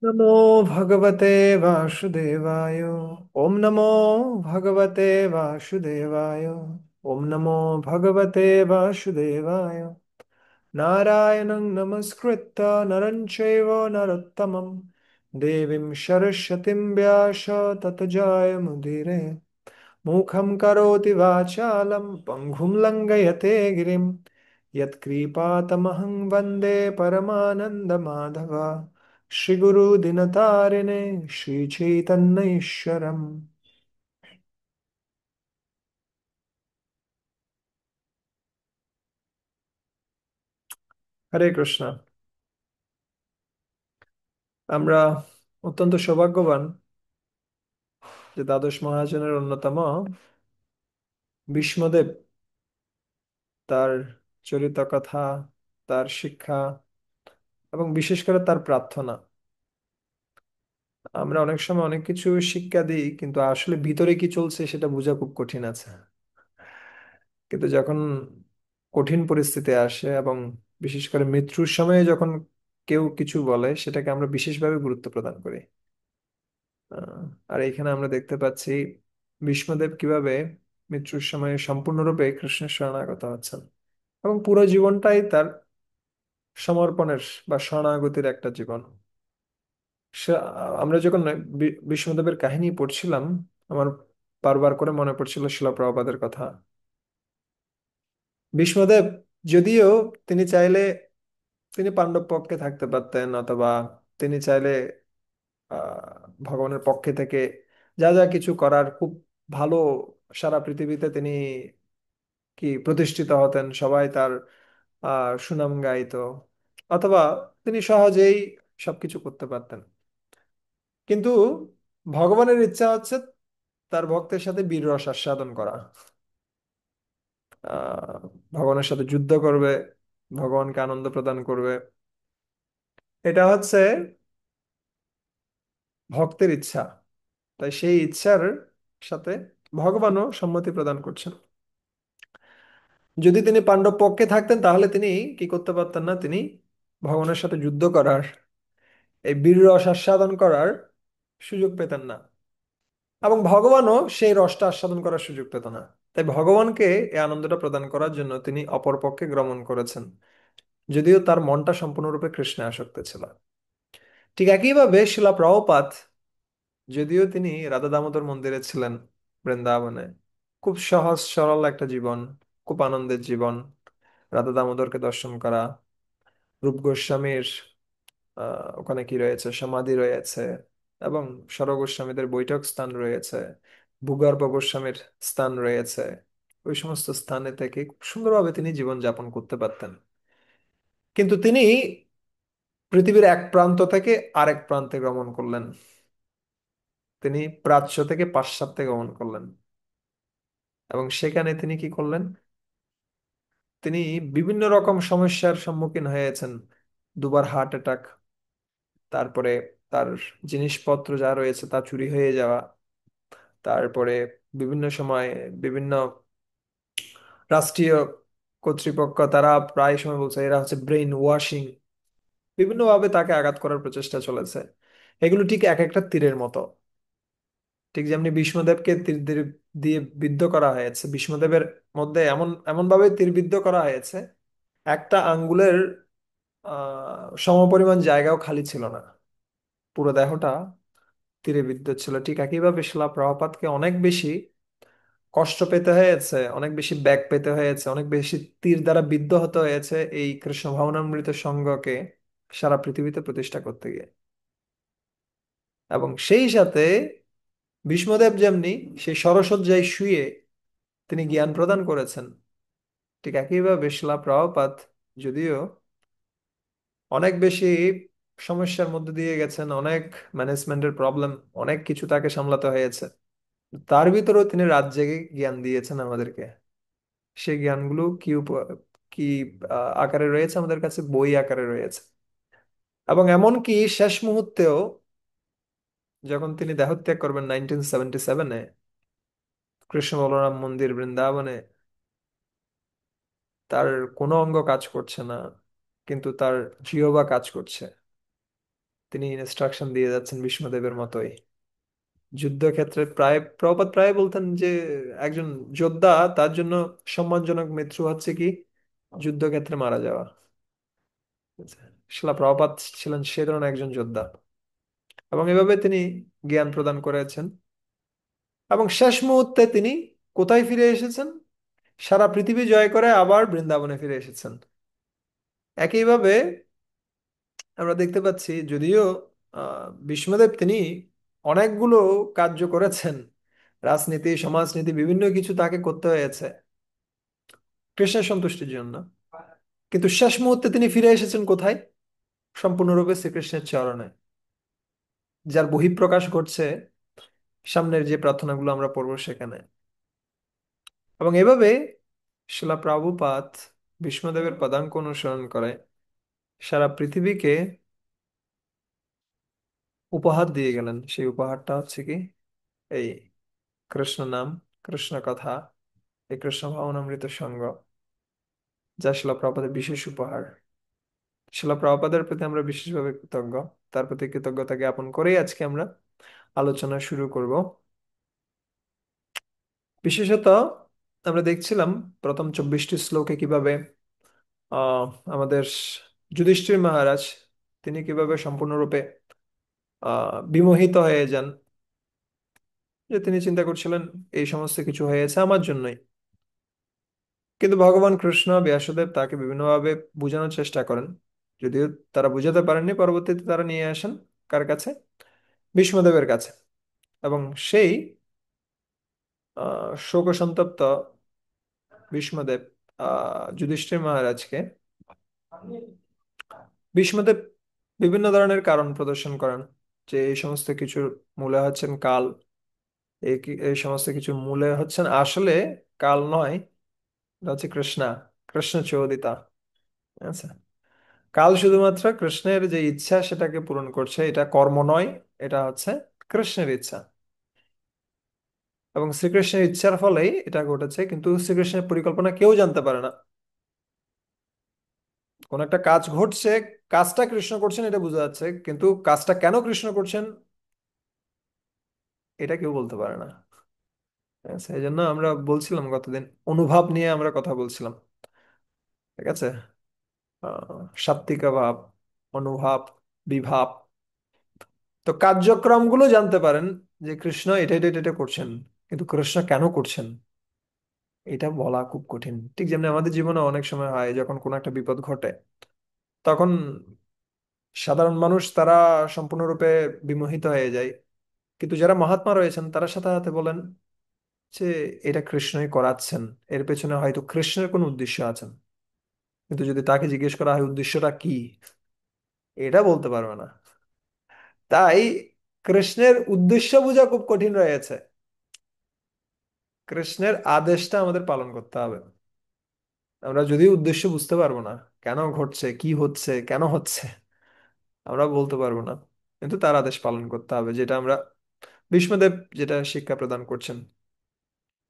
नमो भगवते वासुदेवाय। ओम नमो भगवते वासुदेवाय। ओम नमो भगवते वासुदेवाय। नारायणं नमस्कृत्य नरं चैव नरोत्तमं देवीं सरस्वतीं व्यास ततो जयमुदीरये। मुखं करोति वाचालं पङ्गुं लङ्घयते गिरिं यत्कृपातमहं वन्दे परमानन्दमाधव। श्रीगुरुदिनतारिणे श्रीचैतन्यैश्वरम्। হরে কৃষ্ণ। আমরা অত্যন্ত সৌভাগ্যবান যে দ্বাদশ মহাজনের অন্যতম ভীষ্মদেব, তার চরিত কথা, তার শিক্ষা এবং বিশেষ করে তার প্রার্থনা। আমরা অনেক সময় অনেক কিছু শিক্ষা দিই, কিন্তু আসলে ভিতরে কি চলছে সেটা বোঝা খুব কঠিন আছে। কিন্তু যখন কঠিন পরিস্থিতি আসে এবং বিশেষ করে মৃত্যুর সময়ে যখন কেউ কিছু বলে, সেটাকে আমরা বিশেষভাবে গুরুত্ব প্রদান করি। আর এখানে আমরা দেখতে পাচ্ছি ভীষ্মদেব কিভাবে মৃত্যুর সময়ে সম্পূর্ণরূপে কৃষ্ণের শরণাগত হচ্ছেন এবং পুরো জীবনটাই তার সমর্পণের বা শরণাগতির একটা জীবন। আমরা যখন বিষ্ণুদেবের কাহিনী পড়ছিলাম, আমার বারবার করে মনে পড়ছিল শিলা প্রভুপাদের কথা। ভীষ্মদেব যদিও তিনি চাইলে তিনি পাণ্ডব পক্ষে থাকতে পারতেন, অথবা তিনি চাইলে ভগবানের পক্ষে থেকে যা যা কিছু করার খুব ভালো, সারা পৃথিবীতে তিনি কি প্রতিষ্ঠিত হতেন, সবাই তার সুনাম গাইতো, অথবা তিনি সহজেই সবকিছু করতে পারতেন। কিন্তু ভগবানের ইচ্ছা হচ্ছে তার ভক্তের সাথে বীর রস আস্বাদন করা। আহ ভগবানের সাথে যুদ্ধ করবে, ভগবানকে আনন্দ প্রদান করবে। এটা হচ্ছে ভক্তের ইচ্ছা। তাই সেই ইচ্ছার সাথে ভগবানও সম্মতি প্রদান করছেন। যদি তিনি পাণ্ডব পক্ষে থাকতেন তাহলে তিনি কি করতে পারতেন না, তিনি ভগবানের সাথে যুদ্ধ করার, এই বীর রস আস্বাদন করার সুযোগ পেতেন না, এবং ভগবানও সেই রসটা আস্বাদন করার সুযোগ পেত না। তাই ভগবানকে এই আনন্দটা প্রদান করার জন্য তিনি অপর পক্ষে গ্রমণ করেছেন, যদিও তার মনটা সম্পূর্ণরূপে কৃষ্ণে আসক্ত ছিল। ঠিক একইভাবে শিলা প্রভুপাদ, যদিও তিনি রাধা দামোদর মন্দিরে ছিলেন বৃন্দাবনে, খুব সহজ সরল একটা জীবন, খুব আনন্দের জীবন। রাধা দামোদরকে দর্শন করা, রূপ গোস্বামীর ওখানে কি রয়েছে, সমাধি রয়েছে, এবং সর গোস্বামীদের বৈঠক স্থান রয়েছে, ভূগর্ভ গোস্বামীর স্থান রয়েছে। ওই সমস্ত স্থানে থেকে খুব সুন্দরভাবে তিনি জীবন যাপন করতে পারতেন। কিন্তু তিনি পৃথিবীর এক প্রান্ত থেকে আরেক প্রান্তে গমন করলেন। তিনি প্রাচ্য থেকে পাশ্চাত্যে গমন করলেন, এবং সেখানে তিনি কি করলেন, তিনি বিভিন্ন রকম সমস্যার সম্মুখীন হয়েছেন। দুবার হার্ট অ্যাটাক, তারপরে তার জিনিসপত্র যা রয়েছে তা চুরি হয়ে যাওয়া, তারপরে বিভিন্ন সময় বিভিন্ন রাষ্ট্রীয় কর্তৃপক্ষ তারা প্রায় সময় বলছে এরা হচ্ছে ব্রেইন ওয়াশিং, বিভিন্নভাবে তাকে আঘাত করার প্রচেষ্টা চলেছে। এগুলো ঠিক এক একটা তীরের মতো। ঠিক যেমনি ভীষ্মদেবকে তীর তীর দিয়ে বিদ্ধ করা হয়েছে, ভীষ্মদেবের মধ্যে এমন এমন ভাবে তীরবিদ্ধ করা হয়েছে, একটা আঙ্গুলের সমপরিমাণ জায়গাও খালি ছিল না, পুরো দেহটা তীরে বিদ্ধ ছিল। ঠিক একইভাবে শিলা প্রভুপাদকে অনেক বেশি কষ্ট পেতে হয়েছে, অনেক বেশি ব্যাগ পেতে হয়েছে, অনেক বেশি তীর দ্বারা বিদ্ধ হতে হয়েছে এই কৃষ্ণ ভাবনামৃত সংঘকে সারা পৃথিবীতে প্রতিষ্ঠা করতে গিয়ে। এবং সেই সাথে ভীষ্মদেব যেমনি সেই সরসজ্জায় শুয়ে তিনি জ্ঞান প্রদান করেছেন, ঠিক একইভাবে শিলা প্রভুপাদ যদিও অনেক বেশি সমস্যার মধ্যে দিয়ে গেছেন, অনেক ম্যানেজমেন্টের প্রবলেম, অনেক কিছু তাকে সামলাতে হয়েছে, তার ভিতরেও তিনি রাত জেগে জ্ঞান দিয়েছেন আমাদেরকে। সেই জ্ঞানগুলো কি আকারে রয়েছে আমাদের কাছে, বই আকারে রয়েছে। এবং এমনকি শেষ মুহূর্তেও যখন তিনি দেহত্যাগ করবেন 1977-এ, কৃষ্ণ বলরাম মন্দির বৃন্দাবনে, তার কোনো অঙ্গ কাজ করছে না, কিন্তু তার জিহ্বা কাজ করছে। তিনি ইনস্ট্রাকশন দিয়ে যাচ্ছেন ভীষ্মদেবের মতোই। যুদ্ধক্ষেত্রে প্রভুপাদ প্রায় বলতেন যে একজন যোদ্ধা, তার জন্য সম্মানজনক মৃত্যু হচ্ছে কি যুদ্ধক্ষেত্রে মারা যাওয়া। শিলা প্রভুপাদ ছিলেন সে ধরনের একজন যোদ্ধা, এবং এভাবে তিনি জ্ঞান প্রদান করেছেন। এবং শেষ মুহূর্তে তিনি কোথায় ফিরে এসেছেন? সারা পৃথিবী জয় করে আবার বৃন্দাবনে ফিরে এসেছেন। একইভাবে আমরা দেখতে পাচ্ছি, যদিও ভীষ্মদেব তিনি অনেকগুলো কার্য করেছেন, রাজনীতি সমাজনীতি বিভিন্ন কিছু তাকে করতে হয়েছে কৃষ্ণের সন্তুষ্টির জন্য, কিন্তু শেষ মুহূর্তে তিনি ফিরে এসেছেন কোথায়? সম্পূর্ণরূপে শ্রীকৃষ্ণের চরণে, যার বহিঃপ্রকাশ ঘটছে সামনের যে প্রার্থনাগুলো আমরা পড়বো সেখানে। এবং এভাবে শিলা প্রভুপাদ ভীষ্মদেবের পদাঙ্ক অনুসরণ করে সারা পৃথিবীকে উপহার দিয়ে গেলেন। সেই উপহারটা হচ্ছে কি এই কৃষ্ণ নাম, কৃষ্ণ কথা, এই কৃষ্ণ ভাবনামৃত সঙ্গ, যা শিলা প্রভুপাদের বিশেষ উপহার। শিলা প্রভুপাদের প্রতি আমরা বিশেষভাবে কৃতজ্ঞ। তার প্রতি কৃতজ্ঞতা জ্ঞাপন করেই আজকে আমরা আলোচনা শুরু করব। বিশেষত আমরা দেখছিলাম প্রথম 24টি শ্লোকে কিভাবে আহ আমাদের যুধিষ্ঠির মহারাজ তিনি কিভাবে সম্পূর্ণরূপে বিমোহিত হয়ে যান, যে তিনি চিন্তা করছিলেন এই সমস্ত কিছু হয়েছে আমার জন্যই। কিন্তু ভগবান কৃষ্ণ ব্যাসদেব তাকে বিভিন্নভাবে বোঝানোর চেষ্টা করেন, যদিও তারা বুঝাতে পারেননি। পরবর্তীতে তারা নিয়ে আসেন কার কাছে? ভীষ্মদেবের কাছে। এবং সেই শোকসন্তপ্ত ভীষ্মদেব যুধিষ্ঠির মহারাজকে, ভীষ্মদেব বিভিন্ন ধরনের কারণ প্রদর্শন করেন যে এই সমস্ত কিছুর মূলে হচ্ছেন কাল। এই সমস্ত কিছুর মূলে হচ্ছেন আসলে কাল নয়, এটা হচ্ছে কৃষ্ণা, কৃষ্ণ চোদিতা। আচ্ছা, কাল শুধুমাত্র কৃষ্ণের যে ইচ্ছা সেটাকে পূরণ করছে, এটা কর্ম নয়, এটা হচ্ছে কৃষ্ণের ইচ্ছা। এবং শ্রীকৃষ্ণের ইচ্ছার ফলেই এটা ঘটেছে, কিন্তু শ্রীকৃষ্ণের পরিকল্পনা কেউ জানতে পারে না। কোন একটা কাজ ঘটছে, কাজটা কৃষ্ণ করছেন এটা বোঝা যাচ্ছে, কিন্তু কাজটা কেন কৃষ্ণ করছেন এটা কেউ বলতে পারে না। আচ্ছা, এই জন্য আমরা বলছিলাম গতদিন অনুভব নিয়ে আমরা কথা বলছিলাম, ঠিক আছে? সাত্বিকা ভাব, অনুভব, বিভাব। তো কার্যক্রমগুলো জানতে পারেন যে কৃষ্ণ এটা এটা এটা এটা করছেন, কিন্তু কৃষ্ণ কেন করছেন এটা বলা খুব কঠিন। ঠিক যেমনি আমাদের জীবনে অনেক সময় হয় যখন কোনো একটা বিপদ ঘটে, তখন সাধারণ মানুষ তারা সম্পূর্ণরূপে বিমোহিত হয়ে যায়, কিন্তু যারা মহাত্মা রয়েছেন তারা সাথে সাথে বলেন যে এটা কৃষ্ণই করাচ্ছেন, এর পেছনে হয়তো কৃষ্ণের কোনো উদ্দেশ্য আছেন। কিন্তু যদি তাকে জিজ্ঞেস করা হয় উদ্দেশ্যটা কি, এটা বলতে পারবে না। তাই কৃষ্ণের উদ্দেশ্য বোঝা খুব কঠিন রয়েছে। কৃষ্ণের আদেশটা আমাদের পালন করতে হবে। আমরা যদি উদ্দেশ্য বুঝতে পারবো না, কেন ঘটছে, কি হচ্ছে, কেন হচ্ছে, আমরা বলতে পারবো না। কিন্তু তার আদেশ পালন করতে হবে, যেটা আমরা ভীষ্মদেব যেটা শিক্ষা প্রদান করছেন।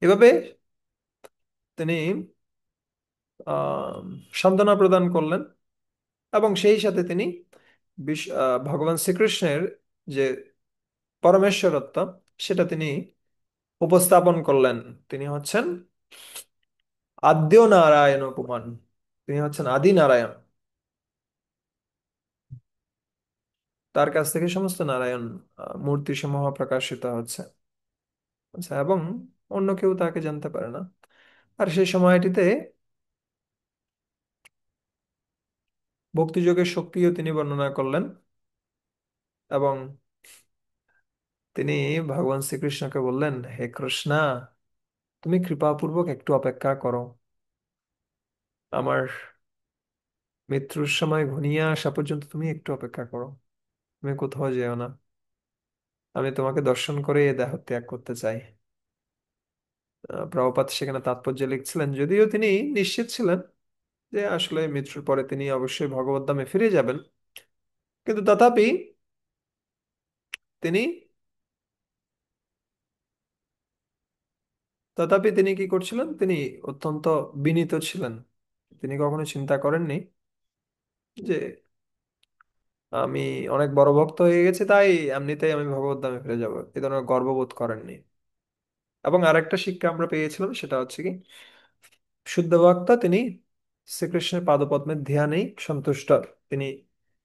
এভাবে তিনি আহ সান্ত্বনা প্রদান করলেন, এবং সেই সাথে তিনি ভগবান শ্রীকৃষ্ণের যে পরমেশ্বরত্ব সেটা তিনি উপস্থাপন করলেন। তিনি হচ্ছেন আদ্য নারায়ণ উপমান, তিনি হচ্ছেন আদি নারায়ণ। তার কাছ থেকে সমস্ত নারায়ণ মূর্তি সমূহ প্রকাশিত হচ্ছে। আচ্ছা, এবং অন্য কেউ তাকে জানতে পারে না। আর সেই সময়টিতে ভক্তিযোগের শক্তিও তিনি বর্ণনা করলেন, এবং তিনি ভগবান শ্রীকৃষ্ণকে বললেন, হে কৃষ্ণা, তুমি কৃপাপূর্বক একটু অপেক্ষা করো, আমার মৃত্যুর সময় ঘনিয়ে আসা পর্যন্ত তুমি একটু অপেক্ষা করো, তুমি কোথাও যেও না, আমি তোমাকে দর্শন করে এ দেহ ত্যাগ করতে চাই। প্রভুপাদ সেখানে তাৎপর্য লিখছিলেন, যদিও তিনি নিশ্চিত ছিলেন যে আসলে মৃত্যুর পরে তিনি অবশ্যই ভগবত ধামে ফিরে যাবেন, কিন্তু তিনি তথাপি তিনি কি করছিলেন? তিনি অত্যন্ত বিনীত ছিলেন। তিনি কখনো চিন্তা করেননি যে আমি অনেক বড় ভক্ত হয়ে গেছি, তাই এমনিতেই আমি ভগবত ধামে ফিরে যাব, এ ধরনের গর্ববোধ করেননি। এবং আরেকটা শিক্ষা আমরা পেয়েছিলাম, সেটা হচ্ছে কি, শুদ্ধ ভক্ত তিনি শ্রীকৃষ্ণের পাদপদ্মের ধ্যানেই সন্তুষ্ট। তিনি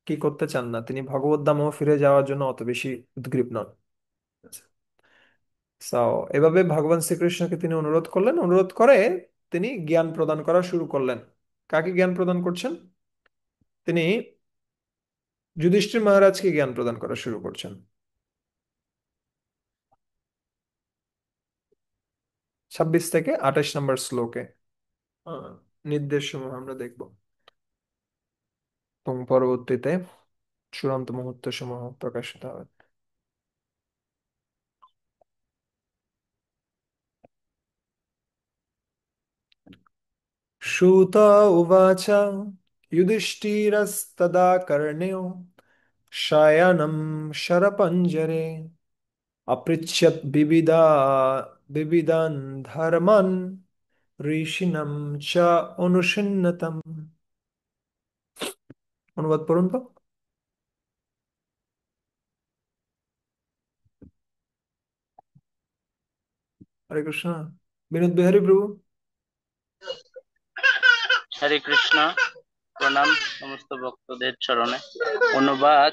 কি করতে চান না, তিনি ভগবত ধামও ফিরে যাওয়ার জন্য অত বেশি উদ্গ্রীব নন। So, এভাবে ভগবান শ্রীকৃষ্ণকে তিনি অনুরোধ করলেন, অনুরোধ করে তিনি জ্ঞান প্রদান করা শুরু করলেন। কাকে জ্ঞান প্রদান করছেন? তিনি যুধিষ্ঠির মহারাজকে জ্ঞান প্রদান করা শুরু করছেন। 26 থেকে 28 নম্বর শ্লোকে আহ, নির্দেশ সমূহ আমরা দেখব, এবং পরবর্তীতে চূড়ান্ত মুহূর্ত সমূহ প্রকাশিত হবে। श्रुत उवाच युधिष्ठिरस्तदा कर्ण्यो शयनं शरपञ्जरे अपृच्छत् विविधान् धर्मान् ঋষিণাম চ অনুসিন্নতম। অনুবাদ পড়ুন তো। হরে কৃষ্ণ। বিনোদ বিহারী প্রভু। হরে কৃষ্ণ। প্রণাম সমস্ত ভক্তদের চরণে। অনুবাদ: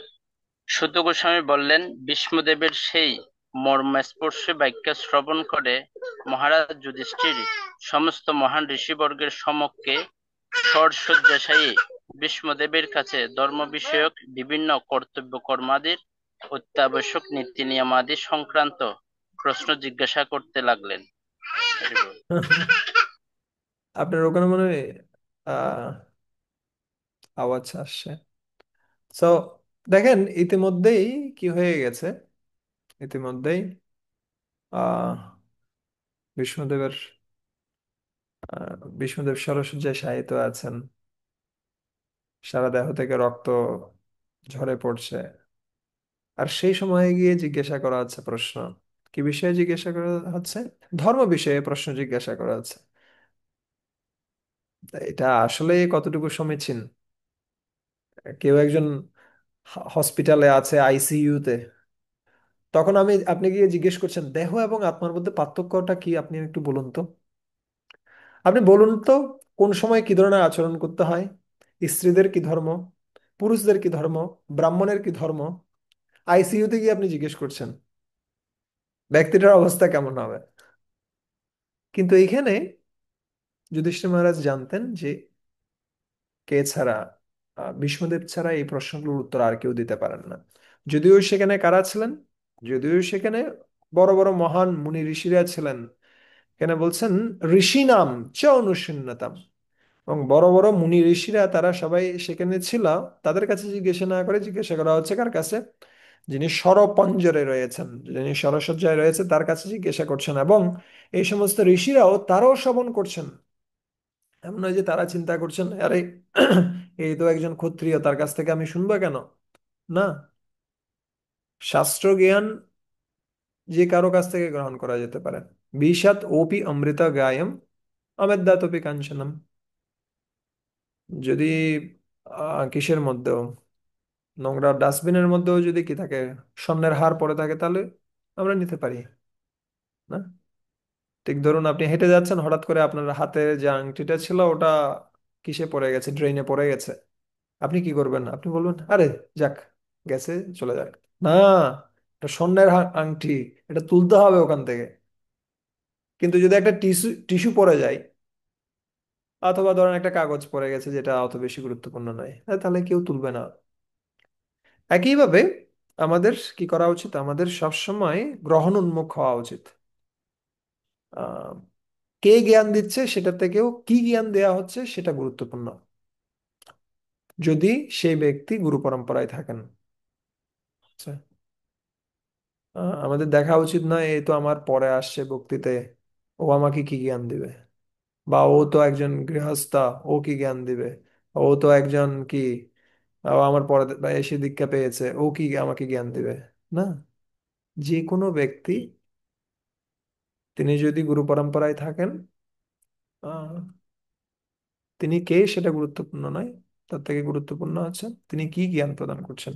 সূত গোস্বামী বললেন, ভীষ্মদেবের সেই মর্মস্পর্শী বাক্য শ্রবণ করে মহারাজ যুধিষ্ঠির সমস্ত মহান ঋষিবর্গের সমক্ষে স্বরশয্যাশায়ী ভীষ্মদেবের কাছে ধর্ম বিষয়ক বিভিন্ন কর্তব্য কর্মাদির অত্যাবশ্যক নীতি নিয়মাদি সংক্রান্ত প্রশ্ন জিজ্ঞাসা করতে লাগলেন। হরি বল। আপনার ওখানে মনে হয় আহ আওয়াজ আসছে। তো দেখেন, ইতিমধ্যেই কি হয়ে গেছে, ইতিমধ্যেই আহ বিষ্ণুদেবের বিষ্ণুদেব সরসজ্জায় শায়িত আছেন, সারা দেহ থেকে রক্ত ঝরে পড়ছে। আর সেই সময়ে গিয়ে জিজ্ঞাসা করা হচ্ছে প্রশ্ন। কি বিষয়ে জিজ্ঞাসা করা হচ্ছে? ধর্ম বিষয়ে প্রশ্ন জিজ্ঞাসা করা হচ্ছে। তা এটা আসলে কতটুকু সমীচীন? কেউ একজন হসপিটালে আছে, আইসিইউতে, তখন আপনি গিয়ে জিজ্ঞেস করছেন দেহ এবং আত্মার মধ্যে পার্থক্যটা কি, আপনি একটু বলুন তো। আপনি বলুন তো, কোন সময় কি ধরনের আচরণ করতে হয়, স্ত্রীদের কি ধর্ম, পুরুষদের কি ধর্ম, ব্রাহ্মণের কি ধর্ম, আইসিইউতে গিয়ে আপনি জিজ্ঞেস করছেন, ব্যক্তিটার অবস্থা কেমন হবে? কিন্তু এইখানে যুধিষ্ঠির মহারাজ জানতেন যে কে ছাড়া, ভীষ্মদেব ছাড়া এই প্রশ্নগুলোর উত্তর আর কেউ দিতে পারেন না। যদিও সেখানে কারা ছিলেন, যদিও সেখানে বড় বড় মহান মুনি ঋষিরা ছিলেন, এখানে বলছেন ঋষি নাম চ অনুসন্নতাম, এবং বড় বড় মুনি ঋষিরা তারা সবাই সেখানে ছিল। তাদের কাছে জিজ্ঞাসা না করে জিজ্ঞাসা করা হচ্ছে কার কাছে? যিনি স্বরপঞ্জরে রয়েছেন, যিনি সরসজ্জায় রয়েছে, তার কাছে জিজ্ঞাসা করছেন। এবং এই সমস্ত ঋষিরাও তারাও শ্রবণ করছেন। এমন নয় যে তারা চিন্তা করছেন আরে এই তো একজন ক্ষত্রিয়, তার কাছ থেকে আমি শুনবো কেন। না, শাস্ত্র জ্ঞান যে কারো কাছ থেকে গ্রহণ করা যেতে পারে। বিষাদ ওপি অমৃতা গায়ম অমেদ্যাতপি কাঞ্চনম। যদি কিসের মধ্যেও, নোংরা ডাস্টবিনের মধ্যেও যদি কি থাকে, স্বর্ণের হার পড়ে থাকে, তাহলে আমরা নিতে পারি না। ঠিক ধরুন, আপনি হেঁটে যাচ্ছেন, হঠাৎ করে আপনার হাতে যে আংটিটা ছিল ওটা কিসে পড়ে গেছে, ড্রেনে পড়ে গেছে। আপনি কি করবেন? আপনি বলবেন আরে যাক, গেছে, চলে যাক। না, এটা স্বর্ণের আংটি, এটা তুলতে হবে ওখান থেকে। কিন্তু যদি একটা টিস্যু টিস্যু পড়ে যায়, অথবা ধরেন একটা কাগজ পড়ে গেছে যেটা অত বেশি গুরুত্বপূর্ণ নয়, তাহলে কেউ তুলবে না। একইভাবে আমাদের কি করা উচিত? আমাদের সবসময় গ্রহণ উন্মুখ হওয়া উচিত। আহ কে জ্ঞান দিচ্ছে সেটা থেকেও কি জ্ঞান দেয়া হচ্ছে সেটা গুরুত্বপূর্ণ, যদি সেই ব্যক্তি গুরু পরম্পরায় থাকেন। আচ্ছা, আমাদের দেখা উচিত নয় এই তো আমার পরে আসছে বক্তৃতে, ও আমাকে কি জ্ঞান দিবে, বা ও তো একজন গৃহস্থ, ও কি জ্ঞান দিবে, ও তো একজন কি, ও আমার পরে বা এসে দীক্ষা পেয়েছে, ও কি আমাকে জ্ঞান দিবে। না, যে কোনো ব্যক্তি তিনি যদি গুরু পরম্পরায় থাকেন, আহ, তিনি কে সেটা গুরুত্বপূর্ণ নয়। তার থেকে গুরুত্বপূর্ণ আছে তিনি কি জ্ঞান প্রদান করছেন।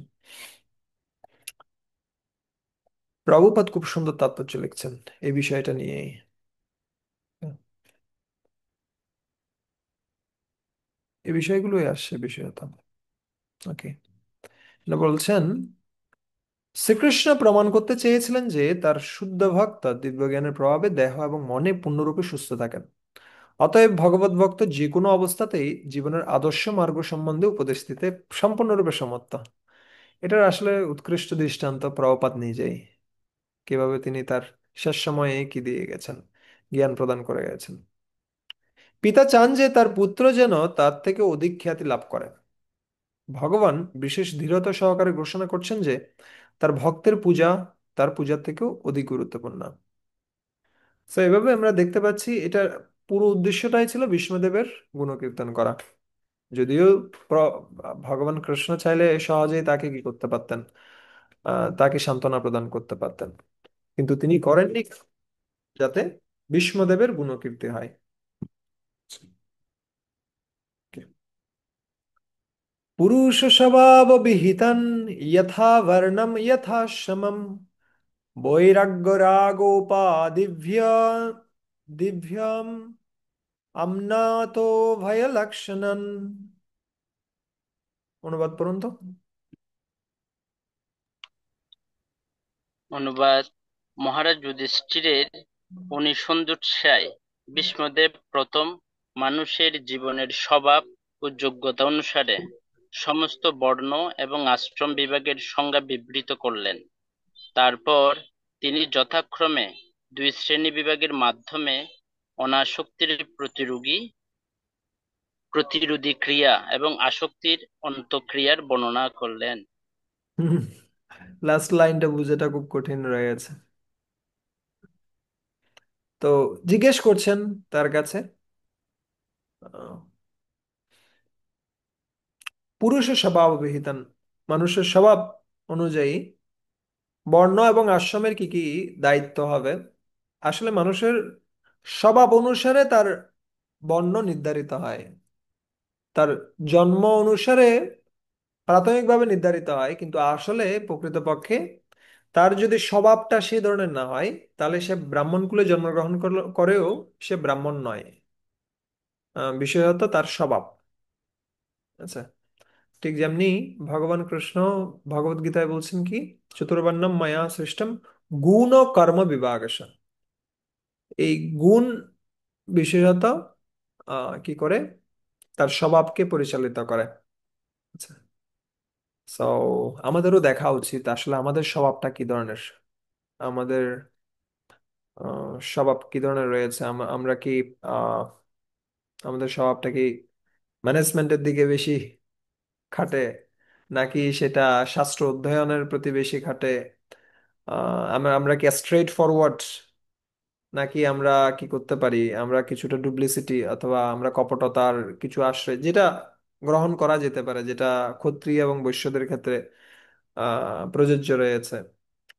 প্রভুপাদ খুব সুন্দর তাৎপর্য লিখছেন এই বিষয়টা নিয়েই। এই বিষয়গুলোই আসছে বিষয়ত। ওকে, বলছেন শ্রীকৃষ্ণ প্রমাণ করতে চেয়েছিলেন যে তার শুদ্ধ ভক্ত দিব্যজ্ঞানের প্রভাবে দেহ এবং মনে পূর্ণরূপে সুস্থ থাকেন। অতএব ভগবত ভক্ত যে কোনো অবস্থাতেই জীবনের আদর্শ মার্গ সম্বন্ধে উপদেশ দিতে সম্পূর্ণরূপে সমর্থ। এটার আসলে উৎকৃষ্ট দৃষ্টান্ত প্রভুপাদ নিজেই, কিভাবে তিনি তার শেষ সময়ে কি দিয়ে গেছেন, জ্ঞান প্রদান করে গেছেন। পিতা চান যে তার পুত্র যেন তার থেকে অধিক খ্যাতি লাভ করে। ভগবান বিশেষ দৃঢ়তা সহকারে ঘোষণা করছেন যে তার ভক্তের পূজা তার পূজার থেকেও অধিক গুরুত্বপূর্ণ। তো এভাবে আমরা দেখতে পাচ্ছি এটার পুরো উদ্দেশ্যটাই ছিল বিষ্ণুদেবের গুণকীর্তন করা। যদিও প্র- ভগবান কৃষ্ণ চাইলে সহজেই তাকে কি করতে পারতেন, তাকে সান্ত্বনা প্রদান করতে পারতেন, কিন্তু তিনি করেননি, যাতে বিষ্ণুদেবের গুণকীর্তি হয়। পুরুষ স্বভাব বিহিতং যথা বর্ণম যথা সমম বৈরাগ্য রাগোপাদিভ্য দিভ্যম আমনাতো ভয় লক্ষণন। অনুবাদ পড়ুন তো। অনুবাদ: মহারাজ যুধিষ্ঠিরের অনুসন্ধিৎসায় ভীষ্মদেব প্রথম মানুষের জীবনের স্বভাব ও যোগ্যতা অনুসারে সমস্ত বর্ণ এবং আশ্রম বিভাগের সংজ্ঞা বিবৃত করলেন। তারপর তিনি যথাক্রমে দুই শ্রেণী বিভাগের মাধ্যমে অনাসক্তির প্রতিরোধী ক্রিয়া এবং আসক্তির অন্তঃক্রিয়ার বর্ণনা করলেন। লাস্ট লাইনটা বুঝাটা খুব কঠিন রয়ে গেছে। তো জিজ্ঞেস করছেন তার কাছে, আহ, পুরুষের স্বভাব বিহিতং, মানুষের স্বভাব অনুযায়ী বর্ণ এবং আশ্রমের কি কি দায়িত্ব হবে। আসলে মানুষের স্বভাব অনুসারে তার বর্ণ নির্ধারিত হয়, তার জন্ম অনুসারে প্রাথমিকভাবে নির্ধারিত হয়, কিন্তু আসলে প্রকৃতপক্ষে তার যদি স্বভাবটা সেই ধরনের না হয়, তাহলে সে ব্রাহ্মণ কুলে জন্মগ্রহণ করেও সে ব্রাহ্মণ নয়। বিশেষত তার স্বভাব। আচ্ছা, ঠিক যেমনি ভগবান কৃষ্ণ ভগবদ গীতায় বলছেন কি, চতুর্বর্ণম মায়া সৃষ্টম গুণ ও কর্ম বিভাগশ। এই গুণ বিশেষত কি করে, তার স্বভাবকে পরিচালিত করে। আচ্ছা, সো আমাদেরও দেখা উচিত আসলে আমাদের স্বভাবটা কি ধরনের, আমাদের স্বভাব কি ধরনের রয়েছে। আমরা কি আহ, আমাদের স্বভাবটা কি ম্যানেজমেন্টের দিকে বেশি খাটে, নাকি সেটা শাস্ত্র অধ্যয়নের প্রতি বেশি খাটে। আমরা আমরা কি স্ট্রেট ফরওয়ার্ড, নাকি আমরা কি করতে পারি, আমরা কিছুটা ডুপ্লিসিটি অথবা আমরা কপটতার কিছু আশ্রয়, যেটা গ্রহণ করা যেতে পারে, যেটা ক্ষত্রিয় এবং বৈশ্যদের ক্ষেত্রে প্রযোজ্য রয়েছে।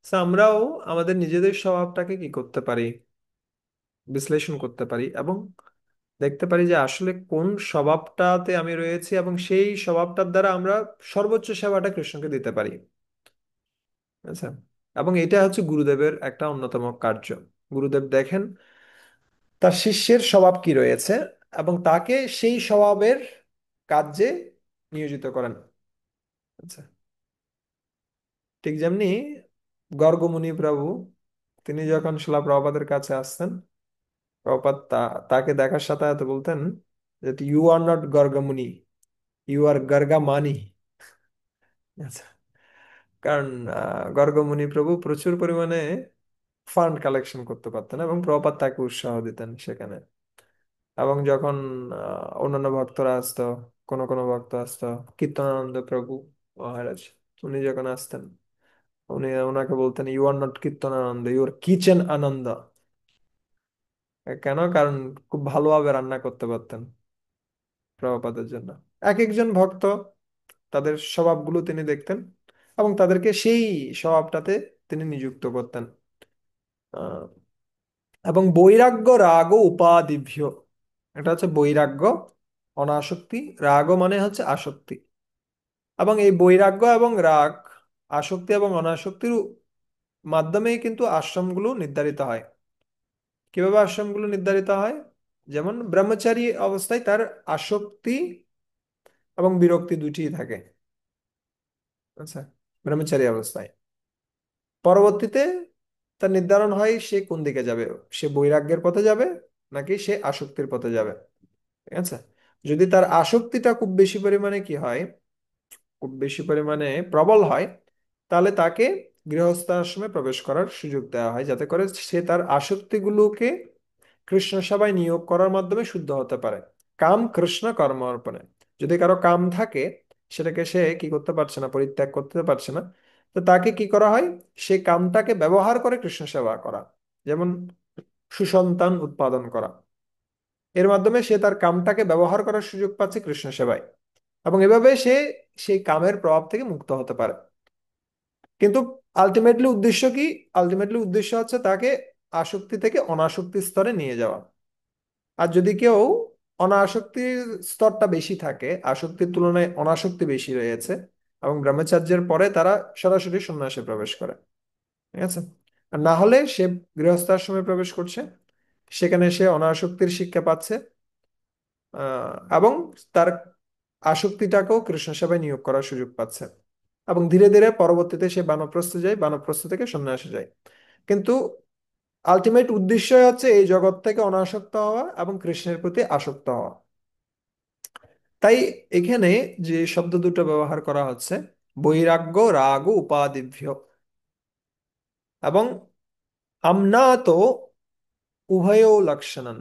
So, আমরাও আমাদের নিজেদের স্বভাবটাকে কি করতে পারি, বিশ্লেষণ করতে পারি এবং দেখতে পারি যে আসলে কোন স্বভাবটাতে আমি রয়েছি, এবং সেই স্বভাবটার দ্বারা আমরা সর্বোচ্চ সেবাটা কৃষ্ণকে দিতে পারি। আচ্ছা, এবং এটা হচ্ছে গুরুদেবের একটা অন্যতম কার্য। গুরুদেব দেখেন তার শিষ্যের স্বভাব কি রয়েছে এবং তাকে সেই স্বভাবের কাজে নিয়োজিত করেন। আচ্ছা, ঠিক যেমনি গর্গমুনি প্রভু, তিনি যখন শিলা প্রভুপাদের কাছে আসতেন, প্রভুপাদ তাকে দেখার সাথে সাথে বলতেন যে you are not Gargamuni, you are Gargamani. আচ্ছা, কারণ গর্গমুনি প্রভু প্রচুর পরিমাণে ফান্ড কালেকশন করতে পারতেন এবং প্রভুপাদ তাকে উৎসাহ দিতেন সেখানে। এবং যখন অন্যান্য ভক্তরা আসতো, কোন কোন ভক্ত আসতো, কীর্তনানন্দ প্রভু মহারাজ, উনি যখন আসতেন, ওনাকে বলতেন you are not Kirtanananda, you are kitchen Ananda. কেন? কারণ খুব ভালোভাবে রান্না করতে পারতেন প্রভুপাদের জন্য। এক একজন ভক্ত তাদের স্বভাবগুলো তিনি দেখতেন এবং তাদেরকে সেই স্বভাবটাতে তিনি নিযুক্ত করতেন। আহ, এবং বৈরাগ্য রাগ ও উপাদিভ্য, এটা হচ্ছে বৈরাগ্য অনাসক্তি, রাগও মানে হচ্ছে আসক্তি। এবং এই বৈরাগ্য এবং রাগ, আসক্তি এবং অনাসক্তির মাধ্যমেই কিন্তু আশ্রমগুলো নির্ধারিত হয়। কিভাবে আশ্রমগুলো নির্ধারিত হয়? যেমন ব্রহ্মচারী অবস্থায় তার আসক্তি এবং বিরক্তি দুটিই থাকে। আচ্ছা, ব্রহ্মচারী অবস্থায় পরবর্তীতে তার নির্ধারণ হয় সে কোন দিকে যাবে, সে বৈরাগ্যের পথে যাবে নাকি সে আসক্তির পথে যাবে। ঠিক আছে। যদি তার আসক্তিটা খুব বেশি পরিমাণে কি হয়, খুব বেশি পরিমাণে প্রবল হয়, তাহলে তাকে গৃহস্থ আশ্রমে প্রবেশ করার সুযোগ দেওয়া হয়, যাতে করে সে তার আসক্তিগুলোকে কৃষ্ণ সেবায় নিয়োগ করার মাধ্যমে শুদ্ধ হতে পারে। কাম কৃষ্ণ কর্ম অর্পণে। যদি কারো কাম থাকে, সেটাকে সে কি করতে পারছে না, পরিত্যাগ করতে পারছে না, তো তাকে কি করা হয়, সেই কামটাকে ব্যবহার করে কৃষ্ণ সেবা করা। যেমন সুসন্তান উৎপাদন করা, এর মাধ্যমে সে তার কামটাকে ব্যবহার করার সুযোগ পাচ্ছে কৃষ্ণ সেবায়, এবং এভাবে সে সেই কামের প্রভাব থেকে মুক্ত হতে পারে। কিন্তু আলটিমেটলি উদ্দেশ্য কি? আলটিমেটলি উদ্দেশ্য হচ্ছে তাকে আসক্তি থেকে অনাসক্তি স্তরে নিয়ে যাওয়া। আর যদি কেউ অনাসক্তির স্তরটা বেশি থাকে, আসক্তির তুলনায় অনাসক্তি বেশি রয়েছে, এবং ব্রহ্মচার্যের পরে তারা সরাসরি সন্ন্যাসে প্রবেশ করে। ঠিক আছে। আর না হলে সে গৃহস্থাশ্রমে প্রবেশ করছে, সেখানে সে অনাসক্তির শিক্ষা পাচ্ছে, এবং তার আসক্তিটাকেও কৃষ্ণ সেবায় নিয়োগ করার সুযোগ পাচ্ছে। এবং ধীরে ধীরে পরবর্তীতে সে বানপ্রস্থে যায়, বানপ্রস্থ থেকে সন্ন্যাসে যায়। কিন্তু আলটিমেট উদ্দেশ্যই হচ্ছে এই জগৎ থেকে অনাসক্ত হওয়া এবং কৃষ্ণের প্রতি আসক্ত হওয়া। তাই এখানে যে শব্দ দুটো ব্যবহার করা হচ্ছে, বৈরাগ্য রাগ উপাদিভ্য, এবং আমনাত উভয় লক্ষণান।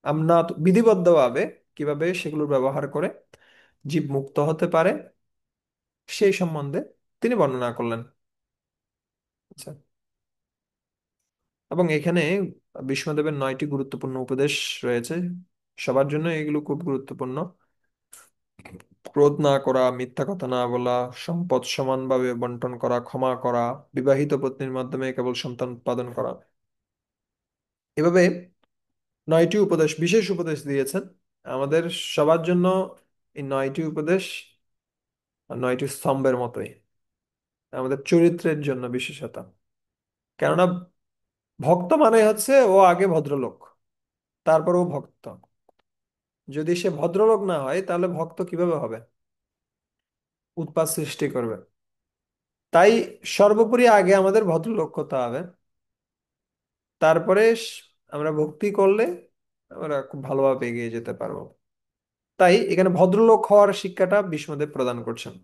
আমনাত বিধিবদ্ধভাবে কিভাবে সেগুলোর ব্যবহার করে জীব মুক্ত হতে পারে সেই সম্বন্ধে তিনি বর্ণনা করলেন। আচ্ছা। এবং এখানে বিষ্ণুদেবের 9টি গুরুত্বপূর্ণ উপদেশ রয়েছে, সবার জন্য এগুলো খুব গুরুত্বপূর্ণ। ক্রোধ না করা, মিথ্যা কথা না বলা, সম্পদ সমানভাবে বন্টন করা, ক্ষমা করা, বিবাহিত পত্নীর মাধ্যমে কেবল সন্তান উৎপাদন করা। এভাবে 9টি উপদেশ, বিশেষ উপদেশ দিয়েছেন আমাদের সবার জন্য। এই 9টি উপদেশ 9টি স্তম্ভের মতোই আমাদের চরিত্রের জন্য বিশেষত। কেননা ভক্ত মানে হচ্ছে ও আগে ভদ্রলোক, তারপর ও ভক্ত। যদি সে ভদ্রলোক না হয় তাহলে ভক্ত কিভাবে হবে? উৎপাত সৃষ্টি করবে। তাই সর্বোপরি আগে আমাদের ভদ্রলোক হতে হবে, তারপরে আমরা ভক্তি করলে আমরা খুব ভালোভাবে এগিয়ে যেতে পারবো। তাই এখানে ভদ্রলোক হওয়ার শিক্ষাটা ভীষ্মদেব প্রদান করছেন।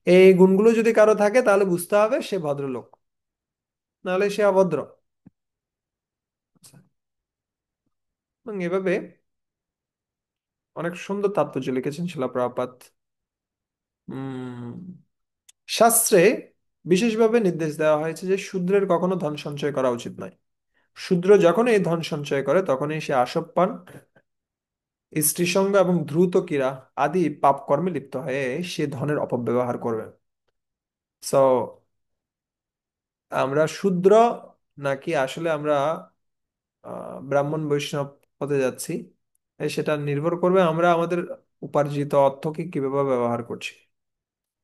এই গুণগুলো যদি কারো থাকে তাহলে বুঝতে হবে সে ভদ্রলোক, নাহলে সে অভদ্র। আচ্ছা। এবং এভাবে অনেক সুন্দর তাৎপর্য লিখেছেন শিলা প্রপাত। শাস্ত্রে বিশেষভাবে নির্দেশ দেওয়া হয়েছে যে শূদ্রের কখনো ধন সঞ্চয় করা উচিত নয়। শূদ্র যখন এই ধন সঞ্চয় করে তখনই সে আসবপান, স্ত্রী সঙ্গ এবং দ্রুত ক্রীড়া আদি পাপ কর্মে লিপ্ত হয়ে সে ধনের অপব্যবহার করবে। সো আমরা শূদ্র নাকি আসলে আমরা ব্রাহ্মণ বৈষ্ণব হতে যাচ্ছি, সেটা নির্ভর করবে আমরা আমাদের উপার্জিত অর্থকে কিভাবে ব্যবহার করছি।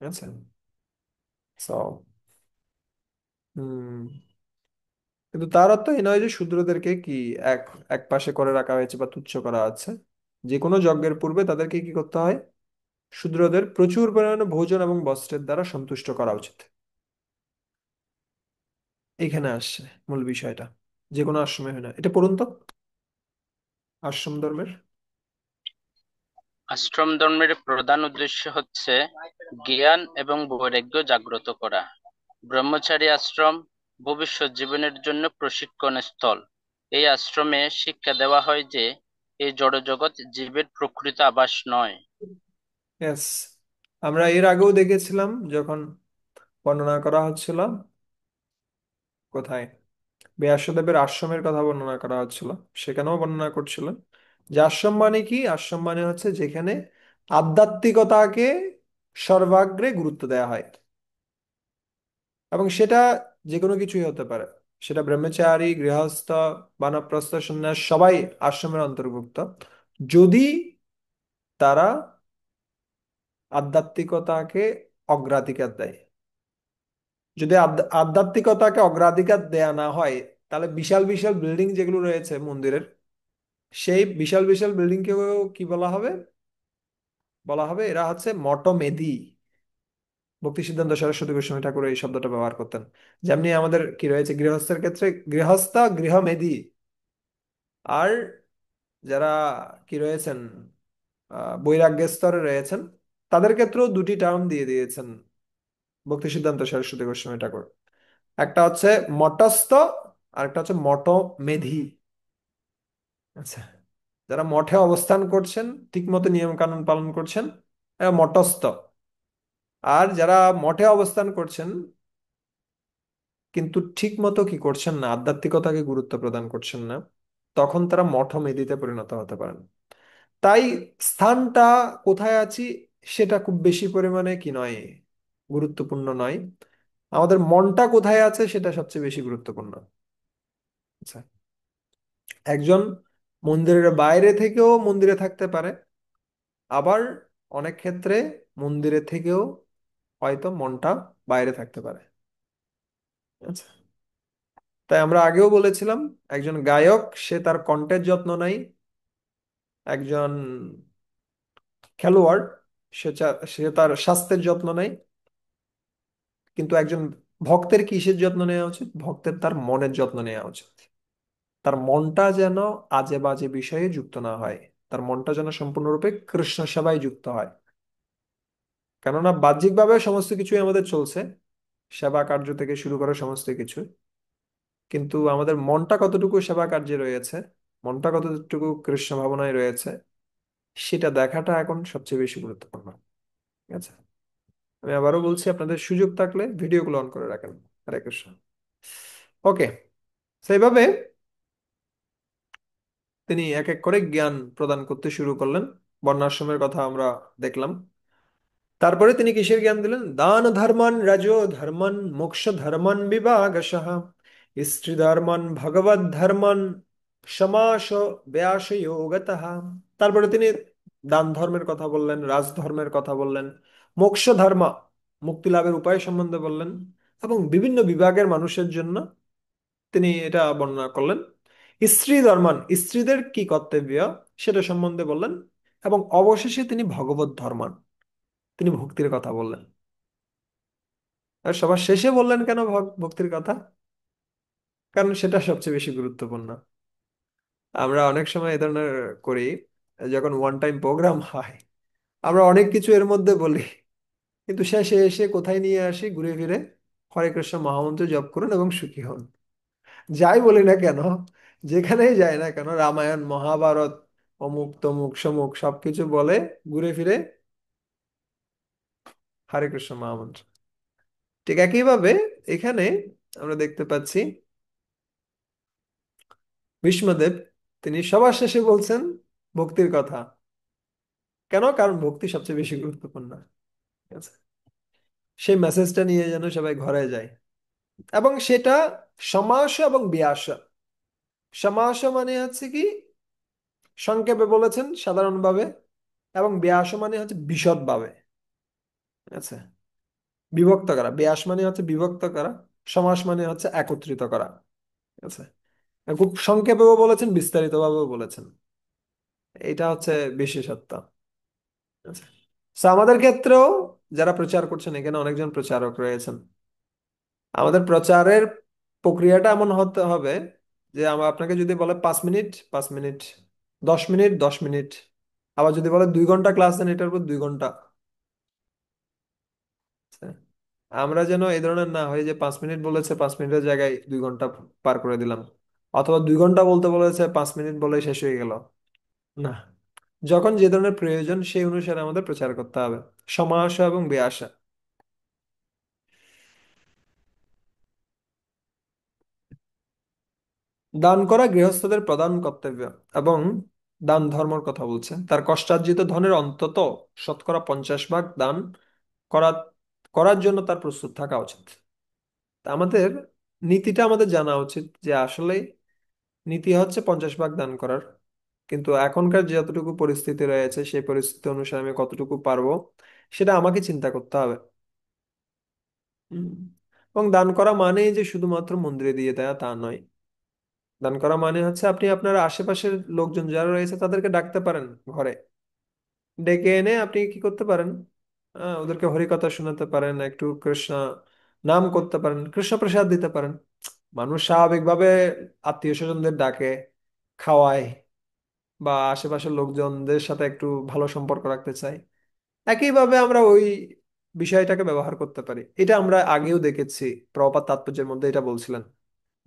ঠিক আছে। সো কিন্তু তার অর্থ এই নয় যে শূদ্রদেরকে কি এক এক পাশে করে রাখা হয়েছে বা তুচ্ছ করা আছে। যে কোনো যজ্ঞের পূর্বে তাদেরকে কি করতে হয়? শূদ্রদের প্রচুর পরিমাণে ভোজন এবং বস্ত্রের দ্বারা সন্তুষ্ট করা উচিত। এখানে আসছে মূল বিষয়টা। যে কোনো আশ্রমে হয় না, এটা পড়ুন তো, আশ্রম ধর্মের। আশ্রম ধর্মের প্রধান উদ্দেশ্য হচ্ছে জ্ঞান এবং বৈরাগ্য জাগ্রত করা। ব্রহ্মচারী আশ্রম ভবিষ্যৎ জীবনের জন্য প্রশিক্ষণ স্থল। এই আশ্রমে শিক্ষা দেওয়া হয় যে এই জড়জগৎ জীবের প্রকৃত আবাস নয়। ইয়েস, আমরা এর আগেও দেখেছিলাম যখন বর্ণনা করা হচ্ছিল, কোথায় ব্যাসদেবের আশ্রমের কথা বর্ণনা করা হচ্ছিল, সেখানেও বর্ণনা করছিলেন যে আশ্রম মানে কি? আশ্রম মানে হচ্ছে যেখানে আধ্যাত্মিকতাকে সর্বাগ্রে গুরুত্ব দেওয়া হয়। এবং সেটা যে কোনো কিছুই হতে পারে, সেটা ব্রহ্মচারী, গৃহস্থ, বানপ্রস্থ, সন্ন্যাস সবাই আশ্রমের অন্তর্ভুক্ত। যদি তারা আধ্যাত্মিকতাকে অগ্রাধিকার দেয়। যদি আধ্যাত্মিকতাকে অগ্রাধিকার দেয়া না হয়, তাহলে বিশাল বিশাল বিল্ডিং যেগুলো রয়েছে মন্দিরের, সেই বিশাল বিশাল বিল্ডিংকেও কি বলা হবে? বলা হবে এরা হচ্ছে মঠমেধি। ভক্তি সিদ্ধান্ত সরস্বতী গোস্বামী ঠাকুর এই শব্দটা ব্যবহার করতেন। যেমনি আমাদের কি রয়েছে গৃহস্থের ক্ষেত্রে গৃহস্থ, গৃহমেধি। আর যারা কি রয়েছেন বৈরাগ্য স্তরে রয়েছেন, তাদের ক্ষেত্রেও দুটি টার্ম দিয়ে দিয়েছেন ভক্তি সিদ্ধান্ত সরস্বতী গোস্বামী ঠাকুর। একটা হচ্ছে মঠস্থ, আর একটা হচ্ছে মঠমেধি। আচ্ছা, যারা মঠে অবস্থান করছেন, ঠিক মতো নিয়ম কানুন পালন করছেন, এরা মঠস্থ। আর যারা মঠে অবস্থান করছেন কিন্তু ঠিক মতো কি করছেন না, আধ্যাত্মিকতাকে গুরুত্ব প্রদান করছেন না, তখন তারা মঠমেধিতে পরিণত হতে পারেন। তাই স্থানটা কোথায় আছি সেটা খুব বেশি পরিমাণে কি নয়, গুরুত্বপূর্ণ নয়। আমাদের মনটা কোথায় আছে সেটা সবচেয়ে বেশি গুরুত্বপূর্ণ। আচ্ছা, একজন মন্দিরের বাইরে থেকেও মন্দিরে থাকতে পারে, আবার অনেক ক্ষেত্রে মন্দিরে থেকেও হয়তো মনটা বাইরে থাকতে পারে। আচ্ছা, তাই আমরা আগেও বলেছিলাম, একজন গায়ক সে তার কণ্ঠের যত্ন নেয়, একজন খেলোয়াড় সে তার স্বাস্থ্যের যত্ন নেয়। কিন্তু একজন ভক্তের কিসের যত্ন নেওয়া উচিত? ভক্তের তার মনের যত্ন নেওয়া উচিত। তার মনটা যেন আজে বাজে বিষয়ে যুক্ত না হয়, তার মনটা যেন সম্পূর্ণরূপে কৃষ্ণ সেবায় যুক্ত হয়। কেননা বাহ্যিকভাবে সমস্ত কিছুই আমাদের চলছে, সেবা কার্য থেকে শুরু করে সমস্ত কিছু, কিন্তু আমাদের মনটা কতটুকু সেবা কার্যে রয়েছে, মনটা কতটুকু কৃষ্ণ ভাবনায় রয়েছে, সেটা দেখাটা এখন সবচেয়ে বেশি গুরুত্বপূর্ণ। ঠিক আছে, আমি আবারও বলছি, আপনাদের সুযোগ থাকলে ভিডিওগুলো অন করে রাখেন। হরে কৃষ্ণ। ওকে, সেইভাবে তিনি এক এক করে জ্ঞান প্রদান করতে শুরু করলেন। বর্ণাশ্রমের কথা আমরা দেখলাম। তারপরে তিনি কিসের জ্ঞান দিলেন? দান ধর্মান, রাজো ধর্মান, মোক্ষ ধর্মান বিভাগশঃ, স্ত্রী ধর্মান, ভগবত ধর্মান, সমাস ব্যাস যোগতঃ। তারপরে তিনি দান ধর্মের কথা বললেন, রাজধর্মের কথা বললেন, মোক্ষ ধর্ম, মুক্তি লাভের উপায় সম্বন্ধে বললেন, এবং বিভিন্ন বিভাগের মানুষের জন্য তিনি এটা বর্ণনা করলেন। স্ত্রী ধর্মান, স্ত্রীদের কি কর্তব্য সেটা সম্বন্ধে বললেন। এবং অবশেষে তিনি ভগবত ধর্মান, তিনি ভক্তির কথা বললেন। আর সবার শেষে বললেন কেন ভক্তির কথা? কারণ সেটা সবচেয়ে বেশি গুরুত্বপূর্ণ। আমরা অনেক সময় এ ধরনের করি, যখন ওয়ান টাইম প্রোগ্রাম হয় আমরা অনেক কিছু এর মধ্যে বলি, কিন্তু শেষে এসে কোথায় নিয়ে আসি ঘুরে ফিরে? হরে কৃষ্ণ মহামন্ত্র জপ করুন এবং সুখী হন। যাই বলি না কেন, যেখানেই যাই না কেন, রামায়ণ মহাভারত অমুক তমুক সমুক সবকিছু বলে ঘুরে ফিরে হরে কৃষ্ণ মহামন্ত্র। ঠিক একইভাবে এখানে আমরা দেখতে পাচ্ছি ভীষ্মদেব তিনি সবার শেষে বলছেন ভক্তির কথা। কেন? কারণ ভক্তি সবচেয়ে বেশি গুরুত্বপূর্ণ। ঠিক আছে, সেই মেসেজটা নিয়ে যেন সবাই ঘরে যায়। এবং সেটা সমাস এবং বিয়াস। সমাস মানে হচ্ছে কি, সংক্ষেপে বলেছেন সাধারণভাবে, এবং ব্যাস মানে হচ্ছে বিশদভাবে। ঠিক আছে, বিভক্ত করা। ব্যাস মানে হচ্ছে বিভক্ত করা, সমাস মানে হচ্ছে একত্রিত করা। ঠিক আছে, খুব সংক্ষেপেও বলেছেন, বিস্তারিত ভাবেও বলেছেন। এটা হচ্ছে বিশেষত্ব। আচ্ছা, তো আমাদের ক্ষেত্রেও যারা প্রচার করছেন, এখানে অনেকজন প্রচারক রয়েছেন। আমাদের প্রচারের প্রক্রিয়াটা এমন হতে হবে যে আপনাকে যদি বলে 5 মিনিট, 5 মিনিট, 10 মিনিট, 10 মিনিট, আবার যদি বলে 2 ঘন্টা ক্লাস দেন, এটার উপর 2 ঘন্টা। আচ্ছা, আমরা যেন এই ধরনের না হয় যে 5 মিনিট বলেছে, 5 মিনিটের জায়গায় 2 ঘন্টা পার করে দিলাম, অথবা 2 ঘন্টা বলতে বলেছে, 5 মিনিট বলে শেষ হয়ে গেল। না, যখন যে ধরনের প্রয়োজন সেই অনুসারে আমাদের প্রচার করতে হবে। সমাসা এবং বেয়াসা। দান করা গৃহস্থদের প্রধান কর্তব্য, এবং দান ধর্মের কথা বলছে। তার কষ্টার্জিত ধনের অন্তত শতকরা 50 ভাগ দান করা করার জন্য তার প্রস্তুত থাকা উচিত। তা আমাদের নীতিটা আমাদের জানা উচিত যে আসলে নীতি হচ্ছে 50 ভাগ দান করার। কিন্তু এখনকার যতটুকু পরিস্থিতি রয়েছে সেই পরিস্থিতি অনুসারে আমি কতটুকু পারবো সেটা আমাকে চিন্তা করতে হবে। হুম। এবং দান করা মানেই যে শুধুমাত্র মন্দিরে দিয়ে দেয়া তা নয়। দান করা মানে হচ্ছে আপনি আপনার আশেপাশের লোকজন যারা রয়েছে তাদেরকে ডাকতে পারেন ঘরে, ডেকে এনে আপনি কি করতে পারেন, ওদেরকে হরিকথা শোনাতে পারেন, একটু কৃষ্ণ নাম করতে পারেন, কৃষ্ণ প্রসাদ দিতে পারেন। মানুষ স্বাভাবিকভাবে আত্মীয় স্বজনদের ডাকে, খাওয়ায়, বা আশেপাশের লোকজনদের সাথে একটু ভালো সম্পর্ক রাখতে চায়। একইভাবে আমরা ওই বিষয়টাকে ব্যবহার করতে পারি। এটা আমরা আগেও দেখেছি, প্রপাত তাৎপর্যের মধ্যে এটা বলছিলেন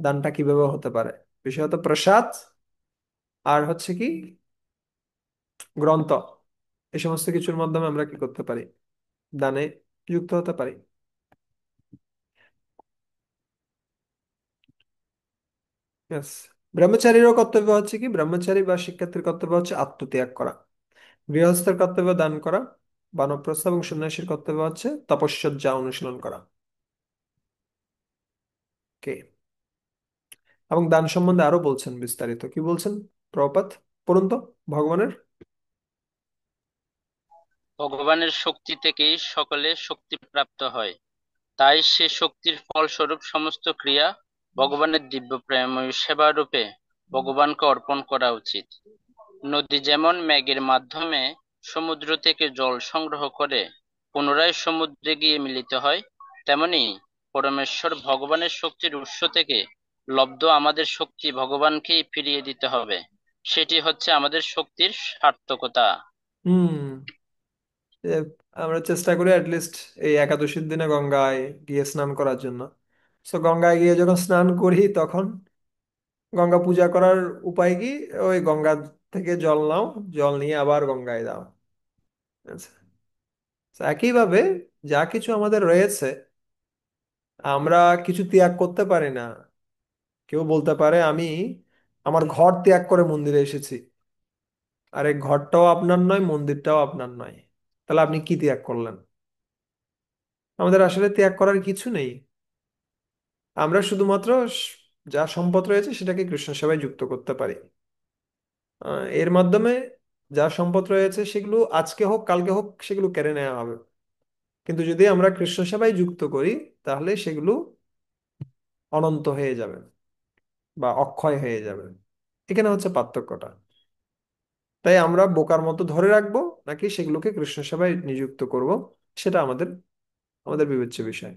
দানটা কিভাবে হতে পারে। বিশেষত প্রসাদ আর হচ্ছে কি গ্রন্থ, এই সমস্ত কিছুর মাধ্যমে আমরা কি করতে পারি, দানে যুক্ত হতে পারি। Yes. ব্রহ্মচারীরও কর্তব্য হচ্ছে কি, ব্রহ্মচারী বা শিক্ষার্থীর কর্তব্য হচ্ছে আত্মত্যাগ করা। গৃহস্থের কর্তব্য দান করা। বানপ্রস্থ এবং সন্ন্যাসীর কর্তব্য হচ্ছে তপস্যা অনুশীলন করা। কে এবং দান সম্বন্ধে আরো বলছেন বিস্তারিত, কি বলছেন প্রপাত, পড়ুন তো ভগবানের। ভগবানের শক্তি থেকেই সকলে শক্তি প্রাপ্ত হয়, তাই সে শক্তির ফলস্বরূপ সমস্ত ক্রিয়া ভগবানের দিব্য প্রেমময় সেবা রূপে ভগবানকে অর্পণ করা উচিত। নদী যেমন মেঘের মাধ্যমে সমুদ্র থেকে জল সংগ্রহ করে পুনরায় সমুদ্রে গিয়ে মিলিত হয়, তেমনি পরমেশ্বর ভগবানের শক্তির উৎস থেকে লব্ধ আমাদের শক্তি ভগবানকেই ফিরিয়ে দিতে হবে। সেটি হচ্ছে আমাদের শক্তির সার্থকতা। হুম। এ, আমরা চেষ্টা করি অ্যাটলিস্ট এই একাদশীর দিনে গঙ্গায় গিয়ে স্নান করার জন্য। তো গঙ্গায় গিয়ে যখন স্নান করি তখন গঙ্গা পূজা করার উপায় কি, ওই গঙ্গা থেকে জল নাও, জল নিয়ে আবার গঙ্গায় দাও। আচ্ছা। তো একইভাবে যা কিছু আমাদের রয়েছে আমরা কিছু ত্যাগ করতে পারি না। কেউ বলতে পারে আমি আমার ঘর ত্যাগ করে মন্দিরে এসেছি। আরে ঘরটাও আপনার নয়, মন্দিরটাও আপনার নয়, তাহলে আপনি কি ত্যাগ করলেন? আমাদের আসলে ত্যাগ করার কিছু নেই। আমরা শুধুমাত্র যা সম্পদ রয়েছে সেটাকে কৃষ্ণ সেবায় যুক্ত করতে পারি। এর মাধ্যমে যা সম্পদ রয়েছে সেগুলো আজকে হোক কালকে হোক সেগুলো কেড়ে নেওয়া হবে। কিন্তু যদি আমরা কৃষ্ণ সেবায় যুক্ত করি তাহলে সেগুলো অনন্ত হয়ে যাবে বা অক্ষয় হয়ে যাবে। এখানে হচ্ছে পার্থক্যটা। তাই আমরা বোকার মতো ধরে রাখবো নাকি সেগুলোকে কৃষ্ণ সেবায় নিযুক্ত করব, সেটা আমাদের আমাদের বিবেচ্য বিষয়।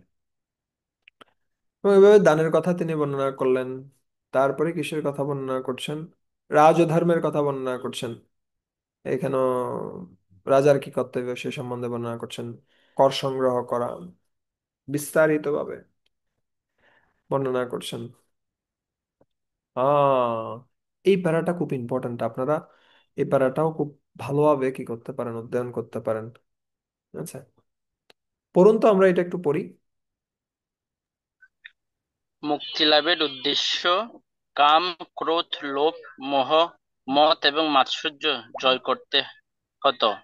এবং এইভাবে দানের কথা তিনি বর্ণনা করলেন। তারপরে কিসের কথা বর্ণনা করছেন? রাজধর্মের কথা বর্ণনা করছেন। এখানেও রাজার কি কর্তব্য সে সম্বন্ধে বর্ণনা করছেন। কর সংগ্রহ করা বিস্তারিতভাবে বর্ণনা করছেন। আহ এই প্যারাটা খুব ইম্পর্ট্যান্ট। আপনারা এই প্যারাটাও খুব ভালোভাবে কি করতে পারেন, অধ্যয়ন করতে পারেন। আচ্ছা, পড়ুন তো, আমরা এটা একটু পড়ি। মুক্তি লাভের উদ্দেশ্য কাম, ক্রোধ, লোভ, মোহ, মদ এবং মাৎসর্য জয় করতে হতো।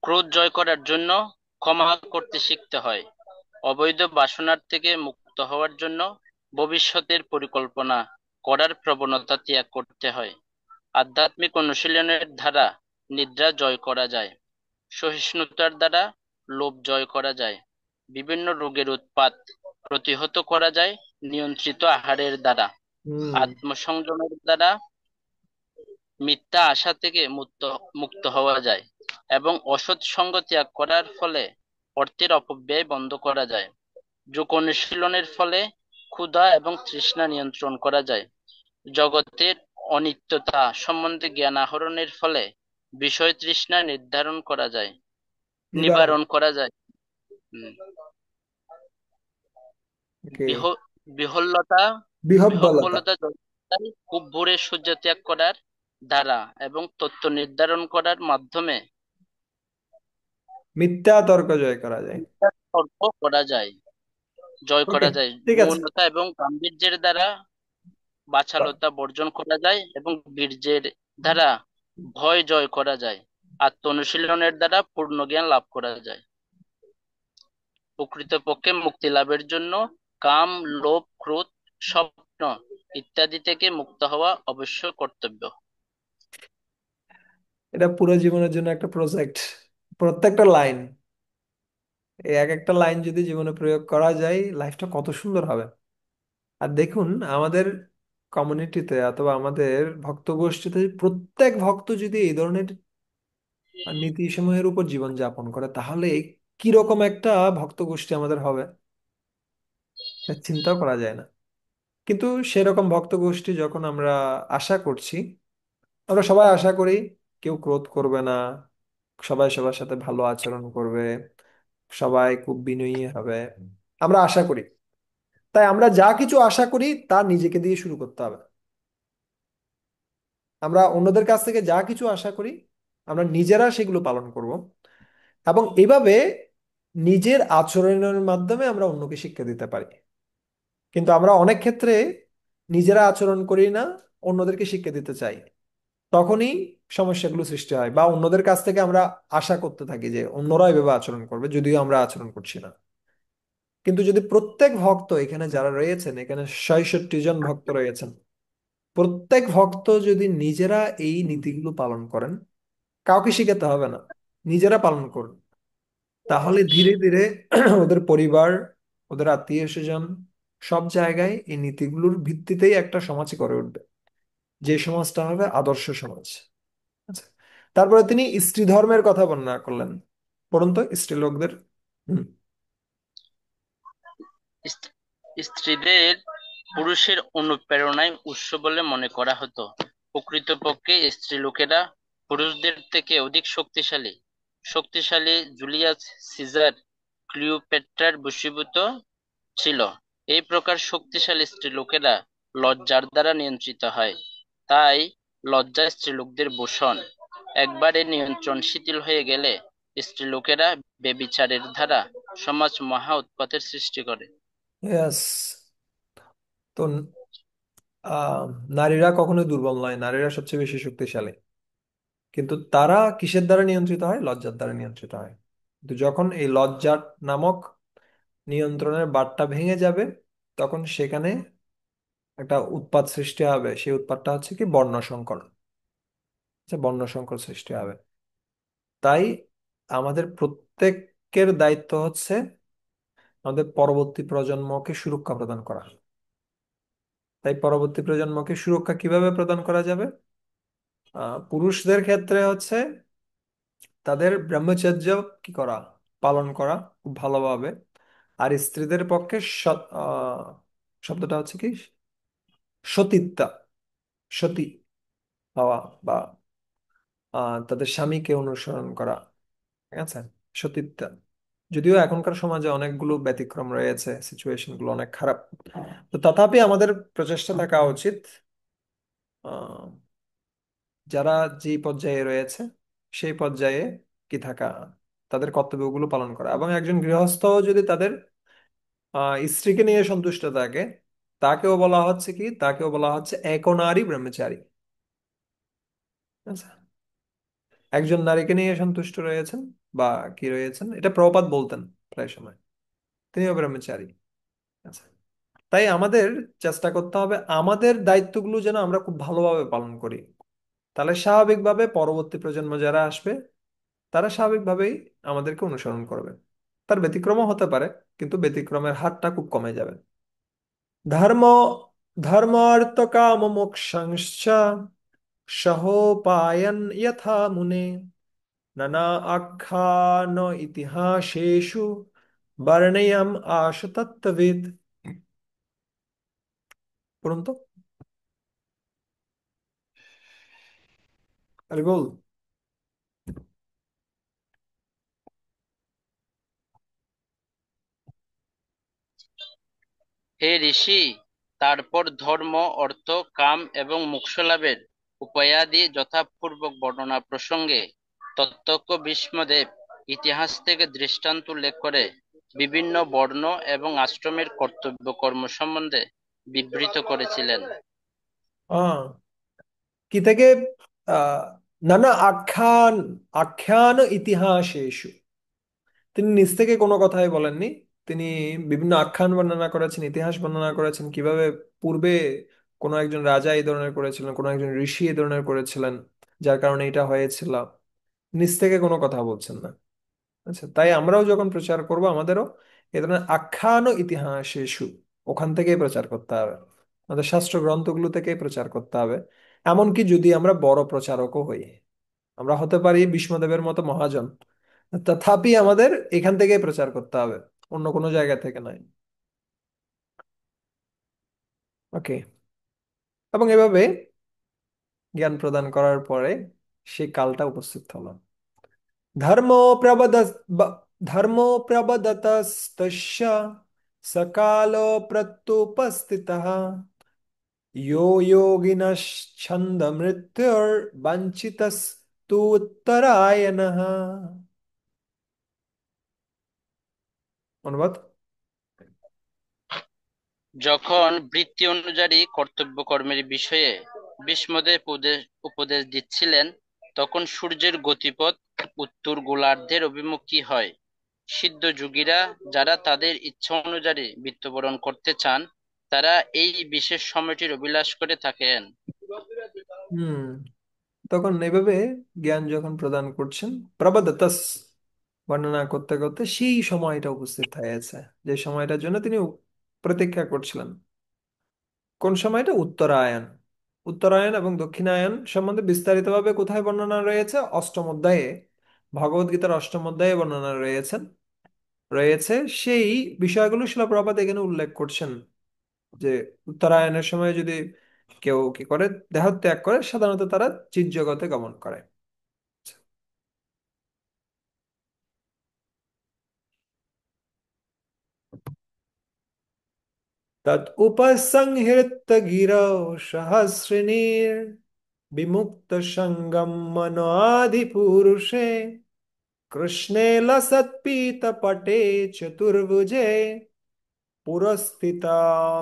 ক্রোধ জয় করার জন্য ক্ষমা করতে শিখতে হয়। অবৈধ বাসনার থেকে মুক্ত হওয়ার জন্য ভবিষ্যতের পরিকল্পনা করার প্রবণতা ত্যাগ করতে হয়। আধ্যাত্মিক অনুশীলনের দ্বারা নিদ্রা জয় করা যায়। সহিষ্ণুতার দ্বারা লোভ জয় করা যায়। বিভিন্ন রোগের উৎপাত প্রতিহত করা যায় নিয়ন্ত্রিত আহারের দ্বারা। হুম। আত্মসংযমের দ্বারা মিথ্যা আশা থেকে মুক্ত হওয়া যায় এবং অসৎ সঙ্গ ত্যাগ করার ফলে অর্থের অপব্যয় বন্ধ করা যায়। যোগ অনুশীলনের ফলে ক্ষুধা এবং তৃষ্ণা নিয়ন্ত্রণ করা যায়। জগতের অনিত্যতা সম্বন্ধে জ্ঞান আহরণের ফলে বিষয় তৃষ্ণা নির্ধারণ করা যায়, নিবারণ। নিবারণ করা যায়। উম, ওকে। বিহ- বিহ্বলতা বিহব্বলতা। বিহ্বলতা খুব ভোরে সূর্য ত্যাগ করার দ্বারা এবং তত্ত্ব নির্ধারণ করার মাধ্যমে মিথ্যা তর্ক জয় করা যায়। তর্ক করা যায়, জয় ওকে, করা যায়। ঠিক আছে। মৌনতা এবং গাম্ভীর্যের দ্বারা বাচালতা বর্জন করা যায় এবং বীর্যের দ্বারা ভয় জয় করা যায়। আত্ম অনুশীলনের দ্বারা পূর্ণ জ্ঞান লাভ করা যায়। প্রকৃতপক্ষে মুক্তি লাভের জন্য কাম, লোভ, ক্রোধ, স্বপ্ন ইত্যাদি থেকে মুক্ত হওয়া অবশ্য কর্তব্য। এটা পুরো জীবনের জন্য একটা প্রজেক্ট। প্রত্যেকটা লাইন, এই এক একটা লাইন যদি জীবনে প্রয়োগ করা যায়, লাইফটা কত সুন্দর হবে। আর দেখুন, আমাদের কমিউনিটিতে অথবা আমাদের ভক্ত গোষ্ঠীতে প্রত্যেক ভক্ত যদি এই ধরনের নীতিসমূহের উপর জীবন যাপন করে, তাহলে কিরকম একটা ভক্ত গোষ্ঠী আমাদের হবে, তা চিন্তাও করা যায় না। কিন্তু সেরকম ভক্ত গোষ্ঠী যখন আমরা আশা করছি, আমরা সবাই আশা করি কেউ ক্রোধ করবে না, সবাই সবার সাথে ভালো আচরণ করবে, সবাই খুব বিনয়ী হবে, আমরা আশা করি। তাই আমরা যা কিছু আশা করি তা নিজেকে দিয়ে শুরু করতে হবে। আমরা অন্যদের কাছ থেকে যা কিছু আশা করি, আমরা নিজেরা সেগুলো পালন করব, এবং এইভাবে নিজের আচরণের মাধ্যমে আমরা অন্যকে শিক্ষা দিতে পারি। কিন্তু আমরা অনেক ক্ষেত্রে নিজেরা আচরণ করি না, অন্যদেরকে শিক্ষা দিতে চাই। তখনই সমস্যাগুলো সৃষ্টি হয়, বা অন্যদের কাছ থেকে আমরা আশা করতে থাকি যে অন্যরা এভাবে আচরণ করবে, যদিও আমরা আচরণ করছি না। কিন্তু যদি প্রত্যেক ভক্ত, এখানে যারা রয়েছেন, এখানে ৬৬ জন ভক্ত রয়েছেন, প্রত্যেক ভক্ত যদি নিজেরা এই নীতিগুলো পালন করেন, কাউকে শিখাতে হবে না, নিজেরা পালন করুন, তাহলে ধীরে ধীরে ওদের পরিবার, ওদের আত্মীয় স্বজন, সব জায়গায় এই নীতিগুলোর ভিত্তিতেই একটা সমাজ গড়ে উঠবে, যে সমাজটা হবে আদর্শ সমাজ। আচ্ছা, তারপরে তিনি স্ত্রী ধর্মের কথা বর্ণনা করলেন। পড়ুন তো স্ত্রী লোকদের। হুম। স্ত- স্ত্রীদের পুরুষের অনুপ্রেরণায় উৎস বলে মনে করা হতো। প্রকৃতপক্ষে স্ত্রীলোকেরা পুরুষদের থেকে অধিক শক্তিশালী। শক্তিশালী জুলিয়াস সিজার ক্লিওপেট্রার বশীভূত ছিল। এই প্রকার শক্তিশালী স্ত্রীলোকেরা লজ্জার দ্বারা নিয়ন্ত্রিত হয়। তাই লজ্জা স্ত্রীলোকদের ভূষণ। একবার এই নিয়ন্ত্রণ শিথিল হয়ে গেলে স্ত্রীলোকেরা ব্যভিচারের দ্বারা সমাজ মহা উৎপাতের সৃষ্টি করে। ইয়েস। তো আহ নারীরা কখনোই দুর্বল নয়, নারীরা সবচেয়ে বেশি শক্তিশালী। কিন্তু তারা কিসের দ্বারা নিয়ন্ত্রিত হয়? লজ্জার দ্বারা নিয়ন্ত্রিত হয়। কিন্তু যখন এই লজ্জা নামক নিয়ন্ত্রণের বাঁধটা ভেঙে যাবে, তখন সেখানে একটা উৎপাত সৃষ্টি হবে। সেই উৎপাতটা হচ্ছে কি? বর্ণ সংকর। বর্ণ সংকর সৃষ্টি হবে। তাই আমাদের প্রত্যেকের দায়িত্ব হচ্ছে আমাদের পরবর্তী প্রজন্মকে সুরক্ষা প্রদান করা। তাই পরবর্তী প্রজন্মকে সুরক্ষা কিভাবে প্রদান করা যাবে? পুরুষদের ক্ষেত্রে হচ্ছে তাদের ব্রহ্মচর্য কি করা, পালন করা খুব ভালোভাবে। আর স্ত্রীদের পক্ষে শব্দটা হচ্ছে কি? সতীত্বা, সতী হওয়া, বা তাদের স্বামীকে অনুসরণ করা। ঠিক আছে, সতীত্বা। যদিও এখনকার সমাজে অনেকগুলো ব্যতিক্রম রয়েছে, সিচুয়েশন গুলো অনেক খারাপ, তো তথাপি আমাদের প্রচেষ্টা থাকা উচিত আহ, যারা যে পর্যায়ে রয়েছে সেই পর্যায়ে কি থাকা, তাদের কর্তব্যগুলো পালন করা। এবং একজন গৃহস্থ যদি তাদের স্ত্রীকে নিয়ে সন্তুষ্ট থাকে, তাকেও বলা হচ্ছে একনারী ব্রহ্মচারী। আচ্ছা, একজন নারীকে নিয়ে সন্তুষ্ট রয়েছেন বা কি রয়েছেন, এটা প্রভুপাদ বলতেন প্রায় সময়, তিনিও ব্রহ্মচারী। আচ্ছা, তাই আমাদের চেষ্টা করতে হবে আমাদের দায়িত্বগুলো যেন আমরা খুব ভালোভাবে পালন করি। তাহলে স্বাভাবিকভাবে পরবর্তী প্রজন্ম যারা আসবে, তারা স্বাভাবিকভাবেই আমাদেরকে অনুসরণ করবে। তার ব্যতিক্রমও হতে পারে, কিন্তু ব্যতিক্রমের হারটা খুব কমে যাবে। ধর্ম ধর্মার্থ কাম মোক্ষাংশ্চ সহোপায়ন যথা মুনে নানা আখ্যান ইতিহাসেষু বর্ণয়ম আশু তত্ত্ববিদ। পড়ুন তো। আরে বল। হে ঋষি, তারপর ধর্ম, অর্থ, কাম এবং মোক্ষ লাভের উপায়াদি যথাপূর্বক বর্ণনা প্রসঙ্গে তত্ত্বজ্ঞ ভীষ্মদেব ইতিহাস থেকে দৃষ্টান্ত উল্লেখ করে বিভিন্ন বর্ণ এবং আশ্রমের কর্তব্য কর্ম সম্বন্ধে বিবৃত করেছিলেন। আহ কি থেকে? আহ নানা আখ্যান ইতিহাসেষু। তিনি নিজ থেকে কোনো কথাই বলেননি। তিনি বিভিন্ন আখ্যান বর্ণনা করেছেন, ইতিহাস বর্ণনা করেছেন, কিভাবে পূর্বে কোনো একজন রাজা এই ধরনের করেছিলেন, কোনো একজন ঋষি এই ধরনের করেছিলেন। যার কারণে এটা হয়েছিল। নিজ থেকে কোনো কথা বলছেন না। আচ্ছা, তাই আমরাও যখন প্রচার করব আমাদেরও এ ধরনের আখ্যান ও ইতিহাসেষু, ওখান থেকেই প্রচার করতে হবে, আমাদের শাস্ত্র গ্রন্থগুলো থেকেই প্রচার করতে হবে। এমনকি যদি আমরা বড় প্রচারকও হই, আমরা হতে পারি ভীষ্মদেবের মতো মহাজন, তথাপি আমাদের এখান থেকেই প্রচার করতে হবে, অন্য কোনো জায়গা থেকে নয়। ওকে। এবং এভাবে জ্ঞান প্রদান করার পরে সেই কালটা উপস্থিত হলো। ধর্মো প্রবদ ধর্মো প্রবদতস্তস্য সকালো প্রত্যুপস্থিতः यो योगिनश्छन्द मृत्युर्वञ्चितस्तु उत्तरायणः। অনুবাদ। যখন বৃত্তি অনুযায়ী কর্তব্য কর্মের বিষয়ে ভীষ্মদেব উপদেশ দিচ্ছিলেন, তখন সূর্যের গতিপথ উত্তর গোলার্ধের অভিমুখী হয়। সিদ্ধ যোগীরা, যারা তাদের ইচ্ছা অনুযায়ী মৃত্যুবরণ করতে চান, তারা এই বিশেষ সময়টির অভিলাষ করে থাকেন। হুম। তখন এইভাবে জ্ঞান যখন প্রদান করছেন, প্রবদতস বর্ণনা করতে করতে সেই সময়টা উপস্থিত হয়েছে, যে সময়টার জন্য তিনি প্রতীক্ষা করছিলেন। কোন সময়টা? উত্তরায়ণ। উত্তরায়ণ এবং দক্ষিণায়ন সম্বন্ধে বিস্তারিতভাবে কোথায় বর্ণনা রয়েছে? অষ্টম অধ্যায়ে, ভগবদ গীতার অষ্টম অধ্যায়ে বর্ণনা রয়েছে সেই বিষয়গুলো শিলা প্রপাত এখানে উল্লেখ করছেন। যে উত্তরায়ণের সময় যদি কেউ কি করে, দেহত্যাগ করে, সাধারণত তারা চিৎ জগতে গমন করে। তৎ উপসংহৃত গিরৌ সহস্রিণীর বিমুক্ত সঙ্গম মনোধি পুরুষে কৃষ্ণে লসৎপীত পটে চতুর্ভুজে পুরস্থিতা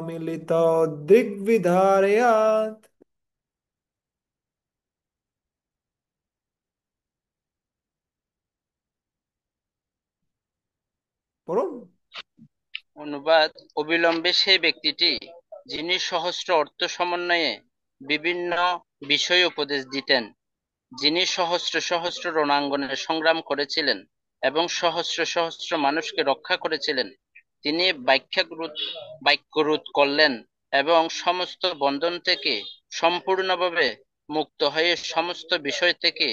মিলিত দৃগ্বিধারয়াৎ। পড়ুন। অনুবাদ। অবিলম্বে সেই ব্যক্তিটি, যিনি সহস্র অর্থ সমন্বয়ে বিভিন্ন বিষয়ে উপদেশ দিতেন, যিনি সহস্র সহস্র রণাঙ্গনে সংগ্রাম করেছিলেন এবং সহস্র সহস্র মানুষকে রক্ষা করেছিলেন, তিনি বাক্যরোধ করলেন এবং সমস্ত বন্ধন থেকে সম্পূর্ণভাবে মুক্ত হয়ে সমস্ত বিষয় থেকে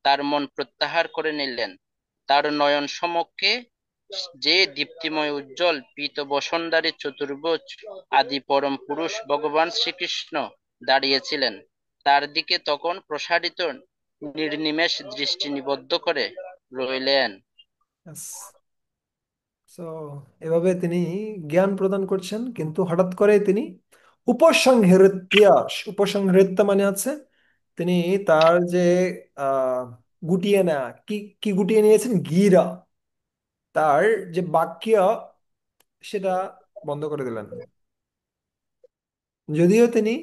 তার মন প্রত্যাহার করে নিলেন। তার নয়ন সমক্ষে যে দীপ্তিময় উজ্জ্বল পীত বসনধারী চতুর্ভুজ আদি পরম পুরুষ ভগবান শ্রীকৃষ্ণ দাঁড়িয়েছিলেন, তার দিকে তখন প্রসারিত নির্নিমেষ দৃষ্টি নিবদ্ধ করে রইলেন। সো এভাবে তিনি জ্ঞান প্রদান করছেন, কিন্তু হঠাৎ করে তিনি উপসংহৃত্য, উপসংহৃত্য মানে হচ্ছে তিনি তার যে আহ গুটিয়ে নেয়া, কি কি গুটিয়ে নিয়েছেন? গিরা, তার যে বাক্য সেটা বন্ধ করে দিলেন। যদিও তিনি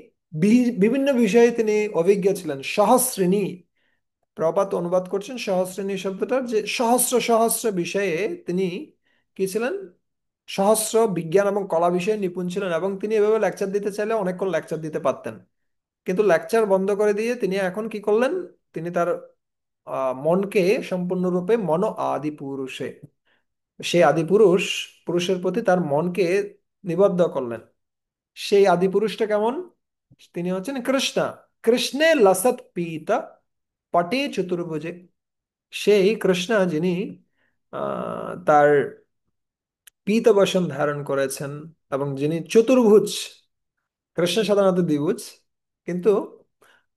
বিভিন্ন বিষয়ে তিনি অভিজ্ঞ ছিলেন। সহস্রিনী, প্রপাত অনুবাদ করছেন সহস্রিনী শব্দটার, যে সহস্র সহস্র বিষয়ে তিনি কি ছিলেন? সহস্র বিজ্ঞান এবং কলা বিষয়ে নিপুণ ছিলেন, এবং তিনি এভাবে লেকচার দিতে চাইলে অনেকক্ষণ লেকচার দিতে পারতেন। কিন্তু লেকচার বন্ধ করে দিয়ে তিনি এখন কি করলেন? তিনি তার মনকে সম্পূর্ণরূপে মনো আদি পুরুষে, সেই আদি পুরুষ, পুরুষের প্রতি তার মনকে নিবদ্ধ করলেন। সেই আদি পুরুষটা কেমন? তিনি হচ্ছেন কৃষ্ণ। কৃষ্ণে লসৎ পীত পটে চতুর্ভুজে, সেই কৃষ্ণ যিনি তার পীতবসন ধারণ করেছেন এবং যিনি চতুর্ভুজ। কৃষ্ণ সাধারণত দ্বিভুজ, কিন্তু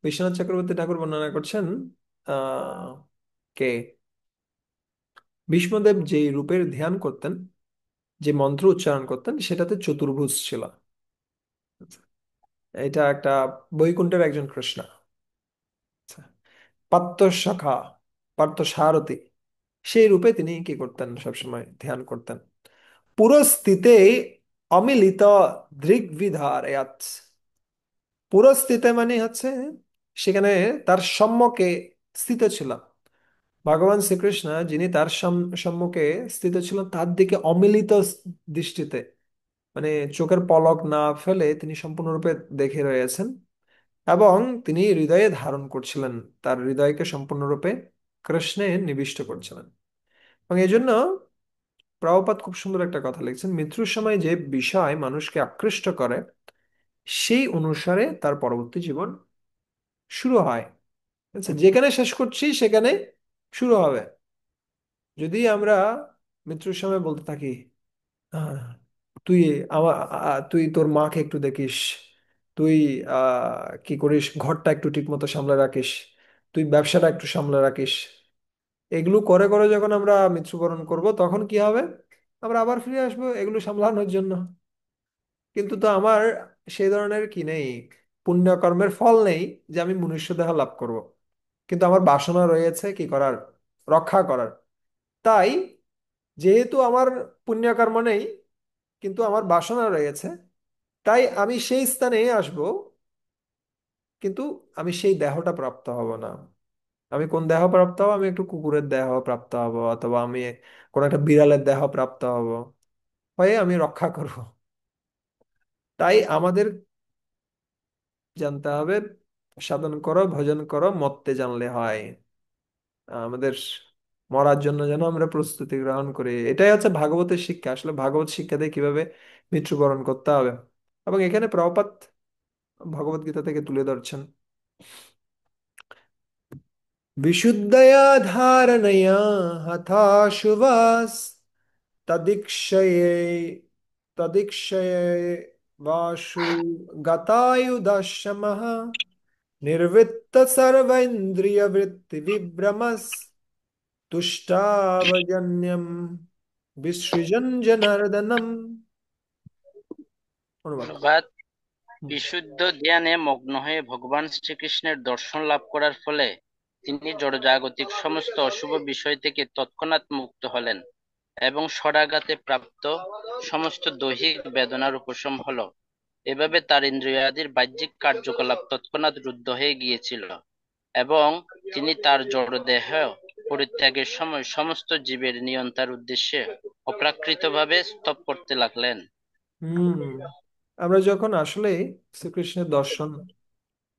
বিশ্বনাথ চক্রবর্তী ঠাকুর বর্ণনা করছেন আহ কে ভীষ্মদেব যে রূপের ধ্যান করতেন, যে মন্ত্র উচ্চারণ করতেন, সেটাতে চতুর্ভুজ ছিল। এটা একটা বৈকুণ্ঠের একজন কৃষ্ণ। আচ্ছা। পার্থ সখা, পার্থ সারথী, সেই রূপে তিনি কি করতেন? সবসময় ধ্যান করতেন। পুরস্থিতে অমিলিত দৃগ্বিধারয়াৎ। পুরস্থিতে মানে হচ্ছে সেখানে তার সম্মুখে স্থিত ছিল ভগবান শ্রীকৃষ্ণ, যিনি তার সম্মুখে স্থিত ছিলেন, তার দিকে অমিলিত দৃষ্টিতে, মানে চোখের পলক না ফেলে তিনি সম্পূর্ণরূপে দেখে রয়েছেন। এবং তিনি হৃদয়ে ধারণ করছিলেন, তার হৃদয়কে সম্পূর্ণরূপে কৃষ্ণে নিবিষ্ট করছিলেন। এবং এই জন্য প্রভুপাদ খুব সুন্দর একটা কথা লিখছেন, মৃত্যুর সময় যে বিষয় মানুষকে আকৃষ্ট করে সেই অনুসারে তার পরবর্তী জীবন শুরু হয়। আচ্ছা, যেখানে শেষ করছি সেখানে শুরু হবে। যদি আমরা মৃত্যুর সময় বলতে থাকি, আহ, তুই তুই তোর মাকে একটু দেখিস, তুই কি করিস, ঘরটা একটু ঠিক মতো সামলে রাখিস, তুই ব্যবসাটা একটু সামলে রাখিস, এগুলো করে করে যখন আমরা মৃত্যুবরণ করব তখন কি হবে? আমরা আবার ফিরে আসবো এগুলো সামলানোর জন্য। কিন্তু তো আমার সেই ধরনের কি নেই, পুণ্যকর্মের ফল নেই যে আমি মনুষ্য দেহ লাভ করব। কিন্তু আমার বাসনা রয়েছে কি করার, রক্ষা করার। তাই যেহেতু আমার পুণ্যকর্ম নেই কিন্তু আমার বাসনা রয়েছে, তাই আমি সেই স্থানে আসব, কিন্তু আমি সেই দেহটা প্রাপ্ত হব না। আমি কোন দেহ প্রাপ্ত হব? আমি একটু কুকুরের দেহ প্রাপ্ত হব, অথবা আমি কোন একটা বিড়ালের দেহ প্রাপ্ত হব, হয়ে আমি রক্ষা করব। তাই আমাদের জানতে হবে, সাধন করো ভজন করো মরতে জানলে হয়। আমাদের মরার জন্য যেন আমরা প্রস্তুতি গ্রহণ করি, এটাই হচ্ছে ভাগবতের শিক্ষা। আসলে ভাগবত শিক্ষা দিয়ে কিভাবে মৃত্যুবরণ করতে হবে। এবং এখানে প্রভুপাদ ভগবত গীতা থেকে তুলে ধরছেন, বিশুদ্ধয়া ধারণয়া হথা শুভাস তদীক্ষয়ে তদীক্ষয়ে বাসু গতায়ুদাশমঃ निर्वित्त सर्वेन्द्रिय वृत्ति विभ्रमस् तुष्टावजन्यम विसृजन जनार्दनम। অনুবাদ। অনুবাদ: হুম। বিশুদ্ধ ধ্যানে মগ্ন হয়ে ভগবান শ্রীকৃষ্ণের দর্শন লাভ করার ফলে তিনি জড়জাগতিক সমস্ত অশুভ বিষয় থেকে তৎক্ষণাৎ মুক্ত হলেন এবং স্বরাঘাতে প্রাপ্ত সমস্ত দৈহিক বেদনার উপশম হল। এভাবে তার ইন্দ্রিয়াদির বাহ্যিক কার্যকলাপ তৎক্ষণাৎ রুদ্ধ হয়ে গিয়েছিল এবং তিনি তার জড়দেহ পরিত্যাগের সময় সমস্ত জীবের নিয়ন্তার উদ্দেশ্যে অপ্রাকৃতভাবে স্তব করতে লাগলেন। হুম। আমরা যখন আসলে শ্রীকৃষ্ণের দর্শন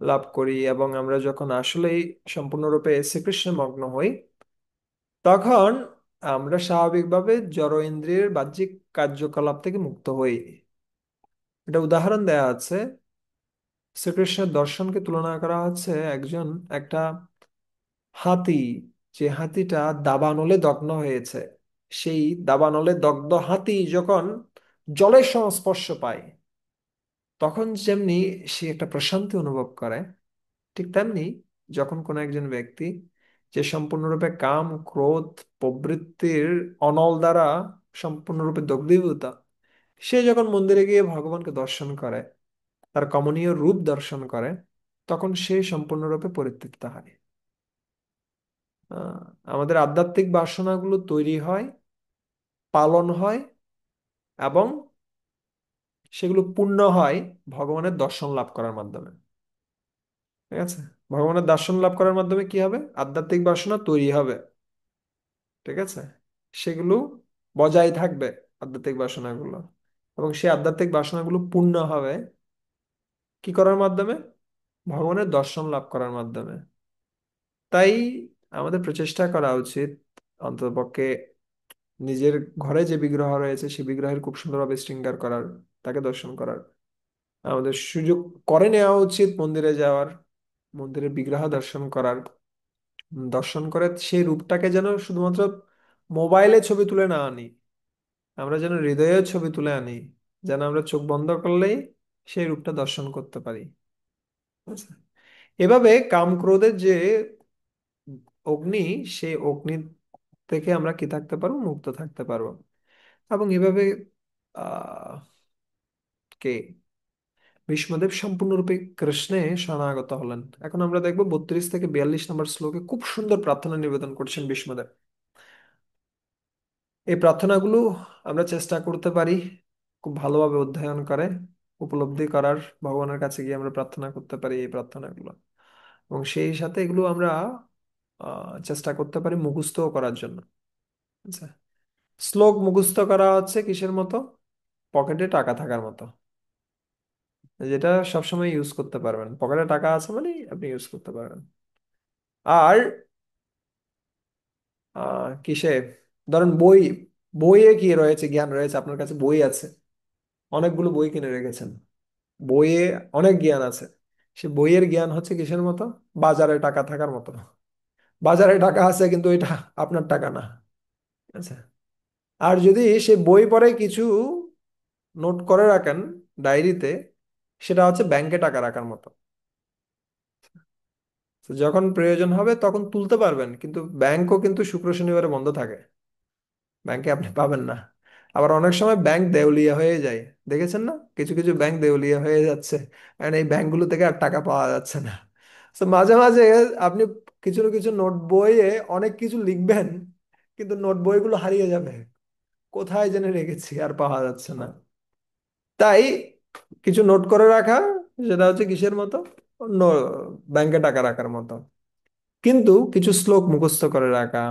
লাভ করি এবং আমরা যখন আসলেই সম্পূর্ণরূপে শ্রীকৃষ্ণে মগ্ন হই, তখন আমরা স্বাভাবিকভাবে জড় ইন্দ্রিয়ের বাহ্যিক কার্যকলাপ থেকে মুক্ত হই। এটা উদাহরণ দেয়া আছে, শ্রীকৃষ্ণের দর্শনকে তুলনা করা হচ্ছে একটা হাতি, যে হাতিটা দাবানলে দগ্ন হয়েছে। সেই দাবানলে দগ্ধ হাতি যখন জলের সংস্পর্শ পায়, তখন যেমনি সে একটা প্রশান্তি অনুভব করে, ঠিক তেমনি যখন কোনো একজন ব্যক্তি যে সম্পূর্ণরূপে কাম ক্রোধ প্রবৃত্তির অনল দ্বারা সম্পূর্ণরূপে দগ্ধীভূত, সে যখন মন্দিরে গিয়ে ভগবানকে দর্শন করে, তার কমনীয় রূপ দর্শন করে, তখন সে সম্পূর্ণরূপে পরিতৃপ্ত হয়। আহ, আমাদের আধ্যাত্মিক বাসনাগুলো তৈরি হয়, পালন হয়, এবং সেগুলো পূর্ণ হয় ভগবানের দর্শন লাভ করার মাধ্যমে। ঠিক আছে? ভগবানের দর্শন লাভ করার মাধ্যমে কি হবে? আধ্যাত্মিক বাসনা তৈরি হবে। ঠিক আছে? সেগুলো বজায় থাকবে, আধ্যাত্মিক বাসনাগুলো। এবং সেই আধ্যাত্মিক বাসনাগুলো পূর্ণ হবে কি করার মাধ্যমে? ভগবানের দর্শন লাভ করার মাধ্যমে। তাই আমাদের প্রচেষ্টা করা উচিত অন্ততপক্ষে নিজের ঘরে যে বিগ্রহ রয়েছে সেই বিগ্রহের খুব সুন্দরভাবে শৃঙ্গার করার, তাকে দর্শন করার। আমাদের সুযোগ করে নেওয়া উচিত মন্দিরে যাওয়ার, মন্দিরের বিগ্রহ দর্শন করার। দর্শন করে সেই রূপটাকে যেন শুধুমাত্র মোবাইলে ছবি তুলে না আনি, আমরা যেন হৃদয়ে ছবি তুলে আনি, যেন আমরা চোখ বন্ধ করলেই সেই রূপটা দর্শন করতে পারি। বুঝলে? এভাবে কাম ক্রোধের যে অগ্নি, সেই অগ্নি থেকে আমরা কি থাকতে পারবো? মুক্ত থাকতে পারবো। এবং এভাবে আহ কে ভীষ্মদেব সম্পূর্ণরূপে কৃষ্ণে শরণাগত হলেন। এখন আমরা দেখবো 32 থেকে 42 নম্বর শ্লোকে খুব সুন্দর প্রার্থনা নিবেদন করছেন ভীষ্মদেব। এই প্রার্থনাগুলো আমরা চেষ্টা করতে পারি খুব ভালোভাবে অধ্যয়ন করে উপলব্ধি করার, ভগবানের কাছে গিয়ে আমরা প্রার্থনা করতে পারি এই প্রার্থনাগুলো। এবং সেই সাথে এগুলো আমরা চেষ্টা করতে পারি মুখস্থ করার জন্য। আচ্ছা, শ্লোক মুখস্থ করা হচ্ছে কিসের মতো? পকেটে টাকা থাকার মতো। যেটা সবসময় ইউজ করতে পারবেন, পকেটে টাকা আছে মানে আপনি ইউজ করতে পারবেন। আর কিসে, ধরেন বই, বইয়ে কি রয়েছে, জ্ঞান রয়েছে, আপনার কাছে বই আছে, অনেকগুলো বই কিনে রেখেছেন, বইয়ে অনেক জ্ঞান আছে। সে বইয়ের জ্ঞান হচ্ছে কিসের মতো? বাজারে টাকা থাকার মতো। বাজারে টাকা আছে কিন্তু এটা আপনার টাকা না। আচ্ছা, আর যদি সে বই পড়ে কিছু নোট করে রাখেন ডায়েরিতে, সেটা হচ্ছে ব্যাংকে টাকা রাখার মতো। তো যখন প্রয়োজন হবে তখন তুলতে পারবেন, কিন্তু ব্যাংকও কিন্তু শুক্র শনিবারে বন্ধ থাকে, ব্যাংকে আপনি পাবেন না। আবার অনেক সময় ব্যাংক দেউলিয়া হয়ে যায়, দেখেছেন না? কিছু কিছু ব্যাংক দেউলিয়া হয়ে যাচ্ছে, কারণ এই ব্যাংকগুলো থেকে আর টাকা পাওয়া যাচ্ছে না। তো মাঝে মাঝে আপনি কিছু না কিছু নোট বইয়ে অনেক কিছু লিখবেন, কিন্তু নোট বইগুলো হারিয়ে যাবে, কোথায় জেনে রেখেছি আর পাওয়া যাচ্ছে না। তাই কিছু নোট করে রাখা, সেটা হচ্ছে কিসের মতো? ব্যাংকে টাকা রাখার মতো। কিন্তু কিছু শ্লোক মুখস্থ করে রাখা,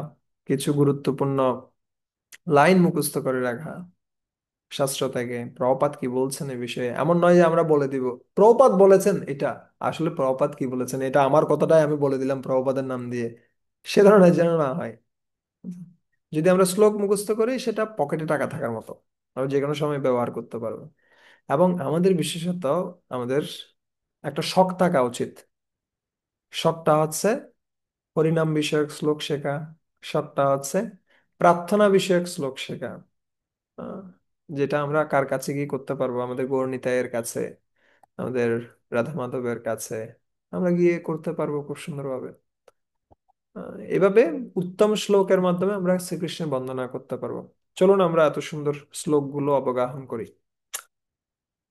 কিছু গুরুত্বপূর্ণ লাইন মুখস্থ করে রাখা শাস্ত্র থেকে, প্রভুপাদ কি বলছেন এই বিষয়ে, এমন নয় যে আমরা বলে দিব প্রভুপাদ বলেছেন এটা, আসলে প্রভুপাদ কি বলেছেন এটা আমার কথাটাই আমি বলে দিলাম প্রভুপাদের নাম দিয়ে, সে ধরনের যেন না হয়। যদি আমরা শ্লোক মুখস্থ করি, সেটা পকেটে টাকা থাকার মতো, আমরা যে কোনো সময় ব্যবহার করতে পারবো। এবং আমাদের বিশেষত আমাদের একটা শখ থাকা উচিত। শখটা হচ্ছে হরিনাম বিষয়ক শ্লোক শেখা, শখটা হচ্ছে প্রার্থনা বিষয়ক শ্লোক শেখা। আহ, যেটা আমরা কার কাছে গিয়ে করতে পারবো? আমাদের গৌরনিতাইয়ের কাছে, আমাদের রাধা মাধবের কাছে আমরা গিয়ে করতে পারবো খুব সুন্দরভাবে। এভাবে উত্তম শ্লোকের মাধ্যমে আমরা শ্রীকৃষ্ণের বন্দনা করতে পারবো। চলুন আমরা এত সুন্দর শ্লোকগুলো অবগাহন করি।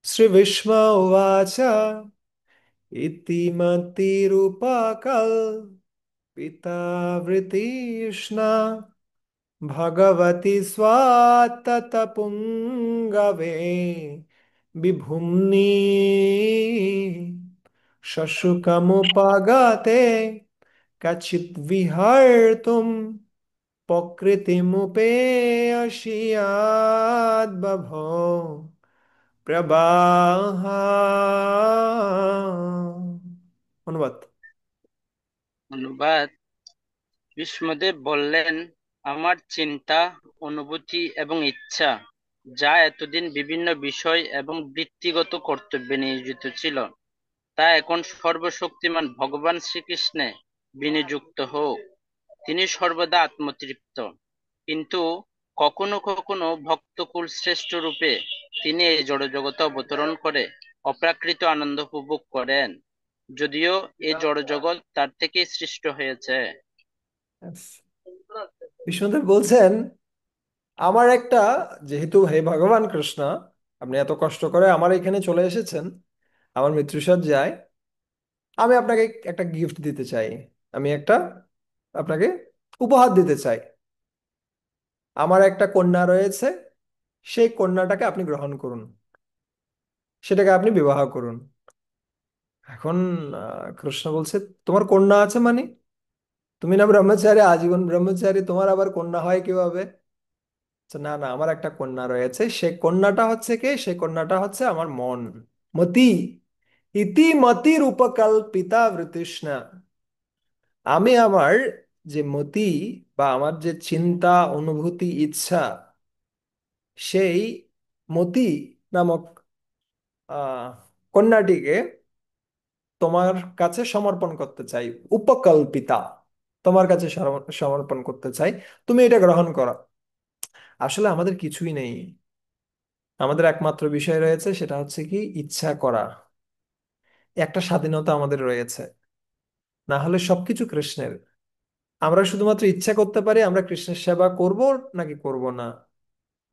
শ্রী ভীষ্ম উবাচ ইতিমতিরূপকল্পিতা বৃতৃষ্ণা ভগবতি स्वात्ततपुङ्गवे विभुम्नि शशुकमुपगते कचित् विहर्तुं प्रकृतिमुपेयसियाद्बभो प्रवाहा। অনুবাদ। অনুবাদ: ভীষ্মদেব বললেন, আমার চিন্তা, অনুভূতি এবং ইচ্ছা, যা এতদিন বিভিন্ন বিষয় এবং বৃত্তিগত কর্তব্যে নিয়োজিত ছিল, তা এখন সর্বশক্তিমান ভগবান শ্রীকৃষ্ণে বিনিযুক্ত হোক। তিনি সর্বদা আত্মতৃপ্ত, কিন্তু কখনো কখনো ভক্তকুল শ্রেষ্ঠ রূপে তিনি এই জড়জগতে অবতরণ করে অপ্রাকৃত আনন্দ উপভোগ করেন, যদিও এই জড়জগৎ তার থেকেই সৃষ্ট হয়েছে। বিষ্ণুদেব বলছেন, আমার একটা, যেহেতু হে ভগবান কৃষ্ণ, আপনি এত কষ্ট করে আমার এখানে চলে এসেছেন, আমার মৃত্যুসজ্জায়, আমি আপনাকে একটা গিফট দিতে চাই, আমি একটা আপনাকে উপহার দিতে চাই। আমার একটা কন্যা রয়েছে, সেই কন্যাটাকে আপনি গ্রহণ করুন, সেটাকে আপনি বিবাহ করুন। এখন কৃষ্ণ বলছে, তোমার কন্যা আছে মানে? তুমি না ব্রহ্মচারী, আজীবন ব্রহ্মচারী, তোমার আবার কন্যা হয় কিভাবে? বলছে, না না, আমার একটা কন্যা রয়েছে, সেই কন্যাটা হচ্ছে কে? সেই কন্যাটা হচ্ছে আমার মন, মতি। ইতি মতির উপকল্পিতা বৃতৃষ্ণা। আমি আমার যে মতি, বা আমার যে চিন্তা, অনুভূতি, ইচ্ছা, সেই মতি নামক আহ কন্যাটিকে তোমার কাছে সমর্পণ করতে চাই। উপকল্পিতা, তোমার কাছে সমর্পণ করতে চাই, তুমি এটা গ্রহণ করো। আসলে আমাদের কিছুই নেই, আমাদের একমাত্র বিষয় রয়েছে, সেটা হচ্ছে কি ইচ্ছা করা। একটা স্বাধীনতা আমাদের রয়েছে, না হলে সবকিছু কৃষ্ণের। আমরা শুধুমাত্র ইচ্ছা করতে পারি আমরা কৃষ্ণের সেবা করব নাকি করব না,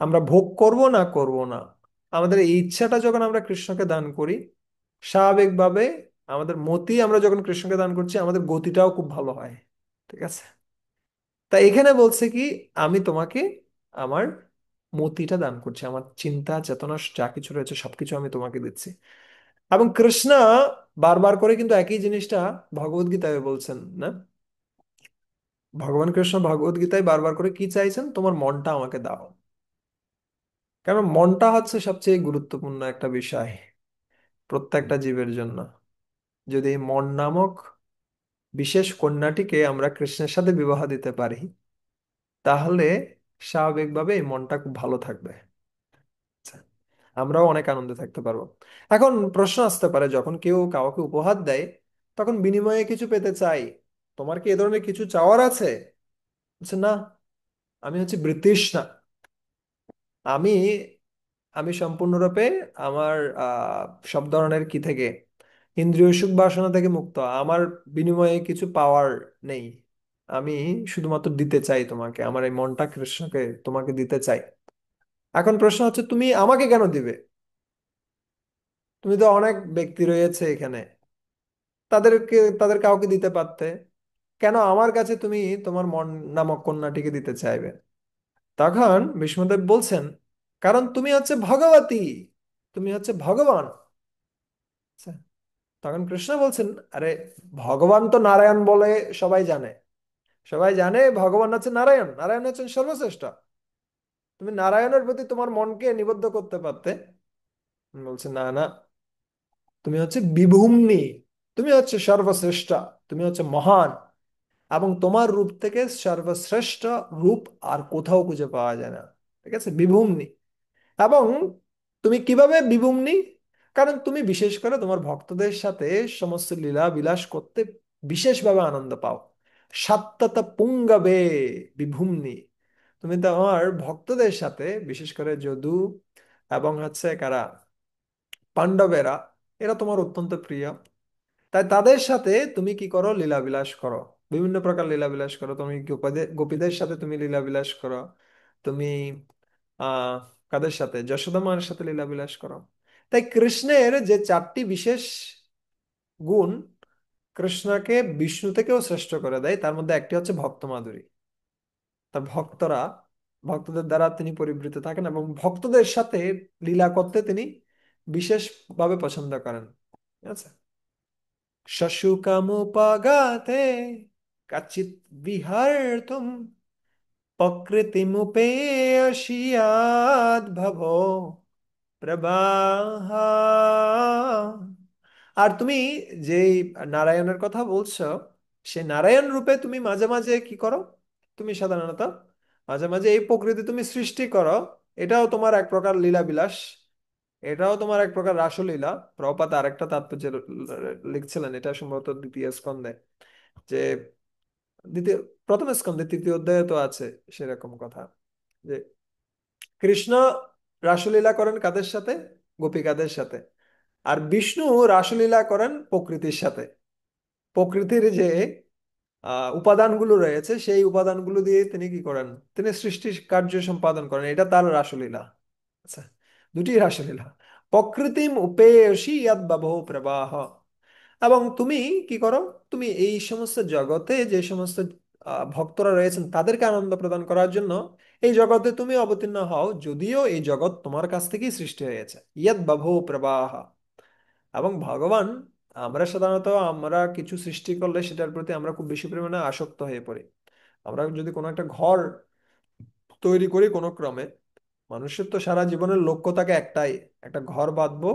আমরা ভোগ করব না করব না। আমাদের এই ইচ্ছাটা যখন আমরা কৃষ্ণকে দান করি, স্বাভাবিকভাবে আমাদের মতি আমরা যখন কৃষ্ণকে দান করছি, আমাদের গতিটাও খুব ভালো হয়। ঠিক আছে? তাই এখানে বলছে কি, আমি তোমাকে আমার মতিটা দান করছি, আমার চিন্তা চেতনা যা কিছু রয়েছে সবকিছু আমি তোমাকে দিচ্ছি। এবং কৃষ্ণ বারবার করে কিন্তু একই জিনিসটা ভগবদ গীতায় বলছেন না? ভগবান কৃষ্ণ ভগবদ গীতায় বারবার করে কি চাইছেন? তোমার মনটা আমাকে দাও। কারণ মনটা হচ্ছে সবচেয়ে গুরুত্বপূর্ণ একটা বিষয়। প্রত্যেকটা জীবের জন্য। যদি এই মন নামক বিশেষ কন্যাটিকে আমরা কৃষ্ণের সাথে বিবাহ দিতে পারি, তাহলে স্বাভাবিকভাবে এই মনটা খুব ভালো থাকবে। আচ্ছা, আমরাও অনেক আনন্দে থাকতে পারবো। এখন প্রশ্ন আসতে পারে, যখন কেউ কাউকে উপহার দেয় তখন বিনিময়ে কিছু পেতে চাই, তোমার কি এ ধরনের কিছু চাওয়ার আছে? বলছে, না, আমি হচ্ছে ব্রিটিশ না। আমি আমি সম্পূর্ণরূপে আমার সব ধরনের কি থেকে, ইন্দ্রিয় সুখ বাসনা থেকে মুক্ত। আমার বিনিময়ে কিছু পাওয়ার নেই। আমি শুধুমাত্র দিতে চাই তোমাকে, আমার এই মনটা কৃষ্ণকে তোমাকে দিতে চাই। এখন প্রশ্ন হচ্ছে, তুমি আমাকে কেন দিবে? তুমি তো অনেক ব্যক্তি রয়েছে এখানে, তাদের কাউকে দিতে পারতে। কেন আমার কাছে তুমি তোমার মন নামক কন্যাটিকে দিতে চাইবে? তখন বিষ্ণুদেব বলছেন, কারণ তুমি হচ্ছে ভগবতী, তুমি হচ্ছে ভগবান। আচ্ছা, তখন কৃষ্ণ বলছেন, আরে, ভগবান তো নারায়ণ বলে সবাই জানে। সবাই জানে ভগবান হচ্ছে নারায়ণ, নারায়ণ হচ্ছেন সর্বশ্রেষ্ঠ। তুমি নারায়ণের প্রতি তোমার মনকে নিবদ্ধ করতে পারতে। বলছে, না না, তুমি হচ্ছে বিভূম্নি, তুমি হচ্ছে সর্বশ্রেষ্ঠ, তুমি হচ্ছে মহান, এবং তোমার রূপ থেকে সর্বশ্রেষ্ঠ রূপ আর কোথাও খুঁজে পাওয়া যায় না। ঠিক আছে, বিভূম্নি। এবং তুমি কিভাবে বিভূম্নি? কারণ তুমি বিশেষ করে তোমার ভক্তদের সাথে সমস্ত লীলা বিলাস করতে বিশেষভাবে আনন্দ পাও। সাত্তত পুঙ্গবে বিভূম্নি। তুমি তো আমার ভক্তদের সাথে, বিশেষ করে যদু এবং হচ্ছে কারা, পাণ্ডবেরা, এরা তোমার অত্যন্ত প্রিয়। তাই তাদের সাথে তুমি কি করো, লীলাবিলাস করো। বিভিন্ন প্রকার লীলাবিলাস করো, তুমি গোপীদের গোপীদের সাথে তুমি লীলাবিলাস করো। তুমি আহ কাদের সাথে, যশোদা মায়ের সাথে লীলাবিলাস করো। তাই কৃষ্ণের যে চারটি বিশেষ গুণ কৃষ্ণকে বিষ্ণু থেকেও শ্রেষ্ঠ করে দেয়, তার মধ্যে একটি হচ্ছে ভক্ত মাধুরী। তার ভক্তদের দ্বারা তিনি পরিবৃত থাকেন, এবং ভক্তদের সাথে লীলা করতে তিনি বিশেষভাবে পছন্দ করেন। ঠিক আছে। शशुकमुपगाते कचित् विहर्तुं प्रकृतिमुपेयसियाद्भवो প্রবাহ। আর তুমি যে নারায়ণের কথা বলছো, সে নারায়ণ রূপে তুমি মাঝে মাঝে কি করো? তুমি সাধারণত মাঝে মাঝে এই প্রকৃতি তুমি সৃষ্টি করো। এটাও তোমার এক প্রকার লীলা বিলাস, এটাও তোমার এক প্রকার রাসলীলা। প্রভুপাদ আরেকটা তাৎপর্য লিখছিলেন, এটা সম্ভবত দ্বিতীয় স্কন্ধে, যে দ্বিতীয় প্রথম স্কন্ধে তৃতীয় অধ্যায়ে তো আছে সেরকম কথা, যে কৃষ্ণ রাসলীলা করেন কাদের সাথে? গোপিকাদের সাথে। আর বিষ্ণু রাসলীলা করেন প্রকৃতির সাথে। প্রকৃতির যে উপাদানগুলো রয়েছে, সেই উপাদানগুলো দিয়ে তিনি কি করেন? তিনি সৃষ্টি কার্য সম্পাদন করেন, এটা তার রাসলীলা। আচ্ছা, দুটি রাসলীলা। প্রকৃতিম উপেয়সী ইয়াদ্বাবহ প্রবাহ। এবং তুমি কি করো? তুমি এই সমস্ত জগতে যে সমস্ত ভক্তরা রয়েছেন তাদেরকে আনন্দ প্রদান করার জন্য এই জগতে তুমি অবতীর্ণ হও, যদিও এই জগৎ তোমার কাছ থেকেই সৃষ্টি হয়েছে। ইয়াদ বাভো প্রবাহ। এবং ভগবান, আমরা কিছু সৃষ্টি করলে সেটার প্রতি আমরা খুব বেশি পরিমাণে আসক্ত হয়ে পড়ি। আমরা যদি কোনো একটা ঘর তৈরি করি কোনো ক্রমে, মানুষের তো সারা জীবনের লক্ষ্য থাকে একটাই, একটা ঘর বাঁধবো,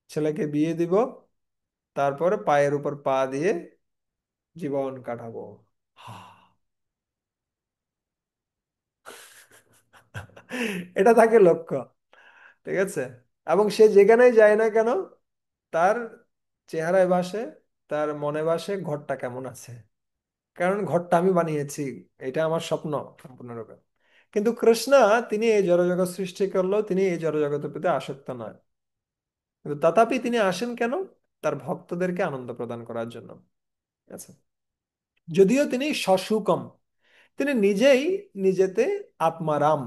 ছেলেকে বিয়ে দিব, তারপরে পায়ের উপর পা দিয়ে জীবন কাটাবো। এটা থাকে লক্ষ্য। ঠিক আছে। এবং সে যেখানেই যায় না কেন, তার চেহারায় ভাসে, তার মনে ভাসে ঘরটা কেমন আছে, কারণ ঘরটা আমি বানিয়েছি, এটা আমার স্বপ্ন সম্পূর্ণরূপে। কিন্তু কৃষ্ণ, তিনি এই জড়জগৎ সৃষ্টি করলেও তিনি এই জড়জগতের প্রতি আসক্ত নয়। কিন্তু তথাপি তিনি আসেন কেন? তার ভক্তদেরকে আনন্দ প্রদান করার জন্য। ঠিক আছে। যদিও তিনি সসুকম, তিনি নিজেই নিজেতে আত্মারাম,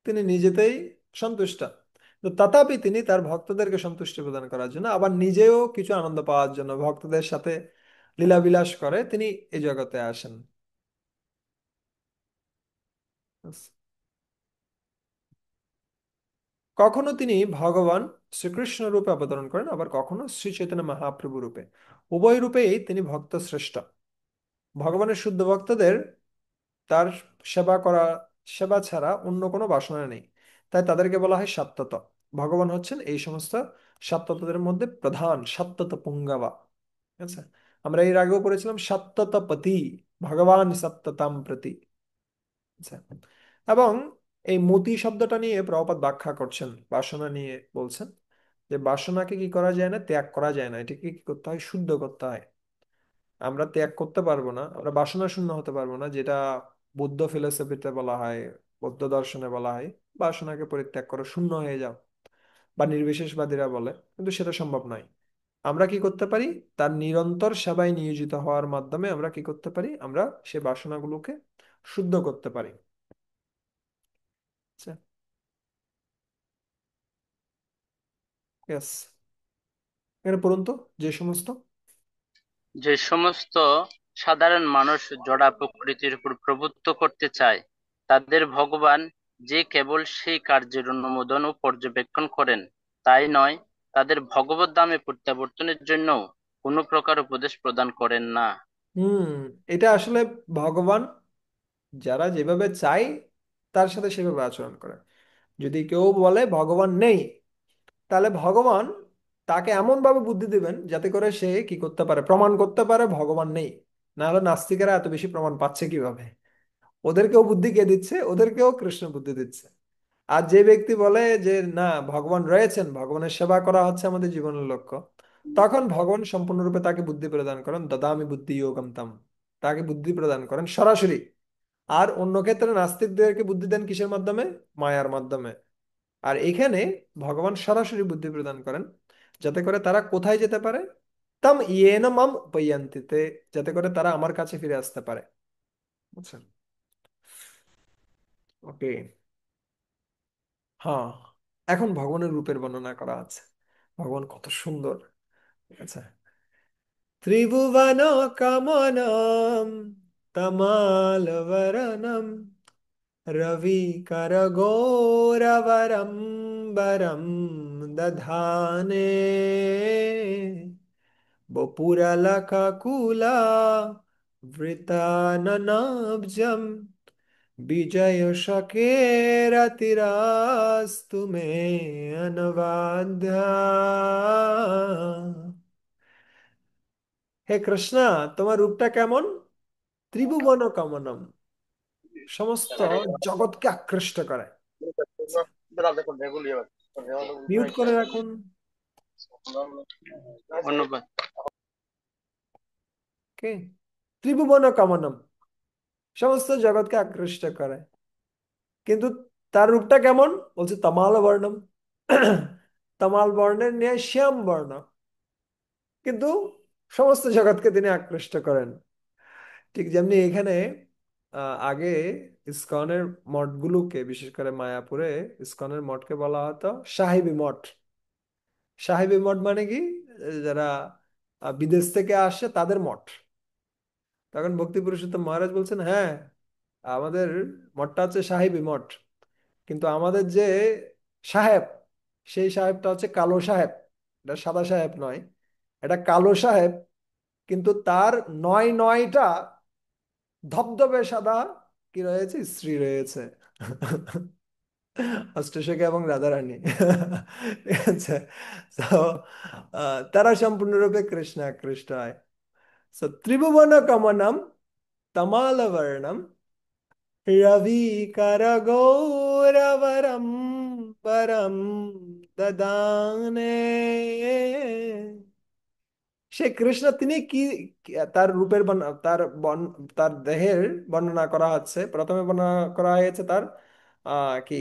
তিনি নিজেতেই সন্তুষ্ট। তো তথাপি তিনি তার ভক্তদেরকে সন্তুষ্টি প্রদান করার জন্য, আবার নিজেও কিছু আনন্দ পাওয়ার জন্য ভক্তদের সাথে লীলাবিলাস করে তিনি এই জগতে আসেন। কখনো তিনি ভগবান শ্রীকৃষ্ণ রূপে অবতরণ করেন, আবার কখনো শ্রী চৈতন্য মহাপ্রভু রূপে। উভয় রূপেই তিনি ভক্ত শ্রেষ্ঠ। ভগবানের শুদ্ধ ভক্তদের তার সেবা করা, সেবা ছাড়া অন্য কোনো বাসনা নেই। তাই তাদেরকে বলা হয় সত্যত। ভগবান হচ্ছেন এই সমস্ত সাত তত্ত্বের মধ্যে প্রধান, সাত্তত পুঙ্গাবা। ঠিক আছে, আমরা এর আগেও পড়েছিলাম সপ্ততপতি, ভগবান সপ্ততাম প্রতি। আচ্ছা, এবং এই মতি শব্দটা নিয়ে প্রভুপাদ ব্যাখ্যা করছেন, বাসনা নিয়ে বলছেন যে বাসনাকে কি করা যায় না, ত্যাগ করা যায় না, এটাকে কি করতে হয়, শুদ্ধ করতে হয়। আমরা ত্যাগ করতে পারবো না, আমরা বাসনা শূন্য হতে পারবো না, যেটা বুদ্ধ ফিলোসফিতে বলা হয়, বৌদ্ধ দর্শনে বলা হয় বাসনাকে পরিত্যাগ করো, শূন্য হয়ে যাও, বা নির্বিশেষবাদীরা বলে, কিন্তু সেটা সম্ভব নয়। আমরা কি করতে পারি, তার নিরন্তর সেবায় নিয়োজিত হওয়ার মাধ্যমে আমরা কি করতে পারি, আমরা সে বাসনাগুলোকে শুদ্ধ করতে পারি। আচ্ছা, ইয়েস, এখানে পড়ুন তো, যে সমস্ত। যে সমস্ত সাধারণ মানুষ জড় প্রকৃতির উপর প্রভুত্ব করতে চায়, তাদের ভগবান যে কেবল সেই কার্যের অনুমোদন ও পর্যবেক্ষণ করেন তাই নয়, তাদের ভগবত ধামে প্রত্যাবর্তনের জন্য কোনো প্রকার উপদেশ প্রদান করেন না। হুম, এটা আসলে ভগবান যারা যেভাবে চায় তার সাথে সেভাবে আচরণ করে। যদি কেউ বলে ভগবান নেই, তাহলে ভগবান তাকে এমন ভাবে বুদ্ধি দিবেন যাতে করে সে কি করতে পারে, প্রমাণ করতে পারে ভগবান নেই। না হলে নাস্তিকেরা এত বেশি প্রমাণ পাচ্ছে কিভাবে? ওদেরকেও বুদ্ধি কে দিচ্ছে? ওদেরকেও কৃষ্ণ বুদ্ধি দিচ্ছে। আর যে ব্যক্তি বলে যে না, ভগবান রয়েছেন, ভগবানের সেবা করা হচ্ছে আমাদের জীবনের লক্ষ্য, তখন ভগবান সম্পূর্ণরূপে তাকে বুদ্ধি প্রদান করেন, দদামি বুদ্ধি যোগম তাম, তাকে বুদ্ধি প্রদান করেন সরাসরি। আর অন্য ক্ষেত্রে নাস্তিকদেরকে বুদ্ধি দেন কিসের মাধ্যমে? মায়ার মাধ্যমে। আর এখানে ভগবান সরাসরি বুদ্ধি প্রদান করেন, যাতে করে তারা কোথায় যেতে পারে, তাম ইয়েন মাম উপয়ান্তিতে, যাতে করে তারা আমার কাছে ফিরে আসতে পারে। বুঝছেন? ওকে। হ্যাঁ, এখন ভগবানের রূপের বর্ণনা করা আছে। ভগবান কত সুন্দর! আচ্ছা, ত্রিভুবন কমনম তমালবরনম রবি করগোরবরম বরম দধানে বপুরলককুলা বৃতাননাব্জম বিজয় শকেরতিরাস্তু মে অনবাধ্য। হে কৃষ্ণ, তোমার রূপটা কেমন? ত্রিভুবন কমনম, সমস্ত জগৎকে আকৃষ্ট করে। মিউট করে রাখুন। ধন্যবাদ। কে? ত্রিভুবন কমনম, সমস্ত জগৎকে আকৃষ্ট করে, কিন্তু তার রূপটা কেমন? বলছে তমাল বর্ণম। তমাল বর্ণের ন্যায় শ্যাম বর্ণ, কিন্তু সমস্ত জগৎকে তিনি আকৃষ্ট করেন। ঠিক যেমনি এখানে আগে ইসকনের মঠগুলোকে, বিশেষ করে মায়াপুরে ইসকনের মঠকে বলা হতো সাহেবী মঠ। সাহেবী মঠ মানে কি? যারা বিদেশ থেকে আসে তাদের মঠ। তখন ভক্তি পুরুষোত্তম মহারাজ বলছেন, হ্যাঁ, আমাদের মঠটা হচ্ছে সাহেবী মঠ, কিন্তু আমাদের যে সাহেব, সেই সাহেবটা হচ্ছে কালো সাহেব। এটা সাদা সাহেব নয়, এটা কালো সাহেব, কিন্তু তার নয় নয়টা ধবধবে সাদা কি রয়েছে, স্ত্রী রয়েছে। অষ্টসখী এবং রাধারানী। ঠিক আছে, তো তারা সম্পূর্ণরূপে কৃষ্ণ আকৃষ্ট হয়। So, ত্রিভুবন কমনম তমালবর্ণম রবি করগৌরবরম পরম দদানে। সে কৃষ্ণ তিনি কি, তার রূপের তার দেহের বর্ণনা করা হচ্ছে। প্রথমে বর্ণনা করা হয়েছে তার কি,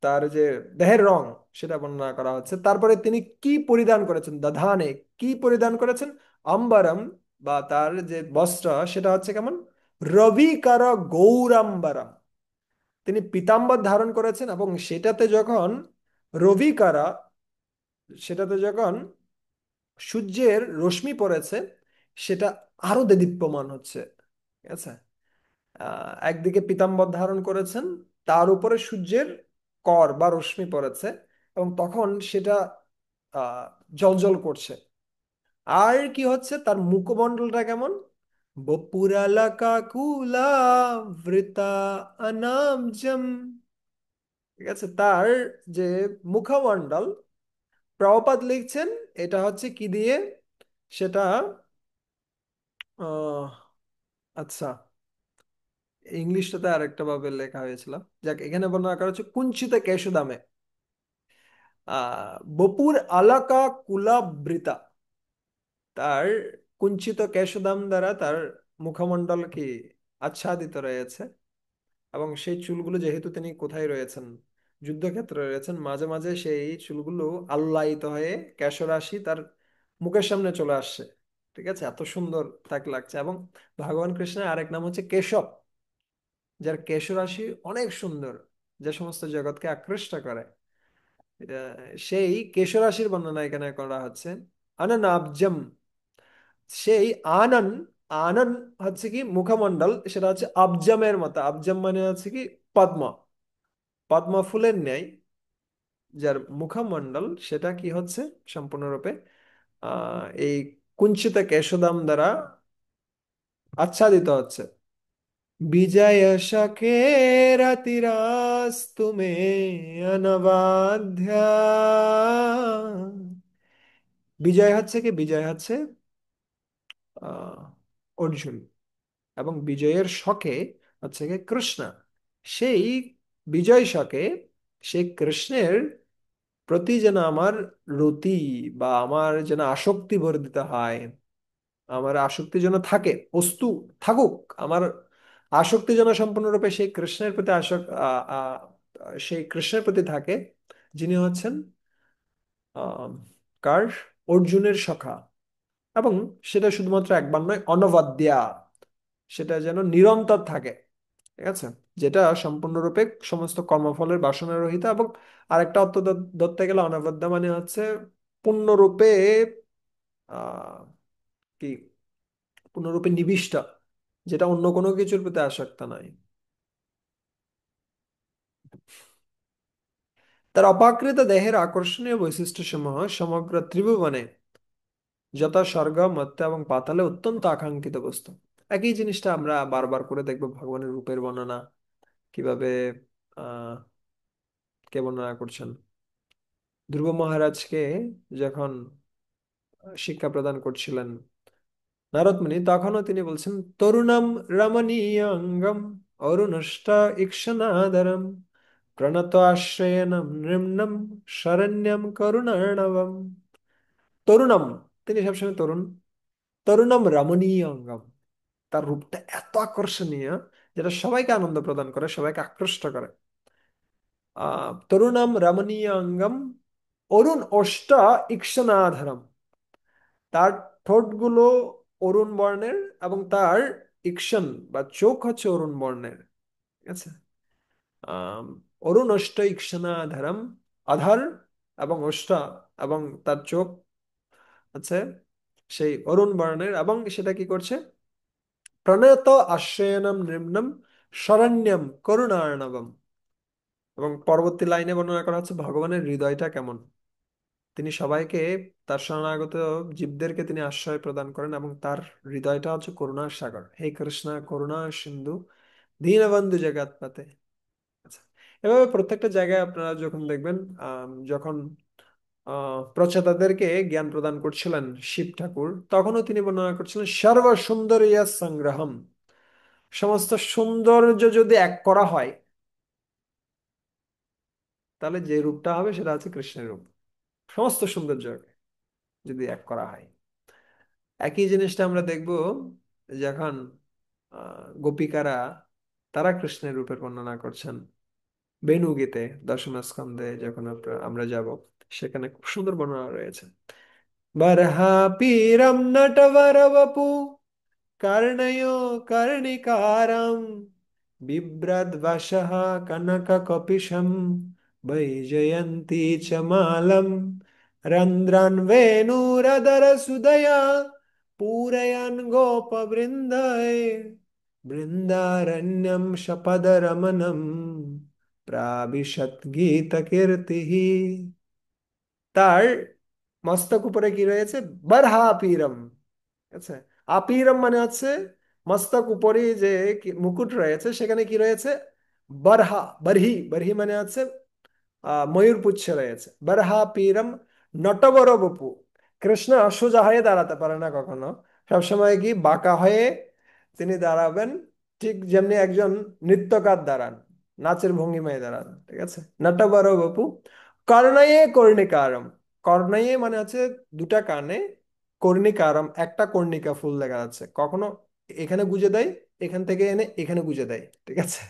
তার যে দেহের রং, সেটা বর্ণনা করা হচ্ছে। তারপরে তিনি কি পরিধান করেছেন, দধানে, কি পরিধান করেছেন? অম্বরম, বা তার যে বস্ত্র, সেটা হচ্ছে কেমন? রবিকর গৌরাম্বরম, তিনি পীতাম্বর ধারণ করেছেন, এবং সেটাতে যখন রবিকারা, সেটাতে যখন সূর্যের রশ্মি পড়েছে, সেটা আরো দেদীপ্যমান হচ্ছে। ঠিক আছে, একদিকে পীতাম্বর ধারণ করেছেন, তার উপরে সূর্যের কর বা রশ্মি পড়েছে, এবং তখন সেটা আহ জ্বলজ্বল করছে। আর কি হচ্ছে, তার মুখমণ্ডলটা কেমন? বপুরালাকাকুলা বৃতা অনাব্জম। ঠিক আছে, তার যে মুখমণ্ডল, প্রভুপাদ লিখছেন এটা হচ্ছে কি দিয়ে, সেটা আহ আচ্ছা, ইংলিশটাতে আরেকটা ভাবে লেখা হয়েছিল। যাক, এখানে বর্ণনা করা হচ্ছে কুঞ্চিত কেশদামে বপুর আলাকা কুলাবৃতা। তার কুঞ্চিত কেশদাম দ্বারা তার মুখমণ্ডল কি আচ্ছাদিত রয়েছে, এবং সেই চুলগুলো যেহেতু তিনি কোথায় রয়েছেন, যুদ্ধক্ষেত্রে রয়েছেন, মাঝে মাঝে সেই চুলগুলো আল্লায়িত হয়ে কেশরাশি তার মুখের সামনে চলে আসছে। ঠিক আছে, এত সুন্দর তাকে লাগছে। এবং ভগবান কৃষ্ণের আরেক নাম হচ্ছে কেশব, যার কেশরাশি অনেক সুন্দর, যে সমস্ত জগৎকে আকৃষ্ট করে। এটা সেই কেশরাশির বর্ণনা এখানে করা হচ্ছে। আননাব্জম, সেই আনন, আনন হচ্ছে কি মুখমণ্ডল, সেটা হচ্ছে আবজামের মতো। আবজাম মানে হচ্ছে কি পদ্ম, পদ্ম ফুলের ন্যায় যার মুখমণ্ডল, সেটা কি হচ্ছে সম্পূর্ণরূপে এই কুঞ্চিত কেশদাম দ্বারা আচ্ছাদিত হচ্ছে। বিজয় শকেরতিরাস্তু মে অনবাধ্য। বিজয় হচ্ছে কি, বিজয় হচ্ছে আহ অর্জুন, এবং বিজয়ের শকে হচ্ছে কি কৃষ্ণ। সেই বিজয় শকে সেই কৃষ্ণের প্রতি যেন আমার রতি বা আমার যেন আসক্তি বর্ধিত হয়, আমার আসক্তি যেন থাকে, বস্তু থাকুক, আমার আসক্তি যেন সম্পূর্ণরূপে সেই কৃষ্ণের প্রতি সেই কৃষ্ণের প্রতি থাকে, যিনি হচ্ছেন আহ কার, অর্জুনের সখা। এবং সেটা শুধুমাত্র একবার নয়, অনবদ্যা, সেটা যেন নিরন্তর থাকে। ঠিক আছে, যেটা সম্পূর্ণরূপে সমস্ত কর্মফলের বাসনা রহিত। এবং আরেকটা অর্থ ধরতে গেলে অনবদ্য মানে হচ্ছে পূর্ণরূপে আহ কি, পূর্ণরূপে নিবিষ্ট, যেটা অন্য কোনো কিছুর প্রতি আসক্ত নয়। তার অপাকৃত দেহের আকর্ষণীয় বৈশিষ্ট্যসমূহ সমগ্র ত্রিভুবনে, যথা স্বর্গ, মর্ত্য এবং পাতালে অত্যন্ত আকাঙ্ক্ষিত বস্তু। একই জিনিসটা আমরা বারবার করে দেখবো, ভগবানের রূপের বর্ণনা কিভাবে আহ কে বর্ণনা করছেন, ধ্রুব মহারাজকে যখন শিক্ষা প্রদান করছিলেন নারদ মুনি, তখনও তিনি বলছেন তরুণম রমণীয়ঙ্গম অরুণষ্ট ইক্ষণাদরম প্রণত আশ্রয়নম নৃম্নম শরণ্যম করুণার্ণবম। তরুণম, তিনি সবসময় তরুণ। তরুণম রমণীয় অঙ্গম, তার রূপটা এত আকর্ষণীয়, যেটা সবাইকে আনন্দ প্রদান করে, সবাইকে আকৃষ্ট করে। তরুণম রমণীয় অঙ্গম অরুণ ওষ্ঠ ইক্ষণাধরম, তার ঠোঁটগুলো অরুণ বর্ণের, এবং তার ইকশন বা চোখ হচ্ছে অরুণ বর্ণের। ঠিক আছে, আম, অরুণ ওষ্ঠ ইক্ষণাধরম, আধার এবং ওষ্ঠ, এবং তার চোখ আছে সেই অরুণ বর্ণের, এবং সেটা কি করছে, প্রণয়ত আশ্রয়নম নিম্নম শরণ্যম করুণার্ণবম। এবং পরবর্তী লাইনে বর্ণনা করা হচ্ছে ভগবানের হৃদয়টা কেমন। তিনি সবাইকে, তার শরণাগত জীবদেরকে তিনি আশ্রয় প্রদান করেন, এবং তার হৃদয়টা হচ্ছে করুণার সাগর। হে কৃষ্ণ করুণা সিন্ধু দীনবন্ধু জগৎপতে। আচ্ছা, এভাবে প্রত্যেকটা জায়গায় আপনারা যখন দেখবেন, যখন প্রচেতাদেরকে জ্ঞান প্রদান করছিলেন শিব ঠাকুর, তখনও তিনি বর্ণনা করছিলেন সর্ব সুন্দরিয়া সংগ্রহম, সমস্ত সৌন্দর্য যদি এক করা হয়, তাহলে যে রূপটা হবে সেটা হচ্ছে কৃষ্ণের রূপ। সমস্ত সৌন্দর্য যদি এক করা হয়। একই জিনিসটা আমরা দেখব যখন গোপিকারা, তারা কৃষ্ণের রূপের বর্ণনা করছেন বেণু গীতে, দশম স্কন্ধে যখন আমরা যাব, সেখানে খুব সুন্দর বর্ণনা রয়েছে। বরহা নটবর বপু कर्णयो कर्णिकारं बिभ्रद्वशः कनककपिशं वैजयन्ती च मालं रन्ध्रन् वेणुरदरसुदया पूरयन् गोपवृन्दाय बृन्दारण्यं शपदरमणं प्राविशत् गीतकीर्तिः। তার মস্তক উপরে কি রয়েছে, বরহা পীরম। আচ্ছা, আপীরম মানে হচ্ছে মস্তক উপরে যে মুকুট রয়েছে, সেখানে কি রয়েছে, বরহা, বরহি, বরহি মানে হচ্ছে ময়ূর পুচ্ছে রয়েছে। বরহা পীরম নটবর বপু। কৃষ্ণ সোজা হয়ে দাঁড়াতে পারে না কখনো, সবসময় কি বাঁকা হয়ে তিনি দাঁড়াবেন, ঠিক যেমনি একজন নৃত্যকার দাঁড়ান, নাচের ভঙ্গিমায় দাঁড়ান, ঠিক আছে। নটবর বপু কর্ণয়ে কর্ণিকারম। কর্ণয়ে মানে হচ্ছে দুটা কানে, কর্ণিকারম একটা কর্ণিকা ফুল দেখা যাচ্ছে, কখনো এখানে গুজে দেয়, এখান থেকে এনে এখানে গুজে দেয়, ঠিক আছে।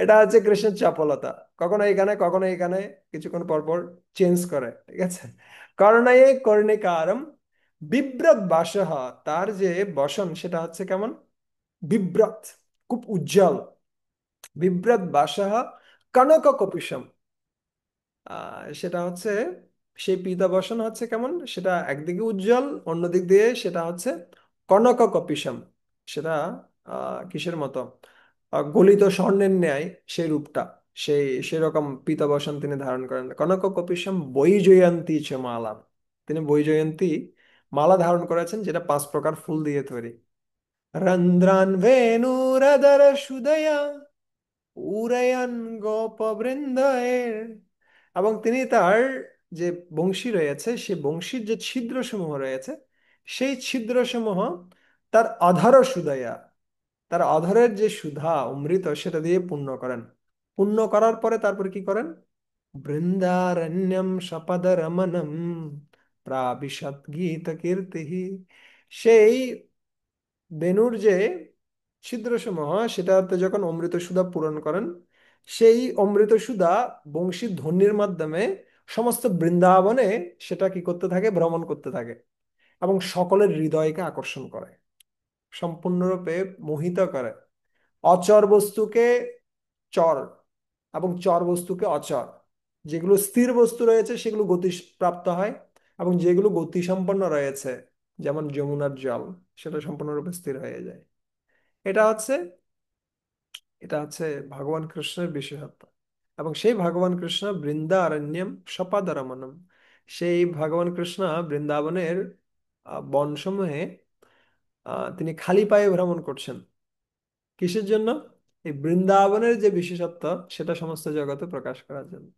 এটা হচ্ছে কৃষ্ণের চপলতা, কখনো এখানে কখনো এখানে, কিছুক্ষণ পর পর চেঞ্জ করে, ঠিক আছে। কর্ণয়ে কর্ণিকারম বিব্রত বাসহ। তার যে বসন সেটা হচ্ছে কেমন, বিব্রত, খুব উজ্জ্বল। বিব্রত বাসহ কনক কপিশম। সেটা হচ্ছে, সেই পীতাবসন হচ্ছে কেমন, সেটা একদিকে উজ্জ্বল, অন্যদিক দিয়ে সেটা হচ্ছে কনক কপিশম। সেটা কিসের মতো, গলিত স্বর্ণের ন্যায় সেই রূপটা, সেরকম পীতাবসন তিনি ধারণ করেন। কনক কপিশম বৈজয়ন্তী চ মালা। তিনি বৈজয়ন্তী মালা ধারণ করেছেন, যেটা 5 প্রকার ফুল দিয়ে তৈরি। রন্ধ্রান ভেনুরদর সুদয়া উড়ায়ান গোপবৃন্দায়ের। এবং তিনি তার যে বংশী রয়েছে, সে বংশীর যে ছিদ্রসমূহ রয়েছে, সেই ছিদ্রসমূহ তার অধর সুদয়া, তার অধরের যে সুধা অমৃত সেটা দিয়ে পূর্ণ করেন। পূর্ণ করার পরে তারপর কি করেন, বৃন্দারণ্যম সপদ রমনম প্রাবিশত গীত কীর্তি। সেই বেনুর যে ছিদ্রসমূহ সেটাতে যখন অমৃত সুধা পূরণ করেন, সেই অমৃত সুধা বংশী ধ্বনির মাধ্যমে সমস্ত বৃন্দাবনে সেটা কি করতে থাকে, ভ্রমণ করতে থাকে, এবং সকলের হৃদয়কে আকর্ষণ করে, সম্পূর্ণরূপে মোহিত করে। অচর বস্তুকে চর, এবং চর বস্তুকে অচর। যেগুলো স্থির বস্তু রয়েছে সেগুলো গতি প্রাপ্ত হয়, এবং যেগুলো গতি সম্পন্ন রয়েছে, যেমন যমুনার জল, সেটা সম্পূর্ণরূপে স্থির হয়ে যায়। এটা হচ্ছে, এটা হচ্ছে ভগবান কৃষ্ণের বিশেষত্ব। এবং সেই ভগবান কৃষ্ণ বৃন্দারণ্যম সপাদরমনম, সেই ভগবান কৃষ্ণ বৃন্দাবনের বনসমূহে তিনি খালি পায়ে ভ্রমণ করছেন। কিসের জন্য, এই বৃন্দাবনের যে বিশেষত্ব সেটা সমস্ত জগতে প্রকাশ করার জন্য।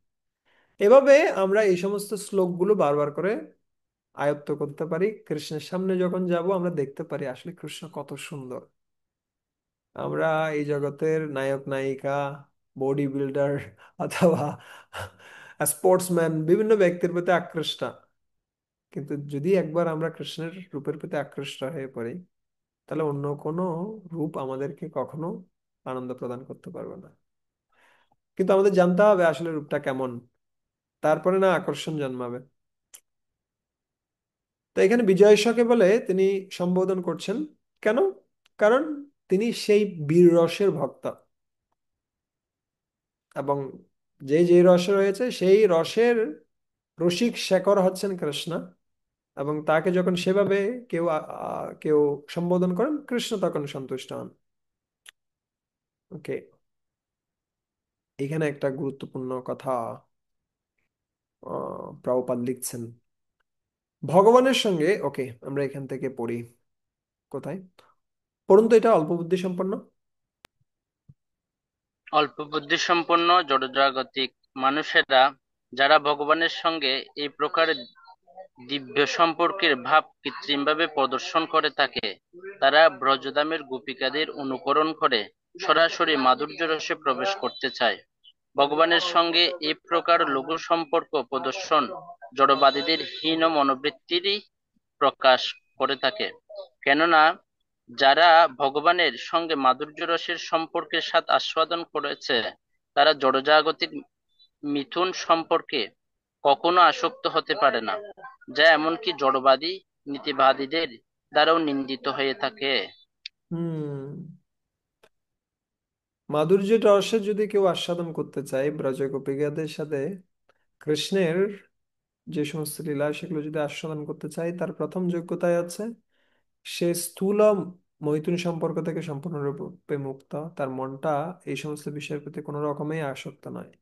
এভাবে আমরা এই সমস্ত শ্লোকগুলো বারবার করে আয়ত্ত করতে পারি। কৃষ্ণের সামনে যখন যাব আমরা দেখতে পারি আসলে কৃষ্ণ কত সুন্দর। আমরা এই জগতের নায়ক নায়িকা, বডি বিল্ডার অথবা স্পোর্টসম্যান, বিভিন্ন ব্যক্তির প্রতি আকৃষ্ট, কিন্তু যদি একবার আমরা কৃষ্ণের রূপের প্রতি আকৃষ্ট হয়ে পড়ি, তাহলে অন্য কোনো রূপ আমাদেরকে কখনো আনন্দ প্রদান করতে পারবে না। কিন্তু আমাদের জানতে হবে আসলে রূপটা কেমন, তারপরে না আকর্ষণ জন্মাবে। তো এখানে বিজয়েশকে বলে তিনি সম্বোধন করছেন, কেন, কারণ তিনি সেই বীর রসের ভক্ত, এবং যে যে রসে রয়েছে সেই রসের রসিক শেখর হচ্ছেন কৃষ্ণ। এবং তাকে যখন সেভাবে কেউ সম্বোধন করেন, কৃষ্ণ তখন সন্তুষ্ট হন। ওকে, এখানে একটা গুরুত্বপূর্ণ কথা প্রভুপাদ লিখছেন ভগবানের সঙ্গে। ওকে, আমরা এখান থেকে পড়ি, কোথায় পড়ুন তো, এটা অল্প বুদ্ধি সম্পন্ন। অল্প বুদ্ধিসম্পন্ন জড়জাগতিক মানুষেরা যারা ভগবানের সঙ্গে এই প্রকার দিব্য সম্পর্কের ভাব কৃত্রিমভাবে প্রদর্শন করে থাকে, তারা ব্রজধামের গোপিকাদের অনুকরণ করে সরাসরি মাধুর্য রসে প্রবেশ করতে চায়। ভগবানের সঙ্গে এই প্রকার লঘু সম্পর্ক প্রদর্শন জড়বাদীদের হীন মনোবৃত্তিরই প্রকাশ করে থাকে। কেননা যারা ভগবানের সঙ্গে মাধুর্য রসের সম্পর্কের স্বাদ আস্বাদন করেছে, তারা জড়জাগতিক মিথুন সম্পর্কে কখনো আসক্ত হতে পারে না, যা এমনকি জড়বাদী নীতিবাদীদের দ্বারাও নিন্দিত হয়ে থাকে। হুম, মাধুর্য রসে যদি কেউ আস্বাদন করতে চায় ব্রজ গোপিকাদের সাথে, কৃষ্ণের যে সমস্ত লীলা সেগুলো যদি আস্বাদন করতে চায়, তার প্রথম যোগ্যতায় আছে সে স্থূল মৈথুন সম্পর্ক থেকে সম্পূর্ণরূপে মুক্ত, তার মনটা এই সমস্ত বিষয়ের প্রতি কোনো রকমই আসক্ত নয়।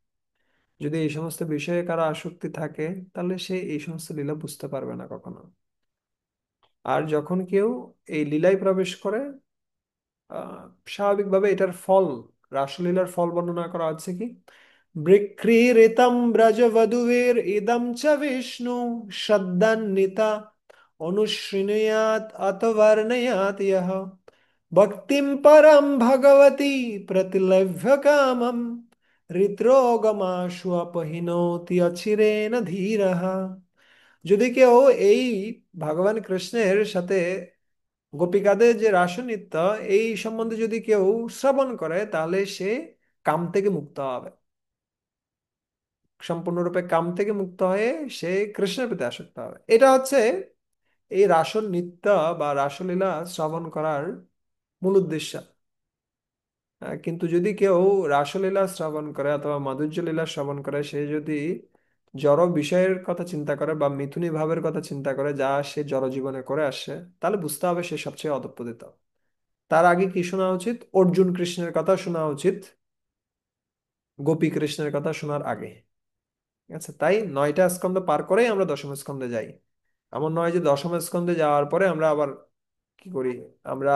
যদি এই সমস্ত বিষয়ে কারো আসক্তি থাকে, তাহলে সে এই সমস্ত লীলা বুঝতে পারবে না কখনো। আর যখন কেউ এই লীলায় প্রবেশ করে, আহ স্বাভাবিকভাবে এটার ফল, রাসলীলার ফল বর্ণনা করা হচ্ছে কি, বৃক্রীড়িতম ব্রজবধূভিরিদম চ বিষ্ণু সদ্দান্বিতা অনুশৃণুয়াত অত বর্ণয়াত ইহ ভক্তিম পরম ভগবতী প্রতিলভ্য কামম হৃদ্রোগমাশু অপহিনোতি অচিরেণ ধীরঃ। যদি কেউ এই ভগবান কৃষ্ণের সাথে গোপিকাদের যে রাসনৃত্য এই সম্বন্ধে যদি কেউ শ্রবণ করে তাহলে সে কাম থেকে মুক্ত হবে, সম্পূর্ণরূপে কাম থেকে মুক্ত হয়ে সে কৃষ্ণের প্রতি আসক্ত হবে। এটা হচ্ছে এই রাসন নৃত্য বা রাসলীলা শ্রবণ করার মূল উদ্দেশ্য। কিন্তু যদি কেউ রাসলীলা শ্রবণ করে অথবা মাধুর্য লীলা শ্রবণ করে, সে যদি জড় বিষয়ের কথা চিন্তা করে বা মিথুনী ভাবের কথা চিন্তা করে যা সে জড় জীবনে করে আসছে, তাহলে বুঝতে হবে সে সবচেয়ে অধঃপতিত। তার আগে কি শোনা উচিত? অর্জুন কৃষ্ণের কথা শোনা উচিত, গোপী কৃষ্ণের কথা শোনার আগে। ঠিক আছে, তাই 9টা স্কন্ধ পার করেই আমরা দশম স্কন্ধে যাই। এমন নয় যে দশম স্কন্ধে যাওয়ার পরে আমরা আবার কি করি, আমরা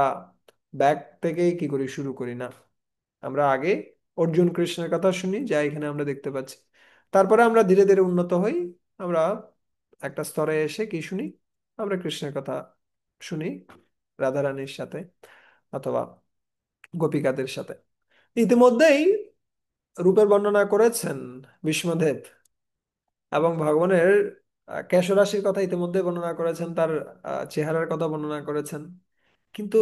ব্যাক থেকেই কি করি, শুরু করি না। আমরা আগে অর্জুন কৃষ্ণের কথা শুনি যা এখানে আমরা দেখতে পাচ্ছি, তারপরে আমরা ধীরে ধীরে উন্নত হই। আমরা একটা স্তরে এসে কি শুনি, আমরা কৃষ্ণের কথা শুনি রাধারানীর সাথে অথবা গোপিকাদের সাথে। ইতিমধ্যেই রূপের বর্ণনা করেছেন বিষ্ণুদেব, এবং ভগবানের কেশরাশির কথা ইতিমধ্যে বর্ণনা করেছেন, তার চেহারার কথা বর্ণনা করেছেন। কিন্তু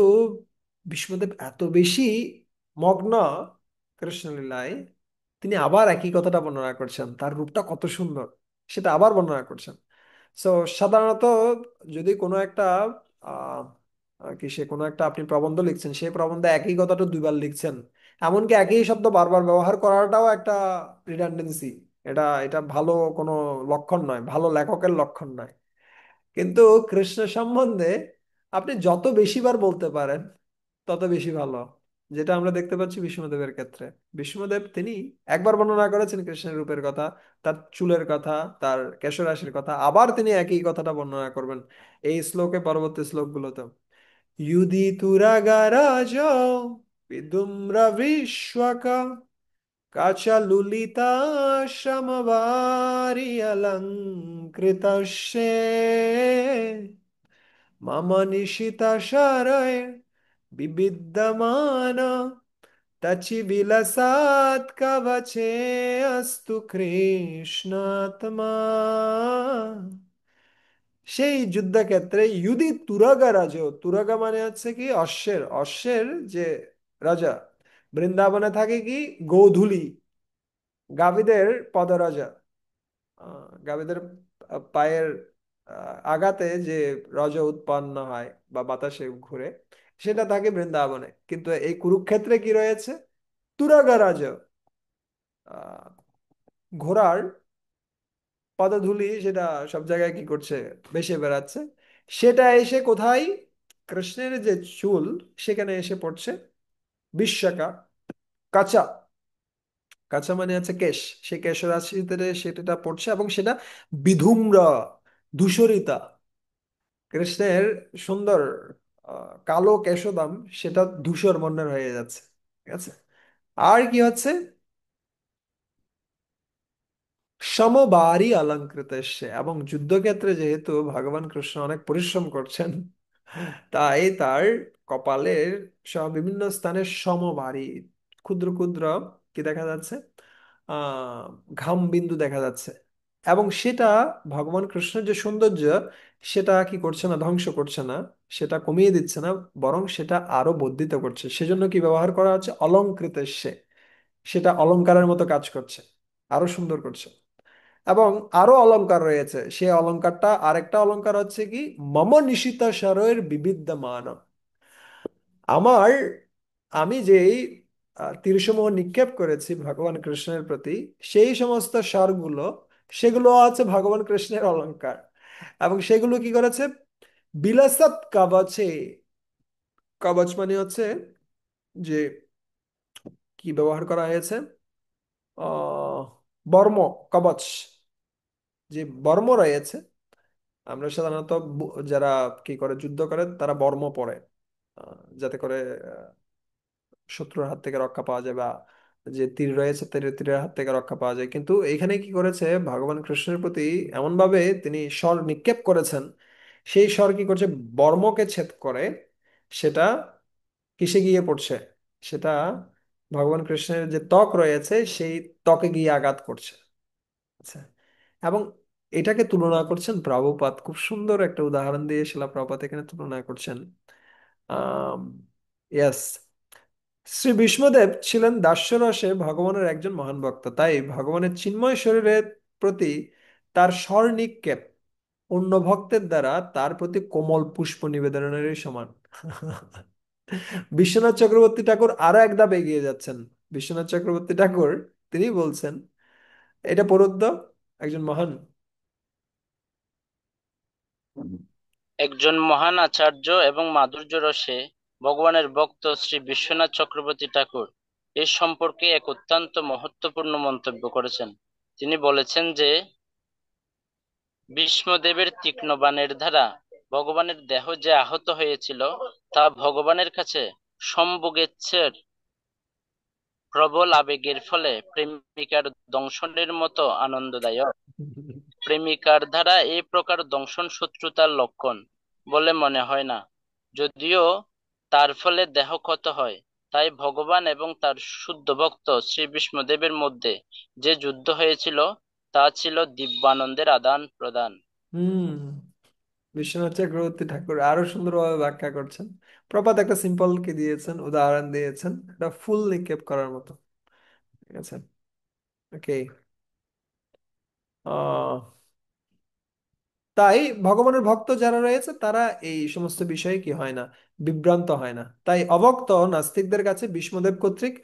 বিষ্ণুদেব এত বেশি মগ্ন কৃষ্ণলীলায়, তিনি আবার একই কথাটা বর্ণনা করছেন, তার রূপটা কত সুন্দর সেটা আবার বর্ণনা করছেন। সো সাধারণত যদি কোনো একটা আহ কি সে কোনো একটা আপনি প্রবন্ধ লিখছেন, সেই প্রবন্ধে একই কথাটা দুইবার লিখছেন, এমনকি একই শব্দ বারবার ব্যবহার করাটাও একটা রিডান্ডেন্সি। এটা এটা ভালো কোনো লক্ষণ নয়, ভালো লেখকের লক্ষণ নয়। কিন্তু কৃষ্ণ সম্বন্ধে আপনি যত বেশিবার বলতে পারেন তত বেশি ভালো, যেটা আমরা দেখতে পাচ্ছি বিষ্ণুদেবের ক্ষেত্রে। বিষ্ণুদেব তিনি একবার বর্ণনা করেছেন কৃষ্ণের রূপের কথা, তার চুলের কথা, তার কেশরাশির কথা, আবার তিনি একই কথাটা বর্ণনা করবেন এই শ্লোকে, পরবর্তী শ্লোকগুলোতে। युधि तुरगराज विदुम्र विश्वक काचलुलिता श्रमवारि अलङ्कृतस्ये मम निशितशरय विविद्यमान तचिविलसत् कवचे अस्तु कृष्णात्मा। সেই যুদ্ধক্ষেত্রে ইউদি তুরগা রাজা, তুরগা মানে হচ্ছে কি অশ্বের, অশ্বের যে রাজা, বৃন্দাবনে থাকে কি গোধূলি, গাভীদের পদরাজা, গাভীদের পায়ের আঘাতে যে রজ উৎপন্ন হয় বা বাতাসে ঘুরে, সেটা থাকে বৃন্দাবনে। কিন্তু এই কুরুক্ষেত্রে কি রয়েছে? তুরগা রাজা, আহ ঘোড়ার পদধূলি সেটা সব জায়গায় কি করছে, ভেসে বেড়াচ্ছে। সেটা এসে কোথায়? কৃষ্ণের যে চুল সেখানে এসে পড়ছে। বিশ্বকা, কাঁচা, কাঁচা মানে আছে কেশ, সেই কেশ রাশিতে সেটা পড়ছে এবং সেটা বিধূম্র, ধূসরিতা, কৃষ্ণের সুন্দর কালো কেশদাম সেটা ধূসর বর্ণের হয়ে যাচ্ছে। ঠিক আছে, আর কি হচ্ছে? সমবারই অলঙ্কৃত এসছে, এবং যুদ্ধক্ষেত্রে যেহেতু ভগবান কৃষ্ণ অনেক পরিশ্রম করছেন, তাই তার কপালের সব বিভিন্ন স্থানে সমবারী, ক্ষুদ্র ক্ষুদ্র কি দেখা যাচ্ছে, আহ ঘাম বিন্দু দেখা যাচ্ছে। এবং সেটা ভগবান কৃষ্ণের যে সৌন্দর্য, সেটা কি করছে না, ধ্বংস করছে না, সেটা কমিয়ে দিচ্ছে না, বরং সেটা আরো বর্ধিত করছে। সেজন্য কি ব্যবহার করা হচ্ছে? অলঙ্কৃত সে, সেটা অলংকারের মতো কাজ করছে, আরো সুন্দর করছে। এবং আরো অলংকার রয়েছে, সেই অলংকারটা, আরেকটা অলংকার হচ্ছে কি মম নিশিতা স্বরের বিবিদ্যমান, আমার, আমি যেই তীরসমূহ নিক্ষেপ করেছি ভগবান কৃষ্ণের প্রতি, সেই সমস্ত স্বরগুলো, সেগুলো আছে ভগবান কৃষ্ণের অলংকার। এবং সেগুলো কি করেছে? বিলাসৎ কবচে, কবচ মানে হচ্ছে যে কি ব্যবহার করা হয়েছে, আহ বর্ম, কবচ, যে বর্ম রয়েছে। আমরা সাধারণত যারা কি করে, যুদ্ধ করে, তারা বর্ম পরে যাতে করে শত্রুর হাত থেকে রক্ষা পাওয়া যায়, বা যে তীর রয়েছে, তীরের হাত থেকে রক্ষা পাওয়া যায়। কিন্তু এখানে কি করেছে, ভগবান কৃষ্ণের প্রতি এমন ভাবে তিনি স্বর নিক্ষেপ করেছেন, সেই স্বর কি করছে, বর্মকে ছেদ করে সেটা কিসে গিয়ে পড়ছে, সেটা ভগবান কৃষ্ণের যে ত্বক রয়েছে সেই ত্বকে গিয়ে আঘাত করছে। আচ্ছা। এবং এটাকে তুলনা করছেন প্রভুপাদ, খুব সুন্দর একটা উদাহরণ দিয়ে শিলা প্রভুপাদ এখানে তুলনা করছেন। আহ ইয়েস, শ্রী বিষ্ণুদেব ছিলেন দাস্যরসে ভগবানের একজন মহান ভক্ত, তাই ভগবানের চিন্ময় শরীরের প্রতি তার স্বরনিক্ষেপ অন্য ভক্তের দ্বারা তার প্রতি কোমল পুষ্প নিবেদনেরই সমান। বিশ্বনাথ চক্রবর্তী ঠাকুর আরো এক ধাপ এগিয়ে যাচ্ছেন। বিশ্বনাথ চক্রবর্তী ঠাকুর তিনি বলছেন, এটা পড়ুন তো, একজন মহান। একজন মহান আচার্য এবং মাধুর্য রসে ভগবানের ভক্ত শ্রী বিশ্বনাথ চক্রবর্তী ঠাকুর এ সম্পর্কে এক অত্যন্ত মহত্বপূর্ণ মন্তব্য করেছেন। তিনি বলেছেন যে ভীষ্মদেবের তীক্ষ্ণ বাণের দ্বারা ভগবানের দেহ যে আহত হয়েছিল তা ভগবানের কাছে সম্ভোগের প্রবল আবেগের ফলে প্রেমিকার দংশনের মতো আনন্দদায়ক। প্রেমিকার দ্বারা এই প্রকার দংশন শত্রুতার লক্ষণ বলে মনে হয় না, যদিও তার ফলে দেহ ক্ষত হয়। তাই ভগবান এবং তার শুদ্ধ ভক্ত শ্রী বিষ্ণুদেবের মধ্যে যে যুদ্ধ হয়েছিল তা ছিল দিব্যানন্দের আদান প্রদান। হুম, বিশ্বনাথ চক্রবর্তী ঠাকুর আরো সুন্দরভাবে ব্যাখ্যা করছেন। প্রপাত একটা সিম্পল কি দিয়েছেন, উদাহরণ দিয়েছেন, এটা ফুল নিক্ষেপ করার মতো। ঠিক আছে, ওকে। আহ তাই ভগবানের ভক্ত যারা রয়েছে তারা এই সমস্ত বিষয়ে কি হয় না, বিভ্রান্ত হয় না। তাই অভক্ত নাস্তিকদের কাছে বিষ্ণুদেব কর্তৃক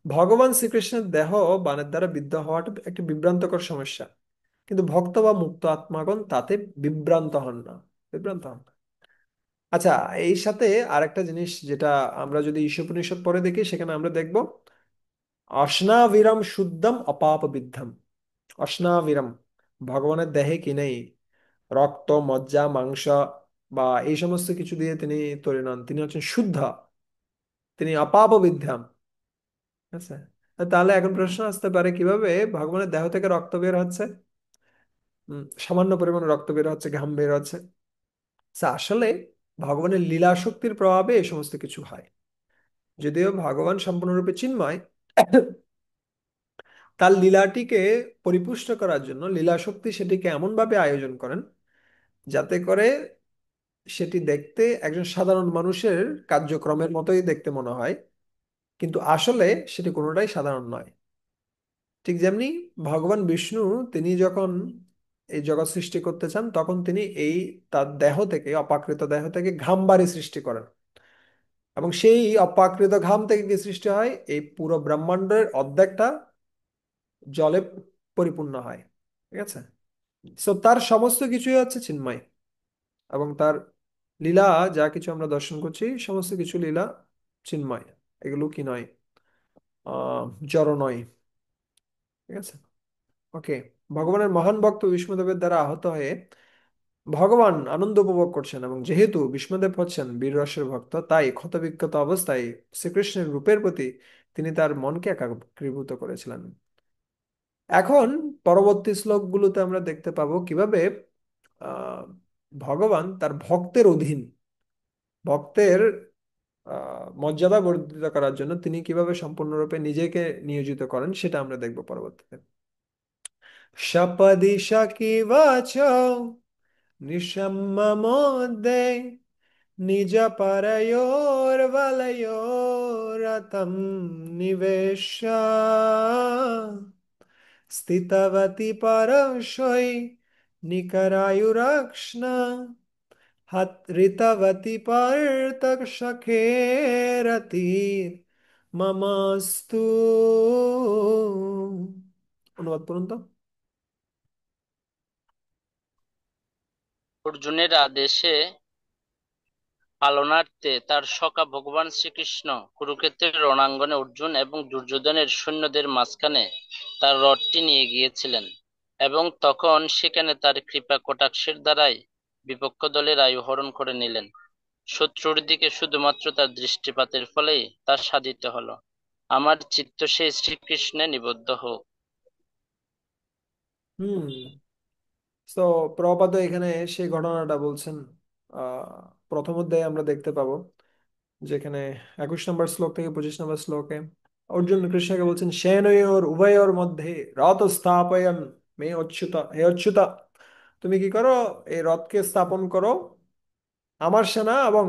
ভগবান শ্রীকৃষ্ণের দেহ বাণের দ্বারা বিদ্ধ হওয়াটা একটি বিভ্রান্তকর সমস্যা। কিন্তু ভক্ত বা মুক্ত আত্মাগণ তাতে বিভ্রান্ত হন না, বিভ্রান্ত হন না। আচ্ছা, এই সাথে আরেকটা জিনিস যেটা আমরা যদি ঈশোপনিষদ পরে দেখি, সেখানে আমরা দেখব অশ্নাবিরম শুদ্ধম অপাপ বিদ্ধম। অশ্নাবিরম, ভগবানের দেহে কি নেই রক্ত মজ্জা মাংস বা এই সমস্ত কিছু দিয়ে তিনি তৈরি নন, তিনি হচ্ছেন শুদ্ধ, তিনি অপাপ বিদ্যাম। আচ্ছা, তাহলে এখন প্রশ্ন আসতে পারে কিভাবে ভগবানের দেহ থেকে রক্ত বের হচ্ছে, সামান্য পরিমাণে রক্ত বের হচ্ছে, ঘাম বের হচ্ছে। আসলে ভগবানের লীলা শক্তির প্রভাবে এই সমস্ত কিছু হয়। যদিও ভগবান সম্পূর্ণরূপে চিন্ময়, তার লীলাটিকে পরিপুষ্ট করার জন্য লীলা শক্তি সেটিকে এমন ভাবে আয়োজন করেন যাতে করে সেটি দেখতে একজন সাধারণ মানুষের কার্যক্রমের মতোই দেখতে মনে হয়, কিন্তু আসলে সেটি কোনোটাই সাধারণ নয়। ঠিক যেমনি ভগবান বিষ্ণু তিনি যখন এই জগৎ সৃষ্টি করতে চান, তখন তিনি এই তার দেহ থেকে, অপাকৃত দেহ থেকে ঘামবাড়ি সৃষ্টি করেন। এবং সেই অপাকৃত ঘাম থেকে কি সৃষ্টি হয়, এই পুরো ব্রহ্মাণ্ডের অর্ধেকটা জলে পরিপূর্ণ হয়। ঠিক আছে, সো তার সমস্ত কিছুই হচ্ছে চিন্ময়। এবং তার লীলা যা কিছু আমরা দর্শন করছি, সমস্ত কিছু লীলা চিন্ময়, এগুলো কি নয়, জড় নয়। ঠিক আছে, ওকে। ভগবানের মহান ভক্ত বিষ্ণুদেবের দ্বারা আহত হয়ে ভগবান আনন্দ উপভোগ করছেন, এবং যেহেতু বিষ্ণুদেব হচ্ছেন বীর রসের ভক্ত, তাই ক্ষতবিক্ষত অবস্থায় শ্রীকৃষ্ণের রূপের প্রতি তিনি তার মনকে একাগ্রীভূত করেছিলেন। এখন পরবর্তী শ্লোকগুলোতে আমরা দেখতে পাবো কিভাবে আহ ভগবান তার ভক্তের অধীন, ভক্তের মর্যাদা বর্ধিত করার জন্য তিনি কিভাবে সম্পূর্ণরূপে নিজেকে নিয়োজিত করেন, সেটা আমরা দেখব পরবর্তীতে। সপদি সখি বাচ নিঃসম্মোদে নিজ পরয়োর্বলয়োরতম নিবেশ স্থিতবতী পরশৈ নিকরায়ুরক্ষ্ণ ঋতবতী পার্থক সখেরতির মমস্তু। অনুবাদ করুন তো। অর্জুনের আদেশে পালনার্থে তার সখা ভগবান শ্রীকৃষ্ণ কুরুক্ষেত্রের রণাঙ্গনে অর্জুন এবং দুর্যোধনের সৈন্যদের মাঝখানে তার রথটি নিয়ে গিয়েছিলেন, এবং তখন সেখানে তার কৃপা কটাক্ষের দ্বারাই বিপক্ষ দলের আয়ু হরণ করে নিলেন। শত্রুর দিকে শুধুমাত্র তার দৃষ্টিপাতের ফলেই তা সাধিত হলো। আমার চিত্ত সেই শ্রীকৃষ্ণে নিবদ্ধ হোক। হুম। তো প্রপাত এখানে সেই ঘটনাটা বলছেন। প্রথম অধ্যায়ে আমরা দেখতে পাবো, যেখানে 21 নম্বর শ্লোক থেকে 25 নম্বর শ্লোকে অর্জুন কৃষ্ণকে বলছেন, সেনয়োর উভয়োর মধ্যে রথ স্থাপয়ন মে অচ্যুত, হে অচ্যুত, তুমি কি করো, এই রথকে স্থাপন করো আমার সেনা এবং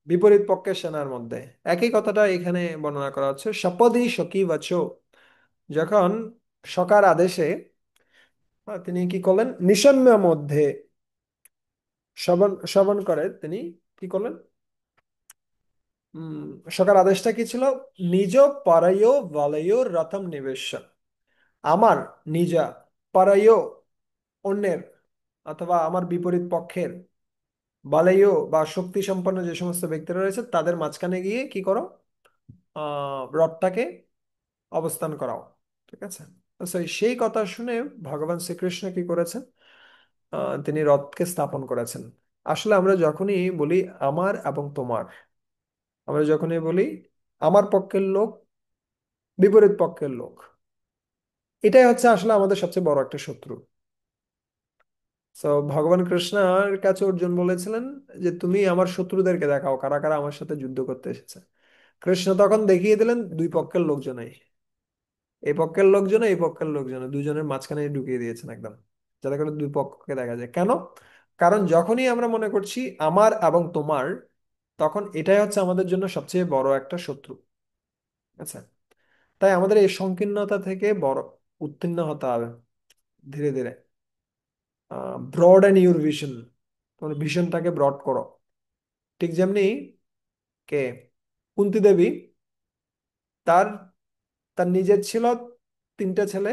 বিপরীত পক্ষের সেনার মধ্যে। একই কথাটা এখানে বর্ণনা করা হচ্ছে, সপদি সখী বাচো, যখন সকার আদেশে তিনি কি করলেন, নিশম্য মধ্যে শ্রবণ শ্রবণ করে তিনি কি করলেন, উম সকার আদেশটা কি ছিল, নিজ পরয় বলয় রথম নিবেশ, আমার নিজা পরয় অন্যের অথবা আমার বিপরীত পক্ষের বলয় বা শক্তি সম্পন্ন যে সমস্ত ব্যক্তিরা রয়েছে তাদের মাঝখানে গিয়ে কি করো, রথটাকে অবস্থান করাও। ঠিক আছে। তো সেই কথা শুনে ভগবান শ্রীকৃষ্ণ কি করেছেন, তিনি রথকে স্থাপন করেছেন। আসলে আমরা যখনই বলি আমার এবং তোমার, আমরা যখনই বলি আমার পক্ষের লোক বিপরীত পক্ষের লোক, এটাই হচ্ছে আসলে আমাদের সবচেয়ে বড় একটা শত্রু। তো ভগবান কৃষ্ণের কাছে অর্জুন বলেছিলেন যে তুমি আমার শত্রুদেরকে দেখাও কারা কারা আমার সাথে যুদ্ধ করতে এসেছে। কৃষ্ণ তখন দেখিয়ে দিলেন দুই পক্ষের লোকজনেই, এই পক্ষের লোকজন এই পক্ষের লোকজন দুজনের মাঝখানে ঢুকিয়ে দিয়েছেন একদম, যাতে করে দুই পক্ষকে দেখা যায়। কেন? কারণ যখনই আমরা মনে করছি আমার এবং তোমার, তখন এটাই হচ্ছে আমাদের জন্য সবচেয়ে বড় একটা শত্রু। আচ্ছা। তাই আমাদের এই সংকীর্ণতা থেকে বড় উত্তীর্ণ হতে হবে ধীরে ধীরে। ব্রড অ্যান্ড ইউর ভিশন, তোমার ভিশনটাকে ব্রড করো। ঠিক যেমনি কে কুন্তী দেবী, তার তার নিজের ছিল 3টে ছেলে,